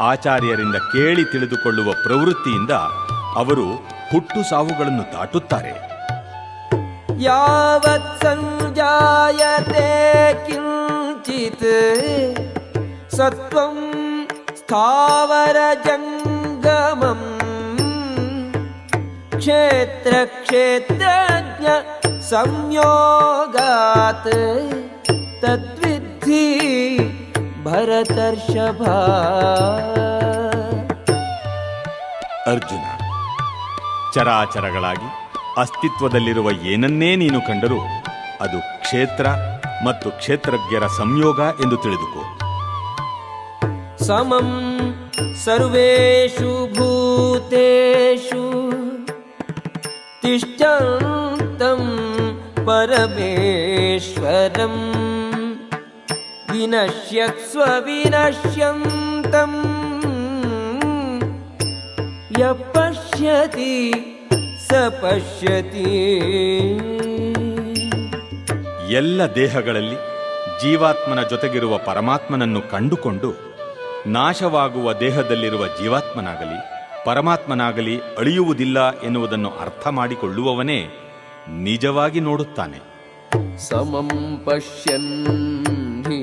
ಆಚಾರ್ಯರಿಂದ ಕೇಳಿ ತಿಳಿದುಕೊಳ್ಳುವ ಪ್ರವೃತ್ತಿಯಿಂದ ಅವರು ಹುಟ್ಟು ಸಾವುಗಳನ್ನು ದಾಟುತ್ತಾರೆ. ಯಾವತ್ ಸಂಜಾಯತೆ ಕಿಂಚಿತ್ ಸತ್ವಂ ಸ್ಥಾವರ ಜಂಗಮಂ ಕ್ಷೇತ್ರ ಕ್ಷೇತ್ರಜ್ಞ ಸಂಯೋಗಾತ್ ತದ್ವಿಧಿ ಭರತರ್ಷಭ. ಅರ್ಜುನ, ಚರಾಚರಗಳಾಗಿ ಅಸ್ತಿತ್ವದಲ್ಲಿರುವ ಏನನ್ನೇ ನೀನು ಕಂಡರೂ ಅದು ಕ್ಷೇತ್ರ ಮತ್ತು ಕ್ಷೇತ್ರಜ್ಞರ ಸಂಯೋಗ ಎಂದು ತಿಳಿದುಕೋ. ಸಮಂ ಸರ್ವೇಷು ಭೂತೇಷು ತಿಷ್ಠಂತಂ ಪರಮೇಶ್ವರಂ ವಿನಶ್ಯತ್ಸ್ವ ವಿನಶ್ಯಂತಂ ಯಃ ಪಶ್ಯತಿ ಸ ಪಶ್ಯತಿ. ಎಲ್ಲ ದೇಹಗಳಲ್ಲಿ ಜೀವಾತ್ಮನ ಜೊತೆಗಿರುವ ಪರಮಾತ್ಮನನ್ನು ಕಂಡುಕೊಂಡು ನಾಶವಾಗುವ ದೇಹದಲ್ಲಿರುವ ಜೀವಾತ್ಮನಾಗಲಿ ಪರಮಾತ್ಮನಾಗಲಿ ಅಳಿಯುವುದಿಲ್ಲ ಎನ್ನುವುದನ್ನು ಅರ್ಥ ಮಾಡಿಕೊಳ್ಳುವವನೇ ನಿಜವಾಗಿ ನೋಡುತ್ತಾನೆ. ಸಮಂ ಪಶ್ಯನ್ ಹಿ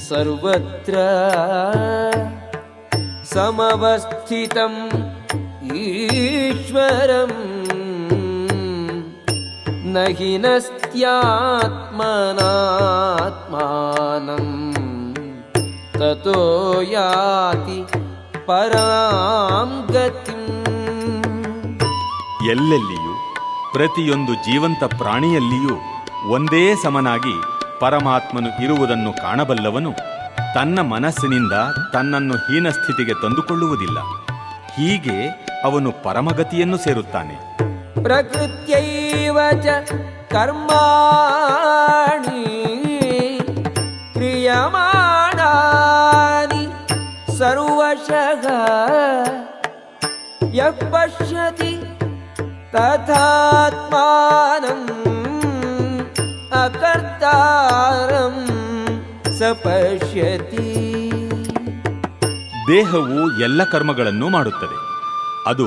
ಸರ್ವತ್ರ ಸಮವಸ್ಥಿತಂ ಈಶ್ವರಂ ನ ಹಿನಸ್ತ್ಯಾತ್ಮನಾತ್ಮಾನಂ ತತೋ ಯಾತಿ ಪರಾಂ ಗತಿಂ. ಎಲ್ಲೆಲ್ಲಿಯೂ ಪ್ರತಿಯೊಂದು ಜೀವಂತ ಪ್ರಾಣಿಯಲ್ಲಿಯೂ ಒಂದೇ ಸಮನಾಗಿ ಪರಮಾತ್ಮನು ಇರುವುದನ್ನು ಕಾಣಬಲ್ಲವನು ತನ್ನ ಮನಸ್ಸಿನಿಂದ ತನ್ನನ್ನು ಹೀನ ಸ್ಥಿತಿಗೆ ತಂದುಕೊಳ್ಳುವುದಿಲ್ಲ. ಹೀಗೆ ಅವನು ಪರಮಗತಿಯನ್ನು ಸೇರುತ್ತಾನೆ. ಪ್ರಕೃತ್ಯೈವ ಚ ಕರ್ಮಾಣಿ ಕ್ರಿಯಮಾಣಾನಿ ಸರ್ವಶಃ ಯಃ ಪಶ್ಯತಿ ತಥಾತ್ಮಾನಂ ಅಕರ್ತಾರಂ ಸ ಪಶ್ಯತಿ. ದೇಹವು ಎಲ್ಲ ಕರ್ಮಗಳನ್ನು ಮಾಡುತ್ತದೆ. ಅದು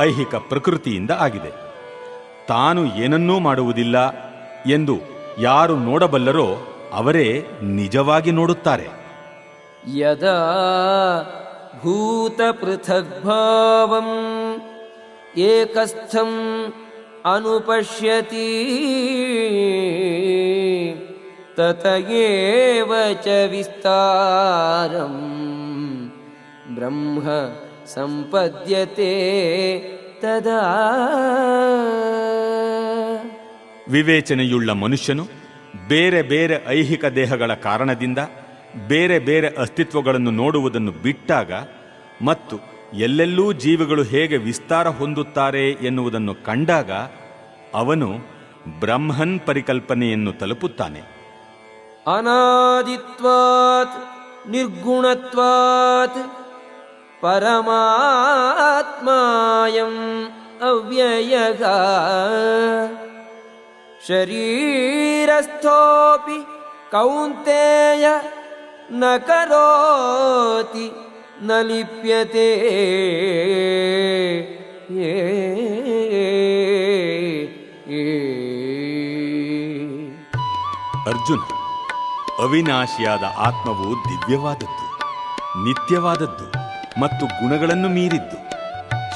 ಐಹಿಕ ಪ್ರಕೃತಿಯಿಂದ ಆಗಿದೆ. ತಾನು ಏನನ್ನೂ ಮಾಡುವುದಿಲ್ಲ ಎಂದು ಯಾರು ನೋಡಬಲ್ಲರೋ ಅವರೇ ನಿಜವಾಗಿ ನೋಡುತ್ತಾರೆ. ಯದಾ ಭೂತ ಪೃಥಗ್ಭಾವಂ ಏಕಸ್ಥಂ ಅನುಪಶ್ಯತಿ ತತ ಏವ ಚ ವಿಸ್ತಾರಂ ಬ್ರಹ್ಮ ಸಂಪದ್ಯತೆ ತದಾ. ವಿವೇಚನೆಯುಳ್ಳ ಮನುಷ್ಯನು ಬೇರೆ ಬೇರೆ ಐಹಿಕ ದೇಹಗಳ ಕಾರಣದಿಂದ ಬೇರೆ ಬೇರೆ ಅಸ್ತಿತ್ವಗಳನ್ನು ನೋಡುವುದನ್ನು ಬಿಟ್ಟಾಗ ಮತ್ತು ಎಲ್ಲೆಲ್ಲೂ ಜೀವಿಗಳು ಹೇಗೆ ವಿಸ್ತಾರ ಹೊಂದುತ್ತಾರೆ ಎನ್ನುವುದನ್ನು ಕಂಡಾಗ ಅವನು ಬ್ರಹ್ಮನ್ ಪರಿಕಲ್ಪನೆಯನ್ನು ತಲುಪುತ್ತಾನೆ. ಅನಾದಿತ್ವಾತ್ ನಿರ್ಗುಣತ್ವಾತ್ ಪರಮಾತ್ಮಾಯಂ ಅವ್ಯಯಃ ಶರೀರಸ್ಥೋಪಿ ಕೌಂತೆಯ ನ ಕರೋತಿ ನ ಲಿಪ್ಯತೆ. ಅರ್ಜುನ, ಅವಿನಾಶಿಯಾದ ಆತ್ಮವು ದಿವ್ಯವಾದದ್ದು, ನಿತ್ಯವಾದದ್ದು ಮತ್ತು ಗುಣಗಳನ್ನು ಮೀರಿದ್ದು.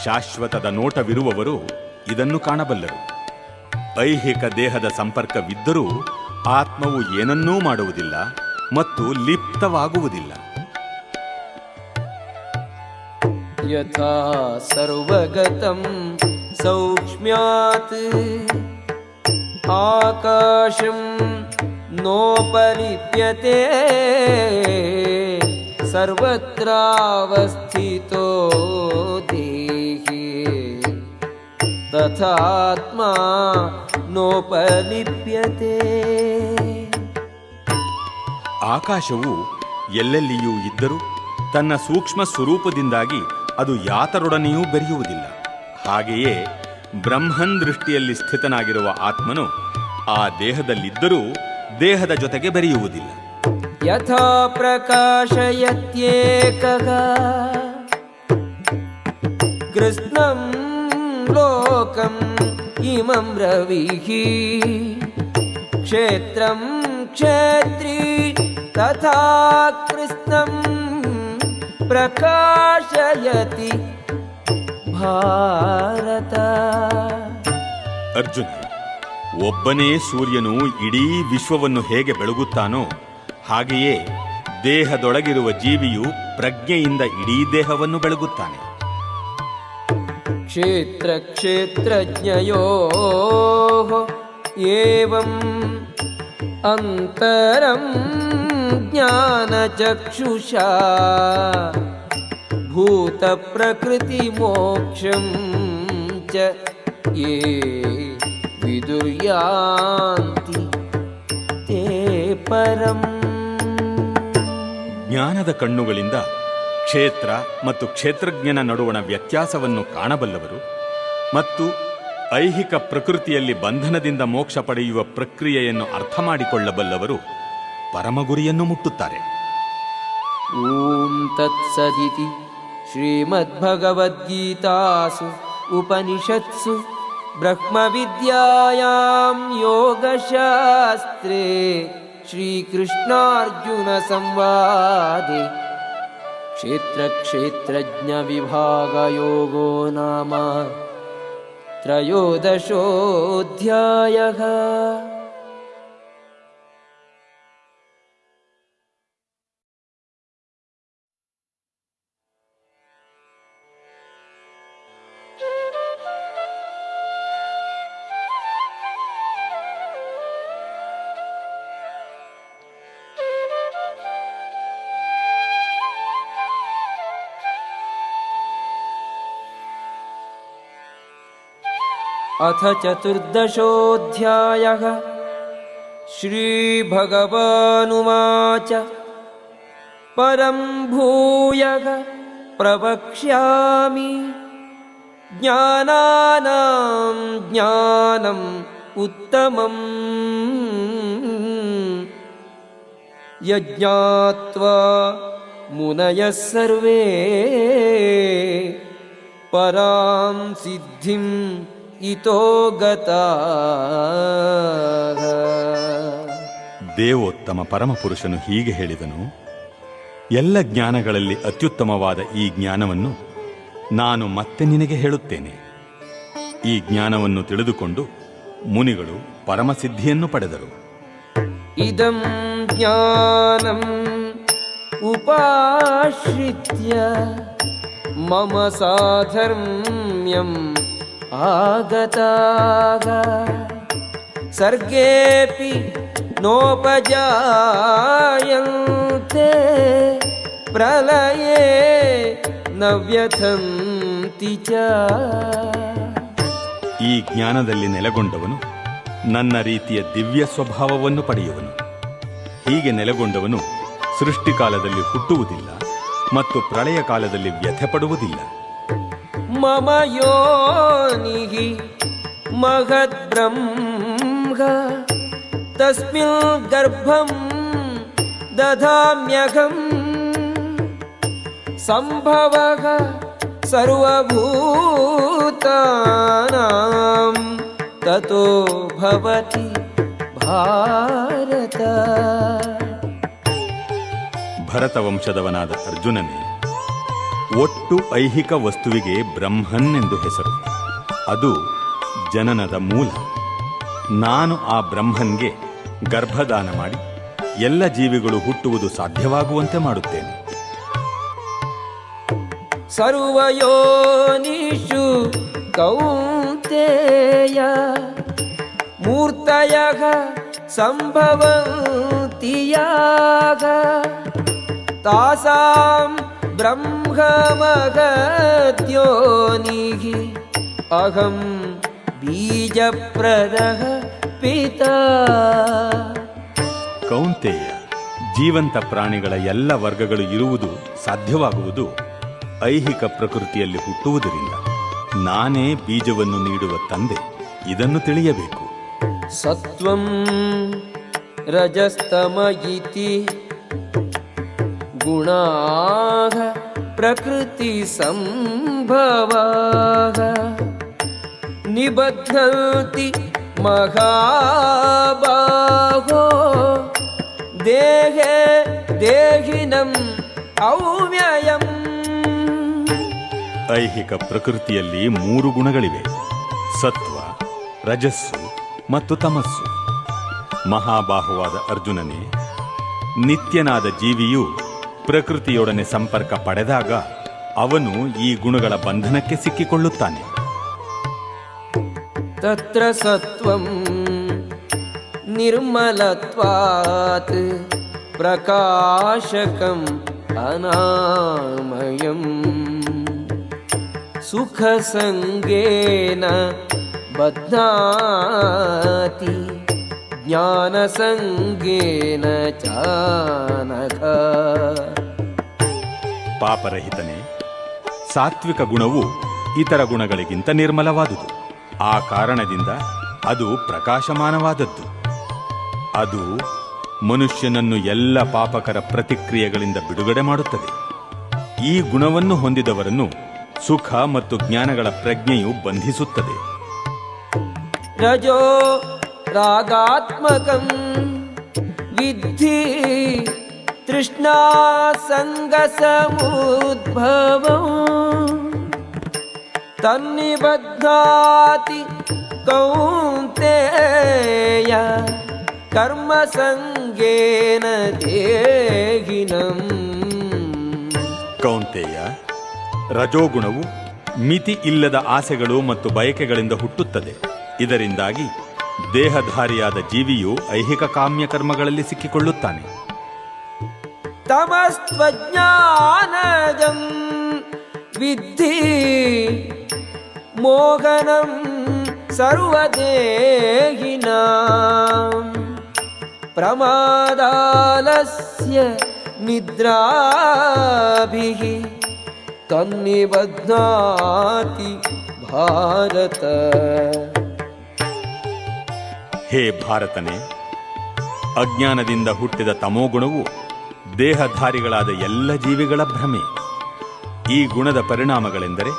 ಶಾಶ್ವತದ ನೋಟವಿರುವವರು ಇದನ್ನು ಕಾಣಬಲ್ಲರು. ಐಹಿಕ ದೇಹದ ಸಂಪರ್ಕವಿದ್ದರೂ ಆತ್ಮವು ಏನನ್ನೂ ಮಾಡುವುದಿಲ್ಲ ಮತ್ತು ಲಿಪ್ತವಾಗುವುದಿಲ್ಲ. ಯಥಾ ಸರ್ವಗತಂ ಸೌಕ್ಷ್ಮ್ಯಾತ್ ಆಕಾಶಂ ನೋಪಲಿಪ್ಯತೆ ಸರ್ವತ್ರಾವಸ್ಥಿತೋ ದೇಹಿ ತಥಾತ್ಮಾ ನೋಪಲಿಪ್ಯತೆ. ಆಕಾಶವು ಎಲ್ಲೆಲ್ಲಿಯೂ ಇದ್ದರೂ ತನ್ನ ಸೂಕ್ಷ್ಮ ಸ್ವರೂಪದಿಂದಾಗಿ ಅದು ಯಾತರೊಡನೆಯೂ ಬೆರೆಯುವುದಿಲ್ಲ. ಹಾಗೆಯೇ ಬ್ರಹ್ಮನ್ ದೃಷ್ಟಿಯಲ್ಲಿ ಸ್ಥಿತನಾಗಿರುವ ಆತ್ಮನು ಆ ದೇಹದಲ್ಲಿದ್ದರೂ ದೇಹದ ಜೊತೆಗೆ ಬೆರೆಯುವುದಿಲ್ಲ. ಯಥಾ ಪ್ರಕಾಶಯತ್ಯೇಕಃ ಕೃಷ್ಣಂ ಲೋಕಂ ಇಮಂ ರವಿಃ ಕ್ಷೇತ್ರಂ ಕ್ಷೇತ್ರೀ ತಥಾ ಕೃಷ್ಣಂ ಪ್ರಕಾಶಯತಿ ಭಾರತ. ಅರ್ಜುನ, ಒಬ್ಬನೇ ಸೂರ್ಯನು ಇಡೀ ವಿಶ್ವವನ್ನು ಹೇಗೆ ಬೆಳಗುತ್ತಾನೋ ಹಾಗೆಯೇ ದೇಹದೊಳಗಿರುವ ಜೀವಿಯು ಪ್ರಜ್ಞೆಯಿಂದ ಇಡೀ ದೇಹವನ್ನು ಬೆಳಗುತ್ತಾನೆ. ಕ್ಷೇತ್ರ ಕ್ಷೇತ್ರಜ್ಞಯೋಃ ಏವಂ ಅಂತರಂ ಜ್ಞಾನಚಕ್ಷುಷಾ ಭೂತ ಪ್ರಕೃತಿ ಮೋಕ್ಷಂ ಚ ಯೇ ವಿದುರ್ಯಾಂತಿ ತೇ ಪರಂ. ಜ್ಞಾನದ ಕಣ್ಣುಗಳಿಂದ ಕ್ಷೇತ್ರ ಮತ್ತು ಕ್ಷೇತ್ರಜ್ಞನ ನಡುವಣ ವ್ಯತ್ಯಾಸವನ್ನು ಕಾಣಬಲ್ಲವರು ಮತ್ತು ಐಹಿಕ ಪ್ರಕೃತಿಯಲ್ಲಿ ಬಂಧನದಿಂದ ಮೋಕ್ಷ ಪಡೆಯುವ ಪ್ರಕ್ರಿಯೆಯನ್ನು ಅರ್ಥ ಮಾಡಿಕೊಳ್ಳಬಲ್ಲವರು ಪರಮಗುರಿಯನ್ನು ಮುಟ್ಟುತ್ತಾರೆ. ಓಂ ತತ್ಸದಿತಿ ಶ್ರೀಮದ್ಭಗವದ್ಗೀತಾಸು ಉಪನಿಷತ್ಸು ಬ್ರಹ್ಮವಿದ್ಯಾಯಾಂ ಯೋಗಶಾಸ್ತ್ರೇ ಶ್ರೀಕೃಷ್ಣಾರ್ಜುನ ಸಂವಾದೆ ಕ್ಷೇತ್ರ ಕ್ಷೇತ್ರಜ್ಞ ವಿಭಾಗಯೋಗೋ ನಾಮ ತ್ರಯೋದಶೋऽಧ್ಯಾಯಃ. अथ चतुर्दशोऽध्यायः. श्रीभगवानुवाच परं भूयः प्रवक्ष्यामि ज्ञानानां ज्ञानम् उत्तमम् यज्ञात्वा मुनयः सर्वे परां सिद्धिं ಇತೋ ಗತಾಃ. ದೇವೋತ್ತಮ ಪರಮಪುರುಷನು ಹೀಗೆ ಹೇಳಿದನು, ಎಲ್ಲ ಜ್ಞಾನಗಳಲ್ಲಿ ಅತ್ಯುತ್ತಮವಾದ ಈ ಜ್ಞಾನವನ್ನು ನಾನು ಮತ್ತೆ ನಿನಗೆ ಹೇಳುತ್ತೇನೆ. ಈ ಜ್ಞಾನವನ್ನು ತಿಳಿದುಕೊಂಡು ಮುನಿಗಳು ಪರಮಸಿದ್ಧಿಯನ್ನು ಪಡೆದರು. ಇದಂ ಜ್ಞಾನಂ ಉಪಾಶ್ರಿತ್ಯ ಮಮ ಸಾಧರ್ಮ್ಯಂ ಆಗತಾಃ ಸರ್ಗೇಪಿ ನೋಪಜಾಯಂತೆ ಪ್ರಲಯೇ ನ ವ್ಯಥಂತಿ ಚ. ಈ ಜ್ಞಾನದಲ್ಲಿ ನೆಲೆಗೊಂಡವನು ನನ್ನ ರೀತಿಯ ದಿವ್ಯ ಸ್ವಭಾವವನ್ನು ಪಡೆಯುವನು. ಹೀಗೆ ನೆಲೆಗೊಂಡವನು ಸೃಷ್ಟಿಕಾಲದಲ್ಲಿ ಹುಟ್ಟುವುದಿಲ್ಲ ಮತ್ತು ಪ್ರಳಯ ಕಾಲದಲ್ಲಿ ವ್ಯಥೆ ಪಡುವುದಿಲ್ಲ. ಮಮ ಯೋನಿಹಿ ಮಹದ್ ಬ್ರಹ್ಮ ತಸ್ಮಿನ್ ಗರ್ಭಂ ದಧಾಮ್ಯಹಂ ಸಂಭವಃ ಸರ್ವಭೂತಾನಾಂ ತತೋ ಭವತಿ ಭಾರತ. ಭರತವಂಶದವನಾದ ಅರ್ಜುನನೇ, ಒಟ್ಟು ಐಹಿಕ ವಸ್ತುವಿಗೆ ಬ್ರಹ್ಮನ್ ಎಂದು ಹೆಸರು. ಅದು ಜನನದ ಮೂಲ. ನಾನು ಆ ಬ್ರಹ್ಮನ್ಗೆ ಗರ್ಭದಾನ ಮಾಡಿ ಎಲ್ಲ ಜೀವಿಗಳು ಹುಟ್ಟುವುದು ಸಾಧ್ಯವಾಗುವಂತೆ ಮಾಡುತ್ತೇನೆ. ಸರ್ವಯೋನಿಷು ಕೌಂತೆಯ ಮೂರ್ತಯಃ ಸಂಭವಂತಿ ಯಾಗ ತಾಸಾಂ ಬ್ರಹ್ಮಮಹದ್ಯೋನಿಃ ಅಹಂ ಬೀಜಪ್ರದಃ ಪಿತಾ. ಕೌಂತೆಯ, ಜೀವಂತ ಪ್ರಾಣಿಗಳ ಎಲ್ಲ ವರ್ಗಗಳು ಇರುವುದು ಸಾಧ್ಯವಾಗುವುದು ಐಹಿಕ ಪ್ರಕೃತಿಯಲ್ಲಿ ಹುಟ್ಟುವುದರಿಂದ. ನಾನೇ ಬೀಜವನ್ನು ನೀಡುವ ತಂದೆ, ಇದನ್ನು ತಿಳಿಯಬೇಕು. ಸತ್ವಂ रजस्तम इति गुणाः प्रकृतिसम्भवाः निबध्नन्ति महाबाहो देहे देहिनम् ಅವ್ಯಯಂ. ಐಹಿಕ ಪ್ರಕೃತಿಯಲ್ಲಿ 3 ಗುಣಗಳಿವೆ: ಸತ್ವ, ರಜಸ್ಸು ಮತ್ತು ತಮಸ್ಸು. ಮಹಾಬಾಹುವಾದ ಅರ್ಜುನನೇ, ನಿತ್ಯನಾದ ಜೀವಿಯು ಪ್ರಕೃತಿಯೊಡನೆ ಸಂಪರ್ಕ ಪಡೆದಾಗ ಅವನು ಈ ಗುಣಗಳ ಬಂಧನಕ್ಕೆ ಸಿಕ್ಕಿಕೊಳ್ಳುತ್ತಾನೆ. ತತ್ರ ಸತ್ವಂ ನಿರ್ಮಲತ್ವಾತ್ ಪ್ರಕಾಶಕಂ ಅನಾಮಯಂ ಸುಖ ಸಂಗೇನ ಬಧ್ನಾತಿ ಜ್ಞಾನ ಸಂಗೇನ ಚಾನಘ. ಪಾಪರಹಿತನೇ, ಸಾತ್ವಿಕ ಗುಣವು ಇತರ ಗುಣಗಳಿಗಿಂತ ನಿರ್ಮಲವಾದುದು. ಆ ಕಾರಣದಿಂದ ಅದು ಪ್ರಕಾಶಮಾನವಾದದ್ದು. ಅದು ಮನುಷ್ಯನನ್ನು ಎಲ್ಲ ಪಾಪಕರ ಪ್ರತಿಕ್ರಿಯೆಗಳಿಂದ ಬಿಡುಗಡೆ ಮಾಡುತ್ತದೆ. ಈ ಗುಣವನ್ನು ಹೊಂದಿದವರನ್ನು ಸುಖ ಮತ್ತು ಜ್ಞಾನಗಳ ಪ್ರಜ್ಞೆಯು ಬಂಧಿಸುತ್ತದೆ. ರಜೋ ರಾಗಾತ್ಮಕಂ ವಿದ್ಧಿ ತೃಷ್ಣಾ ಸಂಗ ಸಮುದ್ಭವಂ ತನ್ನಿಬದ್ಧಾತಿ ಕೌಂತೆಯ ಕರ್ಮ ಸಂಗೇನ ದೇಹಿನಂ. ಕೌಂತೆಯ, ರಜೋಗುಣವು ಮಿತಿ ಇಲ್ಲದ ಆಸೆಗಳು ಮತ್ತು ಬಯಕೆಗಳಿಂದ ಹುಟ್ಟುತ್ತದೆ. ಇದರಿಂದಾಗಿ ದೇಹಧಾರಿಯಾದ ಜೀವಿಯು ಐಹಿಕ ಕಾಮ್ಯ ಕರ್ಮಗಳಲ್ಲಿ ಸಿಕ್ಕಿಕೊಳ್ಳುತ್ತಾನೆ. ತಮಸ್ತ್ವಜ್ಞಾನಜಂ ವಿದ್ಧಿ ಮೋಹನಂ ಸರ್ವದೇಹಿನಾಂ ಪ್ರಮಾದಾಲಸ್ಯ ನಿದ್ರಾಭಿಃ ತನ್ನಿಬಧ್ನಾತಿ ಭಾರತ. ಹೇ ಭಾರತನೇ, ಅಜ್ಞಾನದಿಂದ ಹುಟ್ಟಿದ ತಮೋಗುಣವು ದೇಹಧಾರಿಗಳಾದ ಎಲ್ಲ ಜೀವಿಗಳ ಭ್ರಮೆ. ಈ ಗುಣದ ಪರಿಣಾಮಗಳೆಂದರೆ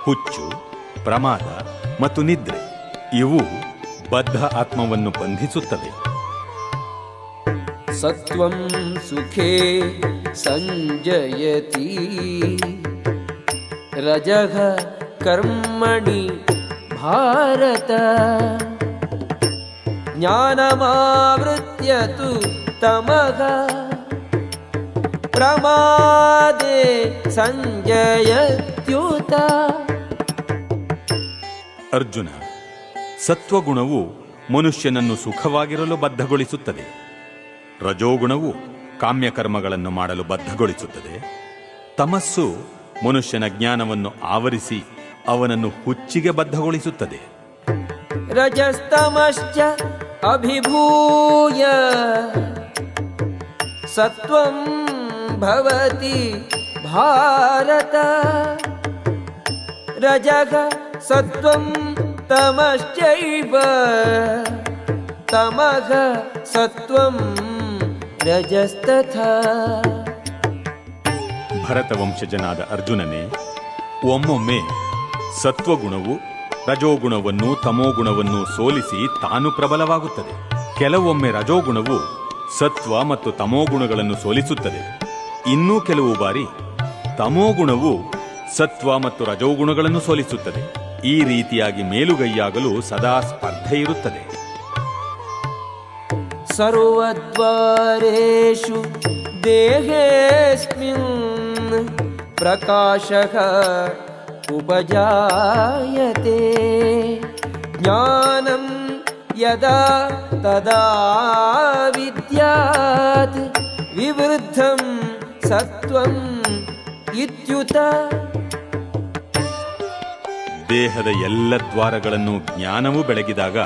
ಹುಚ್ಚು, ಪ್ರಮಾದ ಮತ್ತು ನಿದ್ರೆ. ಇವು ಬದ್ಧ ಆತ್ಮವನ್ನು ಬಂಧಿಸುತ್ತವೆ. ಸತ್ವಂ ಸುಖೇ ಸಂಜಯತಿ ರಜಃ ಕರ್ಮಣಿ ಭಾರತ ಜ್ಞಾನಮಾವೃತ್ಯ ತು ತಮಃ ಪ್ರಮಾದೇ ಸಂಜಯತ್ಯುತ. ಅರ್ಜುನ, ಸತ್ವಗುಣವು ಮನುಷ್ಯನನ್ನು ಸುಖವಾಗಿರಲು ಬದ್ಧಗೊಳಿಸುತ್ತದೆ. ರಜೋಗುಣವು ಕಾಮ್ಯಕರ್ಮಗಳನ್ನು ಮಾಡಲು ಬದ್ಧಗೊಳಿಸುತ್ತದೆ. ತಮಸ್ಸು ಮನುಷ್ಯನ ಜ್ಞಾನವನ್ನು ಆವರಿಸಿ ಅವನನ್ನು ಹುಚ್ಚಿಗೆ ಬದ್ಧಗೊಳಿಸುತ್ತದೆ. ರಜಸ್ತಮಶ್ಚ ಅಭಿಭೂಯ ಸತ್ವಂ ಭವತಿ ಭಾರತ ರಜಃ ಸತ್ವಂ ತಮಶ್ಚೈವ ತಮಃ ಸತ್ವಂ ರಜಸ್ತಥಾ. ಭರತವಂಶಜನಾದ ಅರ್ಜುನನೇ, ಒಮ್ಮೊಮ್ಮೆ ಸತ್ವಗುಣವು ರಜೋಗುಣವನ್ನು ತಮೋಗುಣವನ್ನು ಸೋಲಿಸಿ ತಾನು ಪ್ರಬಲವಾಗುತ್ತದೆ. ಕೆಲವೊಮ್ಮೆ ರಜೋಗುಣವು ಸತ್ವ ಮತ್ತು ತಮೋಗುಣಗಳನ್ನು ಸೋಲಿಸುತ್ತದೆ. ಇನ್ನೂ ಕೆಲವು ಬಾರಿ ತಮೋಗುಣವು ಸತ್ವ ಮತ್ತು ರಜೋಗುಣಗಳನ್ನು ಸೋಲಿಸುತ್ತದೆ. ಈ ರೀತಿಯಾಗಿ ಮೇಲುಗೈಯಾಗಲು ಸದಾ ಸ್ಪರ್ಧೆ ಇರುತ್ತದೆ. ಸರ್ವದ್ವಾರೇಷು ದೇಹೇಸ್ಮಿನ್ ಪ್ರಕಾಶಃ ಉಪಜಾಯತೆ ಜ್ಞಾನಂ ಯದಾ ತದಾ ವಿದ್ಯಾತ್ ವಿವೃದ್ಧಂ ಸತ್ವಂ ಇತ್ಯುತ. ದೇಹದ ಎಲ್ಲ ದ್ವಾರಗಳನ್ನು ಜ್ಞಾನವು ಬೆಳಗಿದಾಗ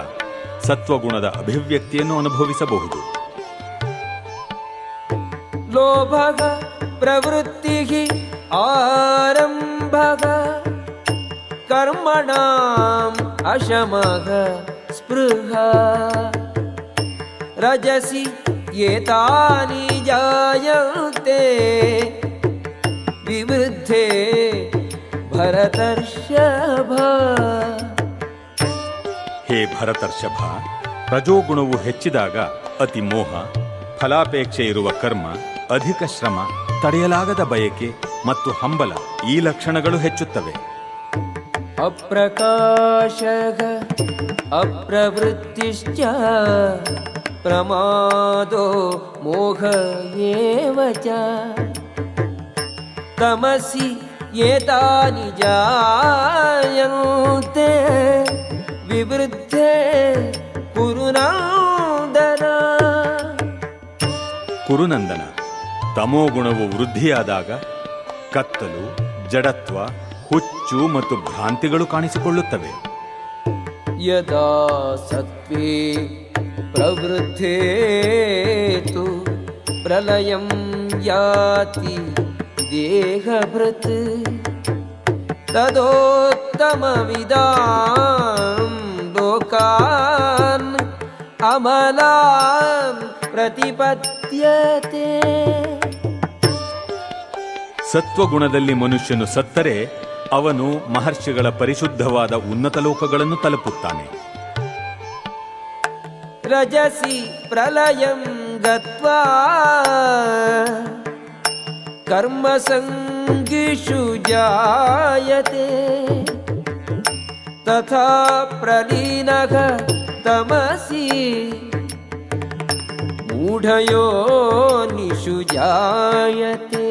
ಸತ್ವಗುಣದ ಅಭಿವ್ಯಕ್ತಿಯನ್ನು ಅನುಭವಿಸಬಹುದು. ಲೋಭಃ ಪ್ರವೃತ್ತಿಃ ಆರಂಭಃ ಕರ್ಮಣಾಂ ಅಶಮಃ ಸ್ಪೃಹಾ ರಜಸಿ एतानि जायन्ते विवृद्धे ಭರತರ್ಷಭ. ಹೇ ಭರತರ್ಷಭ, ರಜೋಗುಣವು ಹೆಚ್ಚಿದಾಗ ಅತಿ ಮೋಹ, ಫಲಾಪೇಕ್ಷೆ ಇರುವ ಕರ್ಮ, ಅಧಿಕ ಶ್ರಮ, ತಡೆಯಲಾಗದ ಬಯಕೆ ಮತ್ತು ಹಂಬಲ ಈ ಲಕ್ಷಣಗಳು ಹೆಚ್ಚುತ್ತವೆ. ಅಪ್ರಕಾಶಃ ಅಪ್ರವೃತ್ತಿಶ್ಚ ಪ್ರಮಾದೋ ಮೋಹ ಏವ ಚ ತಮಸಿ ಏತಾನಿ ಜಾಯಂತೆ ವಿವೃದ್ಧೆ ಕುರುನಂದನ. ಕುರುನಂದನ, ತಮೋಗುಣವು ವೃದ್ಧಿಯಾದಾಗ ಕತ್ತಲು, ಜಡತ್ವ, ಹುಚ್ಚು ಮತ್ತು ಭ್ರಾಂತಿಗಳು ಕಾಣಿಸಿಕೊಳ್ಳುತ್ತವೆ. ಯದಾ ಸತ್ವೇ ಪ್ರವೃದ್ಧೇ ತು ಪ್ರಲಯಂ ಯಾತಿ ದೇಹಭೃತ್ ತದೋತ್ತಮವಿದಾಂ ಲೋಕಾನ್ ಅಮಲಾನ್ ಪ್ರತಿಪದ್ಯತೆ. ಸತ್ವಗುಣದಲ್ಲಿ ಮನುಷ್ಯನು ಸತ್ತರೆ ಅವನು ಮಹರ್ಷಿಗಳ ಪರಿಶುದ್ಧವಾದ ಉನ್ನತ ಲೋಕಗಳನ್ನು ತಲುಪುತ್ತಾನೆ. ರಜಸಿ ಪ್ರಲಯಂ ಗತ್ವಾ ಕರ್ಮಸಂಗಿಷು ಜಾಯತೆ ತಥಾ ಪ್ರಲೀನಃ ತಮಸಿ ಮೂಢಯೋನಿಷು ಜಾಯತೆ.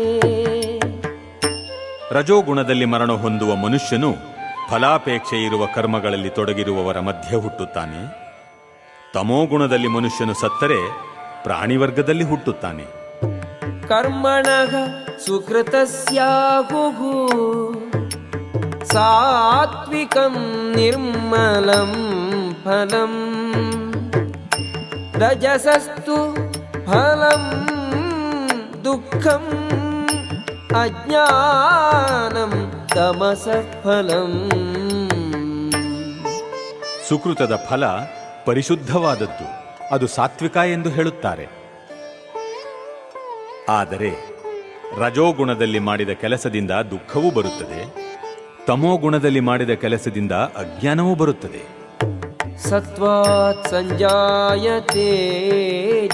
ರಜೋಗುಣದಲ್ಲಿ ಮರಣ ಹೊಂದುವ ಮನುಷ್ಯನು ಫಲಾಪೇಕ್ಷೆ ಇರುವ ಕರ್ಮಗಳಲ್ಲಿ ತೊಡಗಿರುವವರ ಮಧ್ಯೆ ಹುಟ್ಟುತ್ತಾನೆ. ತಮೋಗುಣದಲ್ಲಿ ಮನುಷ್ಯನು ಸತ್ತರೆ ಪ್ರಾಣಿವರ್ಗದಲ್ಲಿ ಹುಟ್ಟುತ್ತಾನೆ. ಕರ್ಮಣಃ ಸುಕೃತಸ್ಯಾಹುಃ ಸಾತ್ವಿಕಂ ನಿರ್ಮಲಂ ಫಲಂ ರಜಸಸ್ತು ಫಲಂ ದುಃಖಂ ಅಜ್ಞಾನಂ ತಮಸಃ ಫಲಂ. ಸುಕೃತದ ಫಲ ಪರಿಶುದ್ಧವಾದದ್ದು, ಅದು ಸಾತ್ವಿಕ ಎಂದು ಹೇಳುತ್ತಾರೆ. ಆದರೆ ರಜೋಗುಣದಲ್ಲಿ ಮಾಡಿದ ಕೆಲಸದಿಂದ ದುಃಖವೂ ಬರುತ್ತದೆ, ತಮೋಗುಣದಲ್ಲಿ ಮಾಡಿದ ಕೆಲಸದಿಂದ ಅಜ್ಞಾನವೂ ಬರುತ್ತದೆ. ಸತ್ವಾತ್ ಸಂಜಾಯತೆ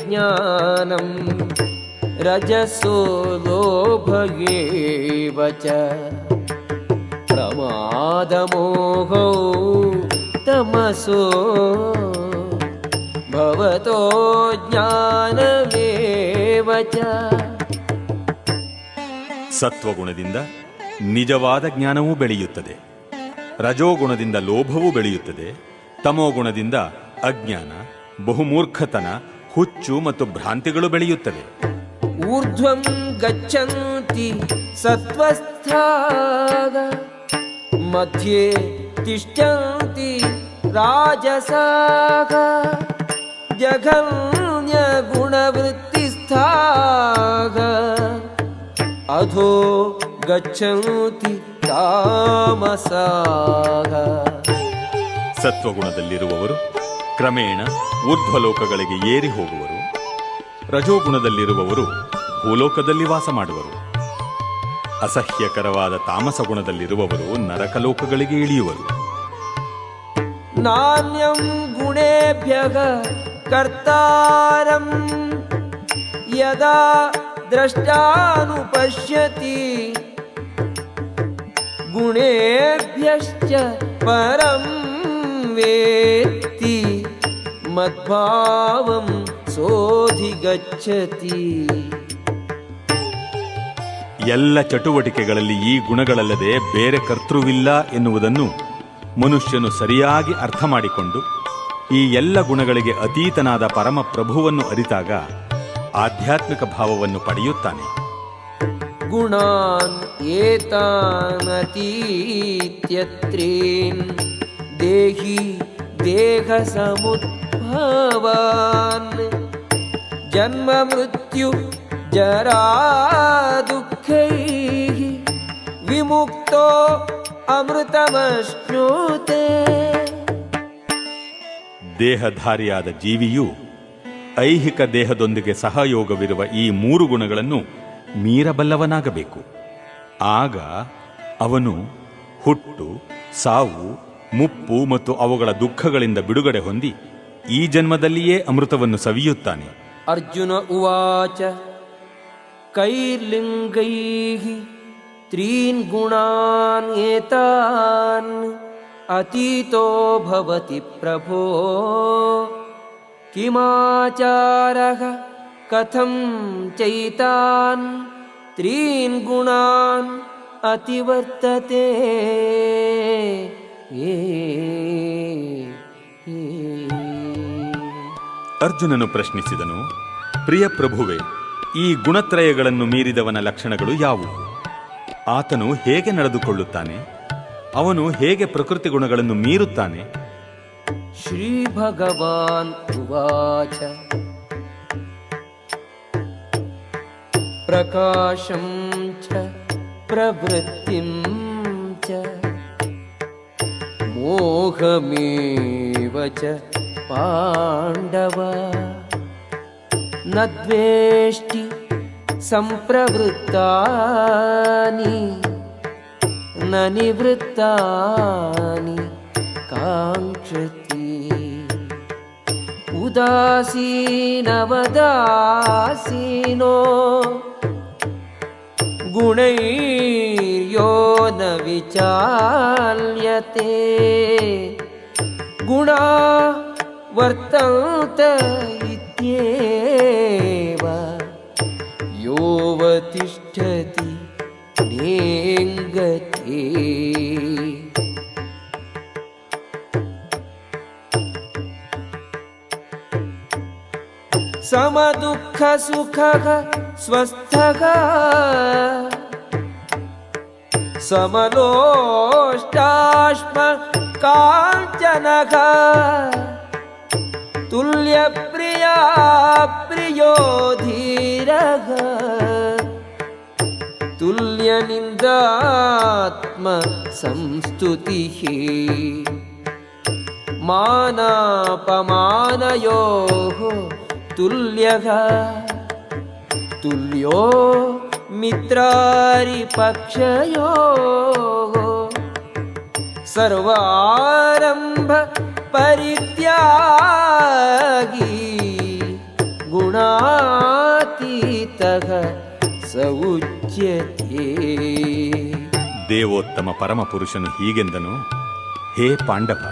ಜ್ಞಾನಂ ರಜಸೋ ಲೋಭ ಏವ ಚ ಪ್ರಮಾದಮೋಹೋ ತಮಸೋ ಭವತೋ ಜ್ಞಾನಮೇವ ಚ. ಸತ್ವಗುಣದಿಂದ ನಿಜವಾದ ಜ್ಞಾನವೂ ಬೆಳೆಯುತ್ತದೆ, ರಜೋಗುಣದಿಂದ ಲೋಭವೂ ಬೆಳೆಯುತ್ತದೆ, ತಮೋಗುಣದಿಂದ ಅಜ್ಞಾನ, ಬಹುಮೂರ್ಖತನ, ಹುಚ್ಚು ಮತ್ತು ಭ್ರಾಂತಿಗಳು ಬೆಳೆಯುತ್ತವೆ. ಊರ್ಧ್ವಂ ಗಚ್ಚಂತಿ ಸತ್ವಸ್ಥಾಃ ಮಧ್ಯೆ ತಿಷ್ಠಂತಿ ರಾಜಸಾಃ ಜಘನ್ಯ ಗುಣವೃತ್ತಿಸ್ಥಾಃ ಅಧೋ ಗಚ್ಚಂತಿ ತಾಮಸಾಃ. ಸತ್ವಗುಣದಲ್ಲಿರುವವರು ಕ್ರಮೇಣ ಊರ್ಧ್ವಲೋಕಗಳಿಗೆ ಏರಿ ಹೋಗುವರು. ರಜೋಗುಣದಲ್ಲಿರುವವರು ಭೂಲೋಕದಲ್ಲಿ ವಾಸ ಮಾಡುವರು. ಅಸಹ್ಯಕರವಾದ ತಾಮಸ ಗುಣದಲ್ಲಿರುವವರು ನರಕಲೋಕಗಳಿಗೆ ಇಳಿಯುವರು. ನಾನ್ಯಂ ಗುಣೇಭ್ಯಃ ಕರ್ತಾರಂ ಯದಾ ದ್ರಷ್ಟಾನುಪಶ್ಯತಿ ಗುಣೇಭ್ಯಶ್ಚ ಪರಂ ವೇತ್ತಿ ಮದ್ಭಾವಂ ಸೋಧಿಗಚ್ಚತಿ. ಎಲ್ಲ ಚಟುವಟಿಕೆಗಳಲ್ಲಿ ಈ ಗುಣಗಳಲ್ಲದೆ ಬೇರೆ ಕರ್ತೃವಿಲ್ಲ ಎನ್ನುವುದನ್ನು ಮನುಷ್ಯನು ಸರಿಯಾಗಿ ಅರ್ಥ ಮಾಡಿಕೊಂಡು ಈ ಎಲ್ಲ ಗುಣಗಳಿಗೆ ಅತೀತನಾದ ಪರಮ ಪ್ರಭುವನ್ನು ಅರಿತಾಗ ಆಧ್ಯಾತ್ಮಿಕ ಭಾವವನ್ನು ಪಡೆಯುತ್ತಾನೆ. ಗುಣಾನ್ ಏತಾನತೀತ್ಯತ್ರೀನ್ ದೇಹಿ ದೇಹ ಸಮುದ್ಭವಾನ್ ಜನ್ಮ ಮೃತ್ಯು ಜರಾ ದುಃಖೈಃ ವಿಮುಕ್ತೋ ಅಮೃತಮಶ್ನುತೆ. ದೇಹಧಾರಿಯಾದ ಜೀವಿಯು ಐಹಿಕ ದೇಹದೊಂದಿಗೆ ಸಹಯೋಗವಿರುವ ಈ 3 ಗುಣಗಳನ್ನು ಮೀರಬಲ್ಲವನಾಗಬೇಕು. ಆಗ ಅವನು ಹುಟ್ಟು, ಸಾವು, ಮುಪ್ಪು ಮತ್ತು ಅವುಗಳ ದುಃಖಗಳಿಂದ ಬಿಡುಗಡೆ ಹೊಂದಿ ಈ ಜನ್ಮದಲ್ಲಿಯೇ ಅಮೃತವನ್ನು ಸವಿಯುತ್ತಾನೆ. ಅರ್ಜುನ ಉವಾಚ ಕೈರ್ಲಿಂಗೈಃ ತ್ರೀನ್ ಗುಣಾನ್ ಏತಾನ್ ಅತೀತೋ ಭವತಿ ಪ್ರಭೋ ಕಿಮಾಚಾರಃ ಕಥಂ ಚೈತಾನ್ ತ್ರೀನ್ ಗುಣಾನ್ ಅತಿವರ್ತತೆ. ಅರ್ಜುನನು ಪ್ರಶ್ನಿಸಿದನು, ಪ್ರಿಯ ಪ್ರಭುವೇ, ಈ ಗುಣತ್ರಯಗಳನ್ನು ಮೀರಿದವನ ಲಕ್ಷಣಗಳು ಯಾವುವು? ಆತನು ಹೇಗೆ ನಡೆದುಕೊಳ್ಳುತ್ತಾನೆ? ಅವನು ಹೇಗೆ ಪ್ರಕೃತಿ ಗುಣಗಳನ್ನು ಮೀರುತ್ತಾನೆ? ಶ್ರೀ ಭಗವಾನ್ ಉವಾಚ ಪ್ರಕಾಶಂ ಚ ಪ್ರವೃತ್ತಿಂ ಚ ಮೋಹಮೇವ ಚ ಪಾಂಡವ ನ ದ್ವೇಷ್ಟಿ ಸಂಪ್ರವೃತ್ತಾನಿ ನ ನಿವೃತ್ತಾನಿ ಕಾಂಕ್ಷತಿ. ಉದಾಸೀನವದಾಸೀನೋ ಗುಣೈರ್ಯೋ ನ ವಿಚಾಲ್ಯತೆ ಗುಣಾ ವರ್ತಂತ ಇತ್ಯೇವ ಯೋವತಿಷ್ಠತಿ ನೇಂಗತೆ. ಸಮದುಃಖ ಸುಖಃ ಸ್ವಸ್ಥಃ ಸಮಲೋಷ್ಟಾಶ್ಮ ಕಾಂಚನಃ ತುಲ್ಯ ಪ್ರಿಯಾ ಪ್ರಿಯೋ ಧೀರಃ ತುಲ್ಯ ನಿಂದಾತ್ಮ ಸಂಸ್ತುತಿಃ ಮಾನಾಪಮಾನಯೋಃ ತುಲ್ಯಃ ತುಲ್ಯೋ ಮಿತ್ರಾರಿ ಪಕ್ಷಯೋಃ ಸರ್ವಾರಂಭ ಪರಿತ್ಯಾಗಿ ಗುಣಾತೀತಃ ಸ ಉಚ್ಯತೆ. ದೇವೋತ್ತಮ ಪರಮಪುರುಷನು ಹೀಗೆಂದನು, ಹೇ ಪಾಂಡವ,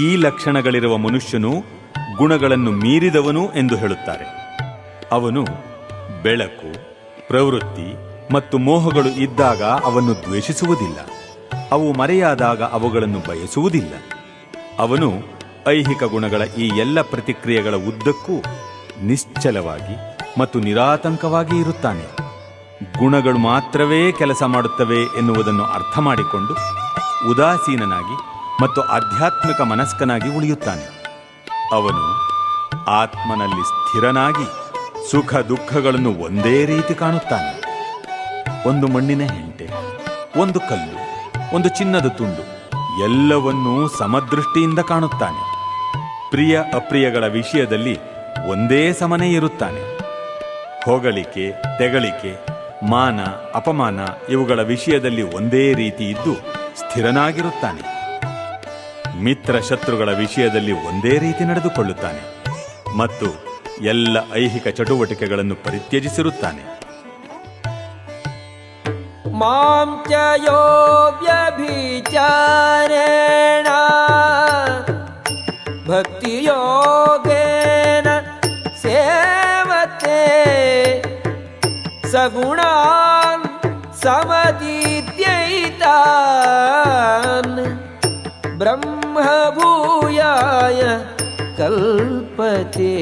ಈ ಲಕ್ಷಣಗಳಿರುವ ಮನುಷ್ಯನು ಗುಣಗಳನ್ನು ಮೀರಿದವನು ಎಂದು ಹೇಳುತ್ತಾರೆ. ಅವನು ಬೆಳಕು, ಪ್ರವೃತ್ತಿ ಮತ್ತು ಮೋಹಗಳು ಇದ್ದಾಗ ಅವನ್ನು ದ್ವೇಷಿಸುವುದಿಲ್ಲ. ಅವು ಮರೆಯಾದಾಗ ಅವುಗಳನ್ನು ಬಯಸುವುದಿಲ್ಲ. ಅವನು ಐಹಿಕ ಗುಣಗಳ ಈ ಎಲ್ಲ ಪ್ರತಿಕ್ರಿಯೆಗಳ ಉದ್ದಕ್ಕೂ ನಿಶ್ಚಲವಾಗಿ ಮತ್ತು ನಿರಾತಂಕವಾಗಿ ಇರುತ್ತಾನೆ. ಗುಣಗಳು ಮಾತ್ರವೇ ಕೆಲಸ ಮಾಡುತ್ತವೆ ಎನ್ನುವುದನ್ನು ಅರ್ಥ ಮಾಡಿಕೊಂಡು ಉದಾಸೀನನಾಗಿ ಮತ್ತು ಆಧ್ಯಾತ್ಮಿಕ ಮನಸ್ಕನಾಗಿ ಉಳಿಯುತ್ತಾನೆ. ಅವನು ಆತ್ಮನಲ್ಲಿ ಸ್ಥಿರನಾಗಿ ಸುಖ ದುಃಖಗಳನ್ನು ಒಂದೇ ರೀತಿ ಕಾಣುತ್ತಾನೆ. ಒಂದು ಮಣ್ಣಿನ ಹೆಂಟೆ, ಒಂದು ಕಲ್ಲು, ಒಂದು ಚಿನ್ನದ ತುಂಡು ಎಲ್ಲವನ್ನೂ ಸಮದೃಷ್ಟಿಯಿಂದ ಕಾಣುತ್ತಾನೆ. ಪ್ರಿಯ ಅಪ್ರಿಯಗಳ ವಿಷಯದಲ್ಲಿ ಒಂದೇ ಸಮನೆ ಇರುತ್ತಾನೆ. ಹೊಗಳಿಕೆ, ತೆಗಳಿಕೆ, ಮಾನ, ಅಪಮಾನ ಇವುಗಳ ವಿಷಯದಲ್ಲಿ ಒಂದೇ ರೀತಿ ಇದ್ದು ಸ್ಥಿರನಾಗಿರುತ್ತಾನೆ. ಮಿತ್ರ ಶತ್ರುಗಳ ವಿಷಯದಲ್ಲಿ ಒಂದೇ ರೀತಿ ನಡೆದುಕೊಳ್ಳುತ್ತಾನೆ ಮತ್ತು ಎಲ್ಲ ಐಹಿಕ ಚಟುವಟಿಕೆಗಳನ್ನು ಪರಿತ್ಯಜಿಸಿರುತ್ತಾನೆ. ಮಾಂ ಚ ಯೋ ವ್ಯಭಿಚಾರೇಣ ಭಕ್ತಿಯೋಗೇನ ಸೇವತೆ ಸಗುಣಾನ್ ಸಮತೀತ್ಯೈತಾನ್ ಬ್ರಹ್ಮಭೂಯಾಯ ಕಲ್ಪತೆ.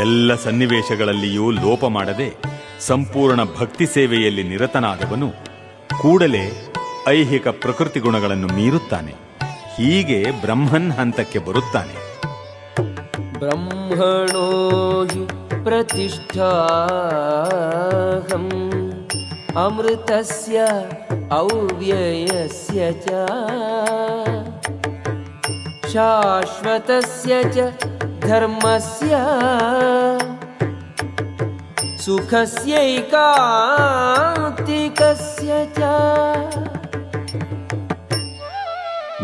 ಎಲ್ಲ ಸನ್ನಿವೇಶಗಳಲ್ಲಿಯೂ ಲೋಪ ಮಾಡದೆ ಸಂಪೂರ್ಣ ಭಕ್ತಿ ಸೇವೆಯಲ್ಲಿ ನಿರತನಾದವನು ಕೂಡಲೇ ಐಹಿಕ ಪ್ರಕೃತಿ ಗುಣಗಳನ್ನು ಮೀರುತ್ತಾನೆ. ಹೀಗೆ ಬ್ರಹ್ಮನ್ ಹಂತಕ್ಕೆ ಬರುತ್ತಾನೆ. ಬ್ರಹ್ಮಣೋ ಹಿ ಪ್ರತಿಷ್ಠಾಹಂ ಅಮೃತಸ್ಯ ಅವ್ಯಯಸ್ಯ ಚ ಶಾಶ್ವತಸ್ಯ ಚ ಧರ್ಮಸ್ಯ ಸುಖಸ್ಯೈಕಾಂತಿಕಸ್ಯ ಚ.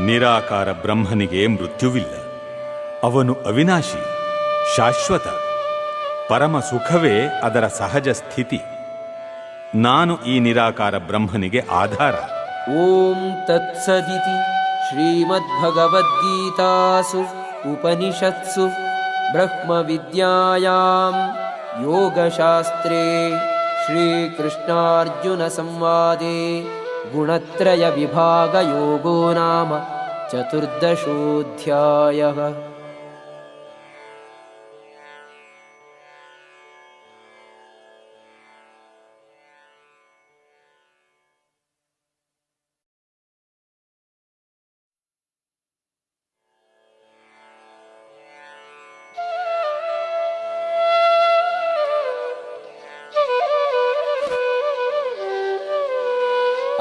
ನಿರಾಕಾರ ಬ್ರಹ್ಮನಿಗೆ ಮೃತ್ಯುವಿಲ್ಲ. ಅವನು ಅವಿನಾಶಿ, ಶಾಶ್ವತ. ಪರಮ ಸುಖವೇ ಅದರ ಸಹಜ ಸ್ಥಿತಿ. ನಾನು ಈ ನಿರಾಕಾರ ಬ್ರಹ್ಮನಿಗೆ ಆಧಾರ. ಓಂ ತತ್ಸದಿತಿ ಶ್ರೀಮದ್ಭಗವದ್ಗೀತಾಸು ಉಪನಿಷತ್ಸು ಬ್ರಹ್ಮವಿದ್ಯಾಯಾಂ ಯೋಗಶಾಸ್ತ್ರೇ ಶ್ರೀಕೃಷ್ಣಾರ್ಜುನ ಸಂವಾದೇ ಗುಣತ್ರಯ ವಿಭಾಗ ಯೋಗೋ ನಾಮ ಚತುರ್ದಶೋಧ್ಯಾಯಃ.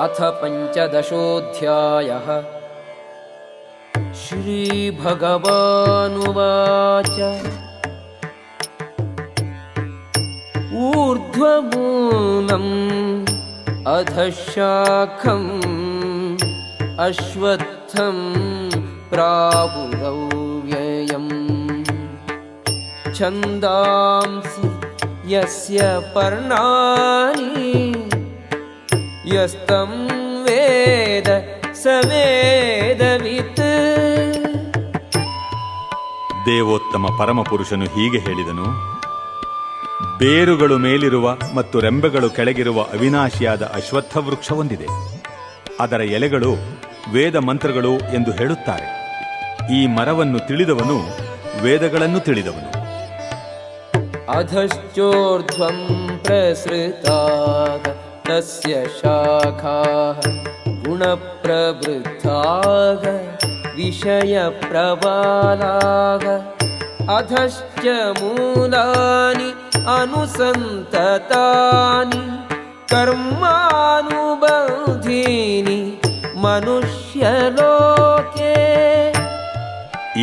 ಅಥ ಪಂಚದಶೋಧ್ಯಾಯಃ. ಶ್ರೀಭಗವಾನುವಾಚ ಊರ್ಧ್ವಮೂಲಂ ಅಧಃಶಾಖಂ ಅಶ್ವತ್ಥಂ ಪ್ರಾಹುರವ್ಯಯಂ ಛಂದಾಂಸಿ ಯಸ್ಯ ಪರ್ಣಾನಿ ಯಸ್ತಂ ವೇದ ಸ ವೇದವಿತ್. ದೇವೋತ್ತಮ ಪರಮಪುರುಷನು ಹೀಗೆ ಹೇಳಿದನು. ಬೇರುಗಳು ಮೇಲಿರುವ ಮತ್ತು ರೆಂಬೆಗಳು ಕೆಳಗಿರುವ ಅವಿನಾಶಿಯಾದ ಅಶ್ವತ್ಥ ವೃಕ್ಷ ಹೊಂದಿದೆ. ಅದರ ಎಲೆಗಳು ವೇದ ಮಂತ್ರಗಳು ಎಂದು ಹೇಳುತ್ತಾರೆ. ಈ ಮರವನ್ನು ತಿಳಿದವನು ವೇದಗಳನ್ನು ತಿಳಿದವನು. ಅಧಶ್ಚೋರ್ಧ್ವಂ ಪ್ರಸೃತಾಃ ತಸ್ಯ ಶಾಖಾಃ ಗುಣಪ್ರವೃದ್ಧಾಃ ವಿಷಯಪ್ರಬಲಾಃ ಅಧಶ್ಚ ಮೂಲಾನಿ ಅನುಸಂತತಾನಿ ಕರ್ಮಾನುಬಂಧೀನಿ ಮನುಷ್ಯಲೋಕೆ.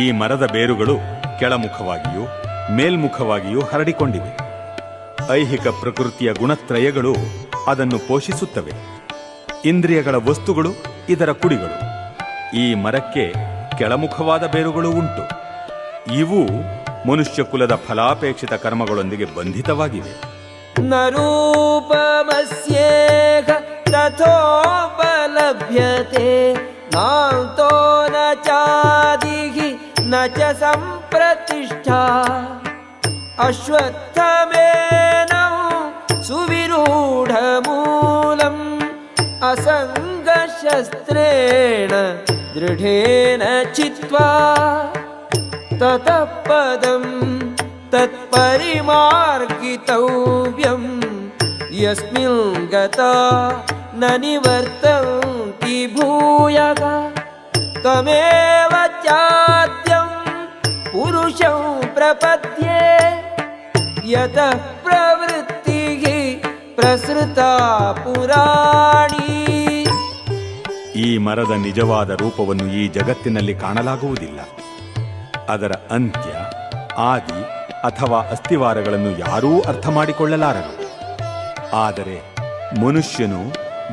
ಈ ಮರದ ಬೇರುಗಳು ಕೆಳಮುಖವಾಗಿಯೂ ಮೇಲ್ಮುಖವಾಗಿಯೂ ಹರಡಿಕೊಂಡಿವೆ. ಐಹಿಕ ಪ್ರಕೃತಿಯ ಗುಣತ್ರಯಗಳು ಅದನ್ನು ಪೋಷಿಸುತ್ತವೆ. ಇಂದ್ರಿಯಗಳ ವಸ್ತುಗಳು ಇದರ ಕುಡಿಗಳು. ಈ ಮರಕ್ಕೆ ಕೆಳಮುಖವಾದ ಬೇರುಗಳು ಉಂಟು. ಇವು ಮನುಷ್ಯ ಕುಲದ ಫಲಾಪೇಕ್ಷಿತ ಕರ್ಮಗಳೊಂದಿಗೆ ಬಂಧಿತವಾಗಿವೆ. ನ ರೂಪಮಸ್ಯೇಹ ತಥೋಪಲಭ್ಯತೆ ನಾಂತೋ ನ ಚಾದಿಹಿ ನ ಚ ಸಂಪ್ರತಿಷ್ಠಾ ಅಶ್ವತ್ಥಮೇನಂ ಸುವಿರೂಢಮೂಲಂ ಅಸಂಗಶಸ್ತ್ರೇಣ ದೃಢೇನ ಚಿತ್ವಾ ತತಃ ಪದಂ ತತ್ಪರಿಮಾರ್ಗಿತವ್ಯಂ ಯಸ್ಮಿನ್ ಗತಾ ನ ನಿವರ್ತಂತಿ ಭೂಯಃ ತಮೇವ ಚಾದ್ಯಂ ಪುರುಷಂ ಪ್ರಪದ್ಯೆ ಯತಃ ಪ್ರವೃತ್ತಿಃ ಪ್ರಸೃತಾ ಪುರಾಣಿ. ಈ ಮರದ ನಿಜವಾದ ರೂಪವನ್ನು ಈ ಜಗತ್ತಿನಲ್ಲಿ ಕಾಣಲಾಗುವುದಿಲ್ಲ. ಅದರ ಅಂತ್ಯ, ಆದಿ ಅಥವಾ ಅಸ್ಥಿವಾರಗಳನ್ನು ಯಾರೂ ಅರ್ಥ ಮಾಡಿಕೊಳ್ಳಲಾರರು. ಆದರೆ ಮನುಷ್ಯನು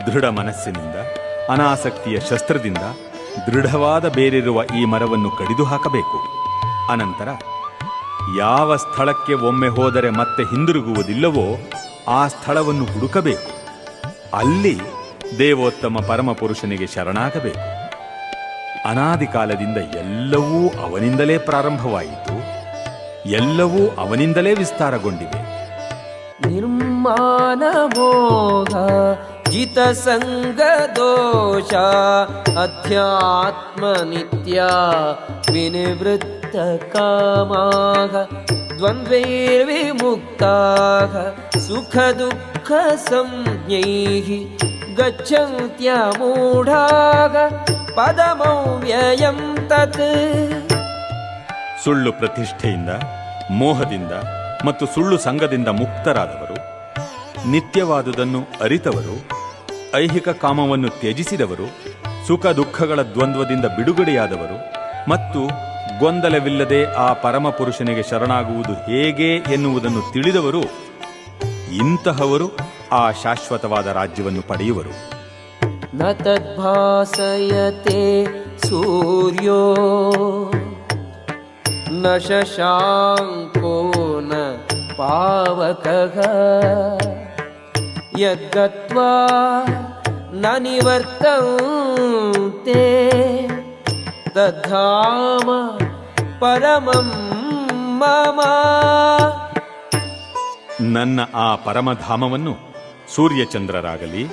ದೃಢ ಮನಸ್ಸಿನಿಂದ, ಅನಾಸಕ್ತಿಯ ಶಸ್ತ್ರದಿಂದ ದೃಢವಾದ ಬೇರಿರುವ ಈ ಮರವನ್ನು ಕಡಿದು ಹಾಕಬೇಕು. ಅನಂತರ ಯಾವ ಸ್ಥಳಕ್ಕೆ ಒಮ್ಮೆ ಹೋದರೆ ಮತ್ತೆ ಹಿಂದಿರುಗುವುದಿಲ್ಲವೋ ಆ ಸ್ಥಳವನ್ನು ಹುಡುಕಬೇಕು. ಅಲ್ಲಿ ದೇವೋತ್ತಮ ಪರಮಪುರುಷನಿಗೆ ಶರಣಾಗಬೇಕು. ಅನಾದಿ ಕಾಲದಿಂದ ಎಲ್ಲವೂ ಅವನಿಂದಲೇ ಪ್ರಾರಂಭವಾಯಿತು, ಎಲ್ಲವೂ ಅವನಿಂದಲೇ ವಿಸ್ತಾರಗೊಂಡಿವೆ. ನಿರ್ಮಾಣ ಮೋಹ ಜಿತ ಸಂಗ ದೋಷ ಅಧ್ಯಾತ್ಮ ನಿತ್ಯ ವಿನಿವೃತ್ತ ಕಾಮಾಃ ದ್ವಂದ್ವೈರ್ವಿಮುಕ್ತಾಃ ಸುಖ ದುಃಖ ಸಂಜ್ಞೈಃ ಗಚ್ಚಂತ್ಯಮೂಢಾಃ ಪದಮವ್ಯಯಂ ತತ್. ಸುಳ್ಳು ಪ್ರತಿಷ್ಠೆಯಿಂದ, ಮೋಹದಿಂದ ಮತ್ತು ಸುಳ್ಳು ಸಂಘದಿಂದ ಮುಕ್ತರಾದವರು, ನಿತ್ಯವಾದುದನ್ನು ಅರಿತವರು, ಐಹಿಕ ಕಾಮವನ್ನು ತ್ಯಜಿಸಿದವರು, ಸುಖ ದುಃಖಗಳ ದ್ವಂದ್ವದಿಂದ ಬಿಡುಗಡೆಯಾದವರು ಮತ್ತು ಗೊಂದಲವಿಲ್ಲದೆ ಆ ಪರಮಪುರುಷನಿಗೆ ಶರಣಾಗುವುದು ಹೇಗೆ ಎನ್ನುವುದನ್ನು ತಿಳಿದವರು ಇಂತಹವರು ಆ ಶಾಶ್ವತವಾದ ರಾಜ್ಯವನ್ನು ಪಡೆಯುವರು. ನ ತದ್ಭಾಸಯತೆ ಸೂರ್ಯೋ ನ ಶಶಾಂಕೋ ನ ಪಾವಕಃ ಯದ್ಗತ್ವಾ ನ ನಿವರ್ತಂತೆ ತದ್ಧಾಮ ಪರಮಂ ಮಮ. ನನ್ನ ಆ ಪರಮಧಾಮವನ್ನು ಸೂರ್ಯಚಂದ್ರರಾಗಲಿ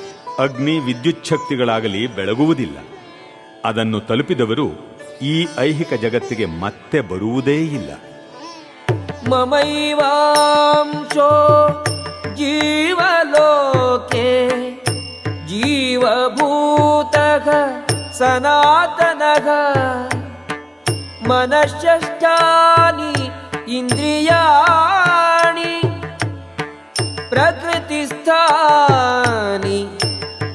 ಅಗ್ನಿ ವಿದ್ಯುಚ್ಛಕ್ತಿಗಳಾಗಲಿ ಬೆಳಗುವುದಿಲ್ಲ. ಅದನ್ನು ತಲುಪಿದವರು ಈ ಐಹಿಕ ಜಗತ್ತಿಗೆ ಮತ್ತೆ ಬರುವುದೇ ಇಲ್ಲ. ಮಮೈವಾಂಶೋ ಜೀವಲೋಕೆ ಜೀವಭೂತಃ ಸನಾತನಃ ಮನಶ್ಚಷ್ಟಾನಿ ಇಂದ್ರಿಯಾಣಿ ಪ್ರಕೃತಿಸ್ಥಾನಿ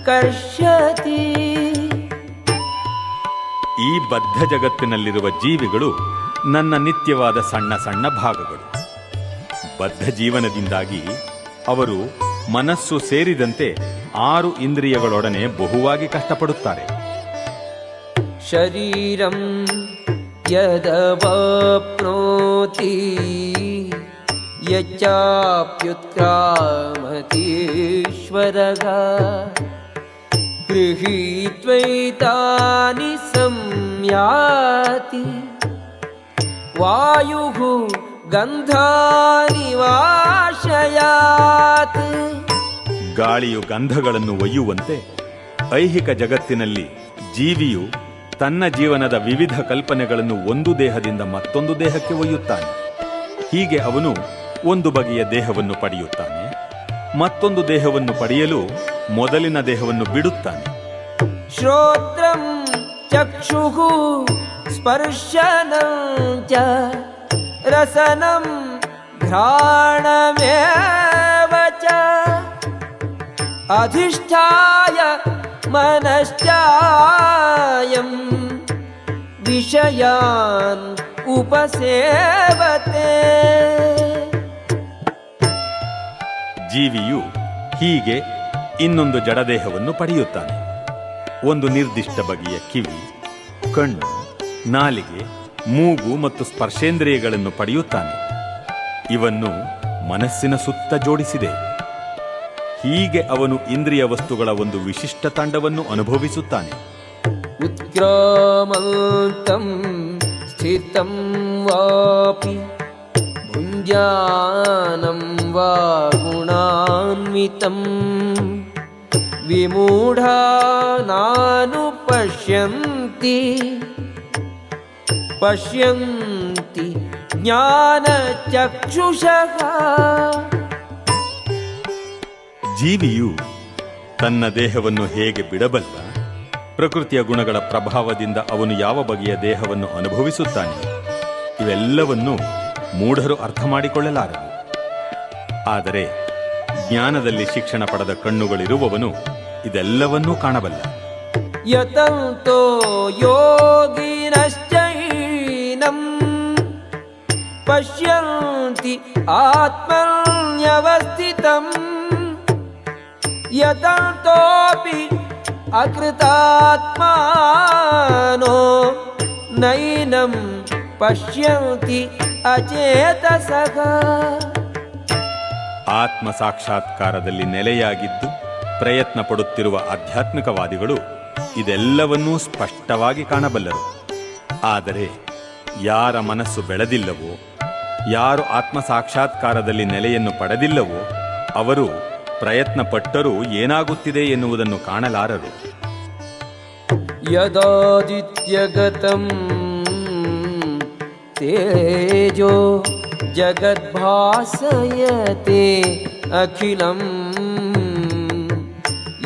ಕರ್ಷತಿ. ಈ ಬದ್ಧ ಜಗತ್ತಿನಲ್ಲಿರುವ ಜೀವಿಗಳು ನನ್ನ ನಿತ್ಯವಾದ ಸಣ್ಣ ಸಣ್ಣ ಭಾಗಗಳು. ಬದ್ಧ ಜೀವನದಿಂದಾಗಿ ಅವರು ಮನಸ್ಸು ಸೇರಿದಂತೆ 6 ಇಂದ್ರಿಯಗಳೊಡನೆ ಬಹುವಾಗಿ ಕಷ್ಟಪಡುತ್ತಾರೆ. ಶರೀರಂ ಯದವಾಪ್ನೋತಿ ಯಚ್ಚಾಪ್ಯುತ್ಕ್ರಾಮತೀಶ್ವರಃ ಗೃಹೀತ್ವೈತಾನಿ ಸಂಯಾತಿ ವಾಯುಃ ಗಂಧಾನಿ ವಾಶಯಾತ್. ಗಾಳಿಯು ಗಂಧಗಳನ್ನು ಒಯ್ಯುವಂತೆ ಐಹಿಕ ಜಗತ್ತಿನಲ್ಲಿ ಜೀವಿಯು ತನ್ನ ಜೀವನದ ವಿವಿಧ ಕಲ್ಪನೆಗಳನ್ನು ಒಂದು ದೇಹದಿಂದ ಮತ್ತೊಂದು ದೇಹಕ್ಕೆ ಒಯ್ಯುತ್ತಾನೆ. ಹೀಗೆ ಅವನು ಒಂದು ಬಗೆಯ ದೇಹವನ್ನು ಪಡೆಯುತ್ತಾನೆ, ಮತ್ತೊಂದು ದೇಹವನ್ನು ಪಡೆಯಲು ಮೊದಲಿನ ದೇಹವನ್ನು ಬಿಡುತ್ತಾನೆ. ಶ್ರೋತ್ರಂ ಚಕ್ಷುಃ ಸ್ಪರ್ಶನಂ ಚ ರಸನಂ ಘ್ರಾಣಮೇವ ಚ ಅಧಿಷ್ಠಾಯ ಮನಶ್ಚಾಯಂ ವಿಷಯಾನ್ ಉಪಸೇವತೆ. ಜೀವಿಯು ಹೀಗೆ ಇನ್ನೊಂದು ಜಡದೇಹವನ್ನು ಪಡೆಯುತ್ತಾನೆ. ಒಂದು ನಿರ್ದಿಷ್ಟ ಬಗೆಯ ಕಿವಿ, ಕಣ್ಣು, ನಾಲಿಗೆ, ಮೂಗು ಮತ್ತು ಸ್ಪರ್ಶೇಂದ್ರಿಯಗಳನ್ನು ಪಡೆಯುತ್ತಾನೆ. ಇವನ್ನು ಮನಸ್ಸಿನ ಸುತ್ತ ಜೋಡಿಸಿದೆ. ಹೀಗೆ ಅವನು ಇಂದ್ರಿಯ ವಸ್ತುಗಳ ಒಂದು ವಿಶಿಷ್ಟ ತಂಡವನ್ನು ಅನುಭವಿಸುತ್ತಾನೆ. ಉತ್ಕ್ರಾಮಂತಂ ಸ್ಥಿತಂ ವಾಪಿ ಭುಂಜಾನಂ ವಾ ಗುಣಾನ್ವಿತಂ ವಿಮೂಢಾನಾನು ಪಶ್ಯಂತಿ ಪಶ್ಯಂತಿ ಜ್ಞಾನಚಕ್ಷುಷಃ. ಜೀವಿಯು ತನ್ನ ದೇಹವನ್ನು ಹೇಗೆ ಬಿಡಬಲ್ಲ? ಪ್ರಕೃತಿಯ ಗುಣಗಳ ಪ್ರಭಾವದಿಂದ ಅವನು ಯಾವ ಬಗೆಯ ದೇಹವನ್ನು ಅನುಭವಿಸುತ್ತಾನೆ? ಇವೆಲ್ಲವನ್ನೂ ಮೂಢರು ಅರ್ಥ ಮಾಡಿಕೊಳ್ಳಲಾರರು. ಆದರೆ ಜ್ಞಾನದಲ್ಲಿ ಶಿಕ್ಷಣ ಪಡೆದ ಕಣ್ಣುಗಳಿರುವವನು ಇದೆಲ್ಲವನ್ನೂ ಕಾಣಬಲ್ಲ. ಯತಂತೋ ಯೋಗಿನಶ್ಚೈನಂ ಪಶ್ಯಂತಿ ಆತ್ಮನ್ಯವಸ್ಥಿತಂ ಯತಂತೋಪಿ ಅಕೃತಾತ್ಮಾನೋ ನೈನಂ ಪಶ್ಯಂತಿ ಅಚೇತಸಃ. ಆತ್ಮ ಸಾಕ್ಷಾತ್ಕಾರದಲ್ಲಿ ನೆಲೆಯಾಗಿದ್ದು ಪ್ರಯತ್ನ ಪಡುತ್ತಿರುವ ಆಧ್ಯಾತ್ಮಿಕವಾದಿಗಳು ಇದೆಲ್ಲವನ್ನೂ ಸ್ಪಷ್ಟವಾಗಿ ಕಾಣಬಲ್ಲರು. ಆದರೆ ಯಾರ ಮನಸ್ಸು ಬೆಳೆದಿಲ್ಲವೋ, ಯಾರು ಆತ್ಮ ಸಾಕ್ಷಾತ್ಕಾರದಲ್ಲಿ ನೆಲೆಯನ್ನು ಪಡೆದಿಲ್ಲವೋ ಅವರು ಪ್ರಯತ್ನ ಪಟ್ಟರೂ ಏನಾಗುತ್ತಿದೆ ಎನ್ನುವುದನ್ನು ಕಾಣಲಾರರು. ಯದಾದಿತ್ಯಗತಂ ತೇಜೋ ಜಗದ್ಭಾಸಯತೆ ಅಖಿಲಂ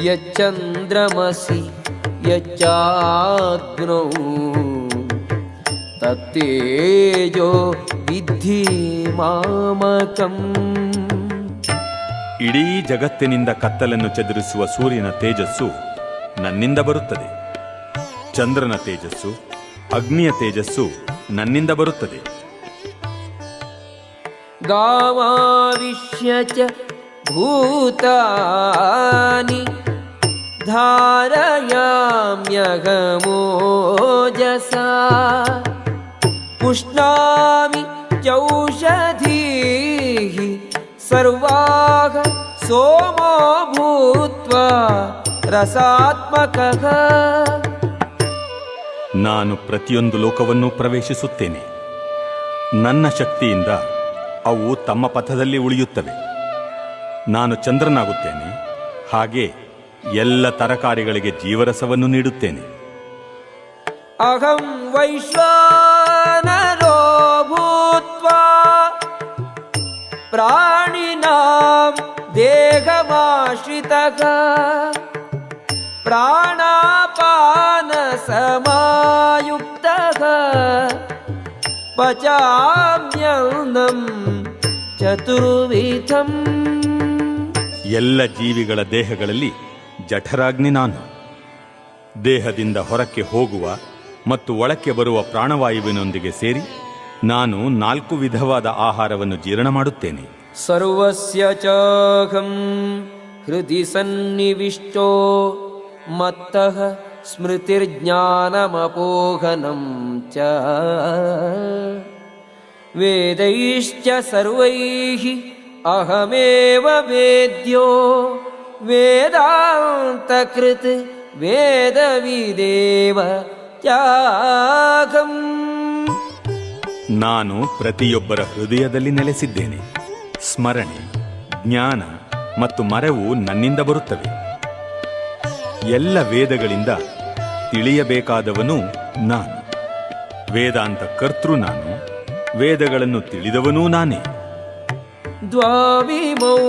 ಯಚ್ಚಂದ್ರಮಸಿ ಯಚ್ಚಾಗ್ನೌ ತತ್ತೇಜೋ ವಿದ್ಧಿ ಮಾಮಕಂ. ಇಡೀ ಜಗತ್ತಿನಿಂದ ಕತ್ತಲನ್ನು ಚದುರಿಸುವ ಸೂರ್ಯನ ತೇಜಸ್ಸು ನನ್ನಿಂದ ಬರುತ್ತದೆ. ಚಂದ್ರನ ತೇಜಸ್ಸು, ಅಗ್ನಿಯ ತೇಜಸ್ಸು ನನ್ನಿಂದ ಬರುತ್ತದೆ. ಗಾಮಾವಿಶ್ಯ ಚ ಭೂತಾನಿ ಧಾರಯಾಮ್ಯಹಮೋಜಸಾ ಪುಷ್ಣಾಮಿ ಚೌಷಧೀಃ ಸರ್ವಾಃ ಸೋಮೋ ಭೂತ್ವಾ ರಸಾತ್ಮಕಃ. ನಾನು ಪ್ರತಿಯೊಂದು ಲೋಕವನ್ನೂ ಪ್ರವೇಶಿಸುತ್ತೇನೆ. ನನ್ನ ಶಕ್ತಿಯಿಂದ ಅವು ತಮ್ಮ ಪಥದಲ್ಲಿ ಉಳಿಯುತ್ತವೆ. ನಾನು ಚಂದ್ರನಾಗುತ್ತೇನೆ, ಹಾಗೆ ಎಲ್ಲ ತರಕಾರಿಗಳಿಗೆ ಜೀವರಸವನ್ನು ನೀಡುತ್ತೇನೆ. ಅಹಂ ವೈಶ್ವಾನರೋ ಭೂತ್ವಾ ಪ್ರಾಣಿನಾಂ ದೇಹಮಾಶ್ರಿತಃ ಪ್ರಾಣಾಪಾನ ಸಮಾಯುಕ್ತಃ ಪಚಾಮ್ಯನ್ನಂ ಚತುರ್ವಿಧಂ. ಎಲ್ಲ ಜೀವಿಗಳ ದೇಹಗಳಲ್ಲಿ ಜಠರಾಗ್ನಿ ನಾನು. ದೇಹದಿಂದ ಹೊರಕ್ಕೆ ಹೋಗುವ ಮತ್ತು ಒಳಕ್ಕೆ ಬರುವ ಪ್ರಾಣವಾಯುವಿನೊಂದಿಗೆ ಸೇರಿ ನಾನು 4 ವಿಧವಾದ ಆಹಾರವನ್ನು ಜೀರ್ಣ ಮಾಡುತ್ತೇನೆ. ಸರ್ವಸ್ಯ ಚಾಹಂ ಹೃದಿ ಸನ್ನಿವಿಷ್ಟೋ ಮತ್ತಃ ಸ್ಮೃತಿರ್ಜ್ಞಾನಮಪೋಹನಂ ಚ ವೇದೈಶ್ಚ ಸರ್ವೈಃ ಅಹಮೇವ ವೇದ್ಯೋ ವೇದಾಂತಕೃತ್ ವೇದವಿದೇವ ಚಾಹಂ. ನಾನು ಪ್ರತಿಯೊಬ್ಬರ ಹೃದಯದಲ್ಲಿ ನೆಲೆಸಿದ್ದೇನೆ. ಸ್ಮರಣೆ, ಜ್ಞಾನ ಮತ್ತು ಮರೆವು ನನ್ನಿಂದ ಬರುತ್ತವೆ. ಎಲ್ಲ ವೇದಗಳಿಂದ ತಿಳಿಯಬೇಕಾದವನು ನಾನು. ವೇದಾಂತ ಕರ್ತೃ ನಾನು. ವೇದಗಳನ್ನು ತಿಳಿದವನೂ ನಾನೇ. ದ್ವಾವಿಮೌ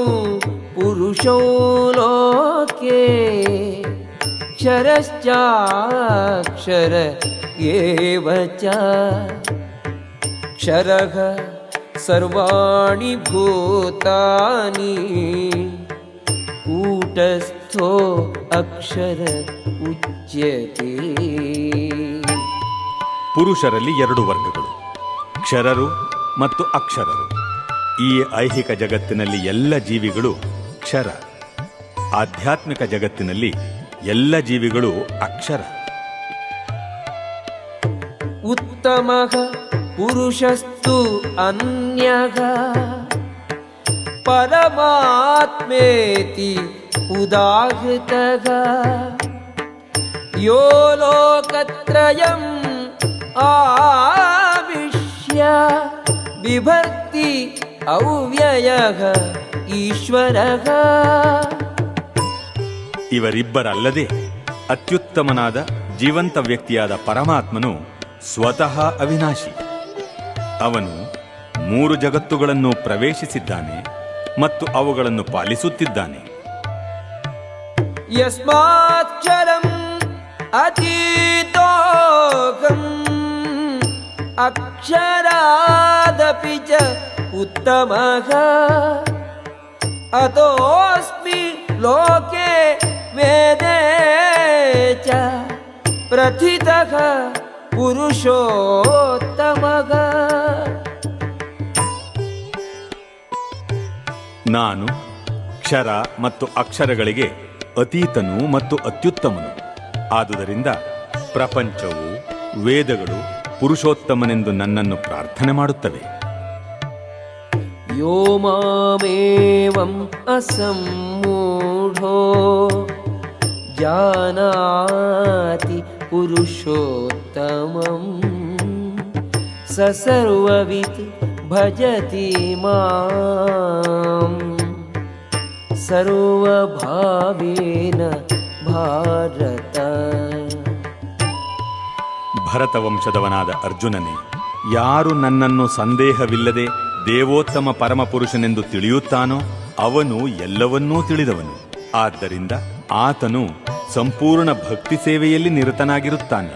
ಪುರುಷೌ ಲೋಕೆ ಕ್ಷರಶ್ಚಾಕ್ಷರ ಏವ ಚ ಕ್ಷರಃ ಸರ್ವಾಣಿ ಭೂತಾನಿ ಕೂಟಸ್ಥೋ ಅಕ್ಷರ ಉಚ್ಯತೆ. ಪುರುಷರಲ್ಲಿ 2 ವರ್ಗಗಳು, ಕ್ಷರರು ಮತ್ತು ಅಕ್ಷರರು. ಈ ಐಹಿಕ ಜಗತ್ತಿನಲ್ಲಿ ಎಲ್ಲ ಜೀವಿಗಳು ಕ್ಷರ. ಆಧ್ಯಾತ್ಮಿಕ ಜಗತ್ತಿನಲ್ಲಿ ಎಲ್ಲ ಜೀವಿಗಳು ಅಕ್ಷರ. ಉತ್ತಮಃ ಪುರುಷಸ್ತು ಅನ್ಯಃ ಪರಮಾತ್ಮೇತಿ ಉದಾಹೃತಃ ಯೋ ಲೋಕತ್ರಯಂ ಆವಿಶ್ಯ ಬಿಭರ್ತಿ ಅವ್ಯಯಃ ಈಶ್ವರಃ. ಇವರಿಬ್ಬರಲ್ಲದೆ ಅತ್ಯುತ್ತಮನಾದ ಜೀವಂತ ವ್ಯಕ್ತಿಯಾದ ಪರಮಾತ್ಮನು ಸ್ವತಃ ಅವಿನಾಶಿ. ಅವನು 3 ಜಗತ್ತುಗಳನ್ನು ಪ್ರವೇಶಿಸಿದ್ದಾನೆ ಮತ್ತು ಅವುಗಳನ್ನು ಪಾಲಿಸುತ್ತಿದ್ದಾನೆ. ಯಸ್ಮಾಕ್ಷರಂ ಅತೀತೋಹಂ ಅಕ್ಷರಾದಪಿ ಚ ಉತ್ತಮಃ ಅತೋಸ್ಮಿ ಲೋಕೆ ವೇದೇ ಚ ಪ್ರಥಿತಃ ಪುರುಷೋತ್ತಮಃ. ನಾನು ಕ್ಷರ ಮತ್ತು ಅಕ್ಷರಗಳಿಗೆ ಅತೀತನು ಮತ್ತು ಅತ್ಯುತ್ತಮನು. ಆದುದರಿಂದ ಪ್ರಪಂಚವು, ವೇದಗಳು ಪುರುಷೋತ್ತಮನೆಂದು ನನ್ನನ್ನು ಪ್ರಾರ್ಥನೆ ಮಾಡುತ್ತವೆ. ಯೋ ಮಾಮೇವಂ ಅಸಮ್ಮೂಢೋ ಜಾನಾತಿ ಪುರುಷೋತ್ತಮಂ ಸ ಸರ್ವವಿತ್ ಭಜತಿ ಮಾಂ ಸರ್ವಭಾವೇನ ಭಾರತ. ಭರತವಂಶದವನಾದ ಅರ್ಜುನನೇ, ಯಾರು ನನ್ನನ್ನು ಸಂದೇಹವಿಲ್ಲದೆ ದೇವೋತ್ತಮ ಪರಮಪುರುಷನೆಂದು ತಿಳಿಯುತ್ತಾನೋ ಅವನು ಎಲ್ಲವನ್ನೂ ತಿಳಿದವನು. ಆದ್ದರಿಂದ ಆತನು ಸಂಪೂರ್ಣ ಭಕ್ತಿ ಸೇವೆಯಲ್ಲಿ ನಿರತನಾಗಿರುತ್ತಾನೆ.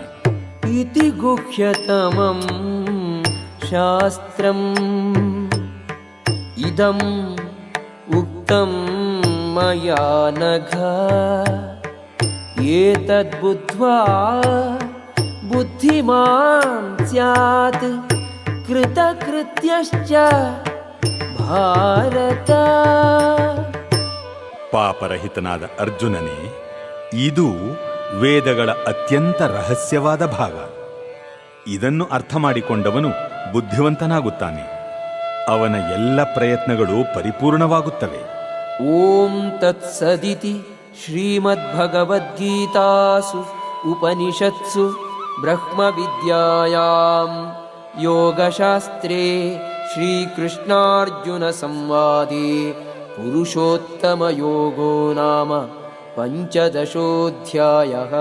ಇತಿ ಗುಹ್ಯತಮಂ ಶಾಸ್ತ್ರಂ ಇದಂ ಉಕ್ತಂ ಮಯಾ ನಘ ಏತದ್ ಬುದ್ಧ್ವಾ बुद्धिमान् स्यात् कृतकृत्यश्च भारत. ಪಾಪರಹಿತನಾದ ಅರ್ಜುನನೇ, ಇದು ವೇದಗಳ ಅತ್ಯಂತ ರಹಸ್ಯವಾದ ಭಾಗ. ಇದನ್ನು ಅರ್ಥ ಮಾಡಿಕೊಂಡವನು ಬುದ್ಧಿವಂತನಾಗುತ್ತಾನೆ. ಅವನ ಎಲ್ಲ ಪ್ರಯತ್ನಗಳು ಪರಿಪೂರ್ಣವಾಗುತ್ತವೆ. ಓಂ ತತ್ಸದಿತಿ ಶ್ರೀಮದ್ಭಗವದ್ಗೀತಾಸು ಉಪನಿಷತ್ಸು ಬ್ರಹ್ಮವಿದ್ಯಾಯಾಂ ಯೋಗಶಾಸ್ತ್ರೇ ಶ್ರೀಕೃಷ್ಣಾರ್ಜುನ ಸಂವಾದೇ ಪುರುಷೋತ್ತಮಯೋಗೋ ನಾಮ ಪಂಚದಶೋಧ್ಯಾಯಃ.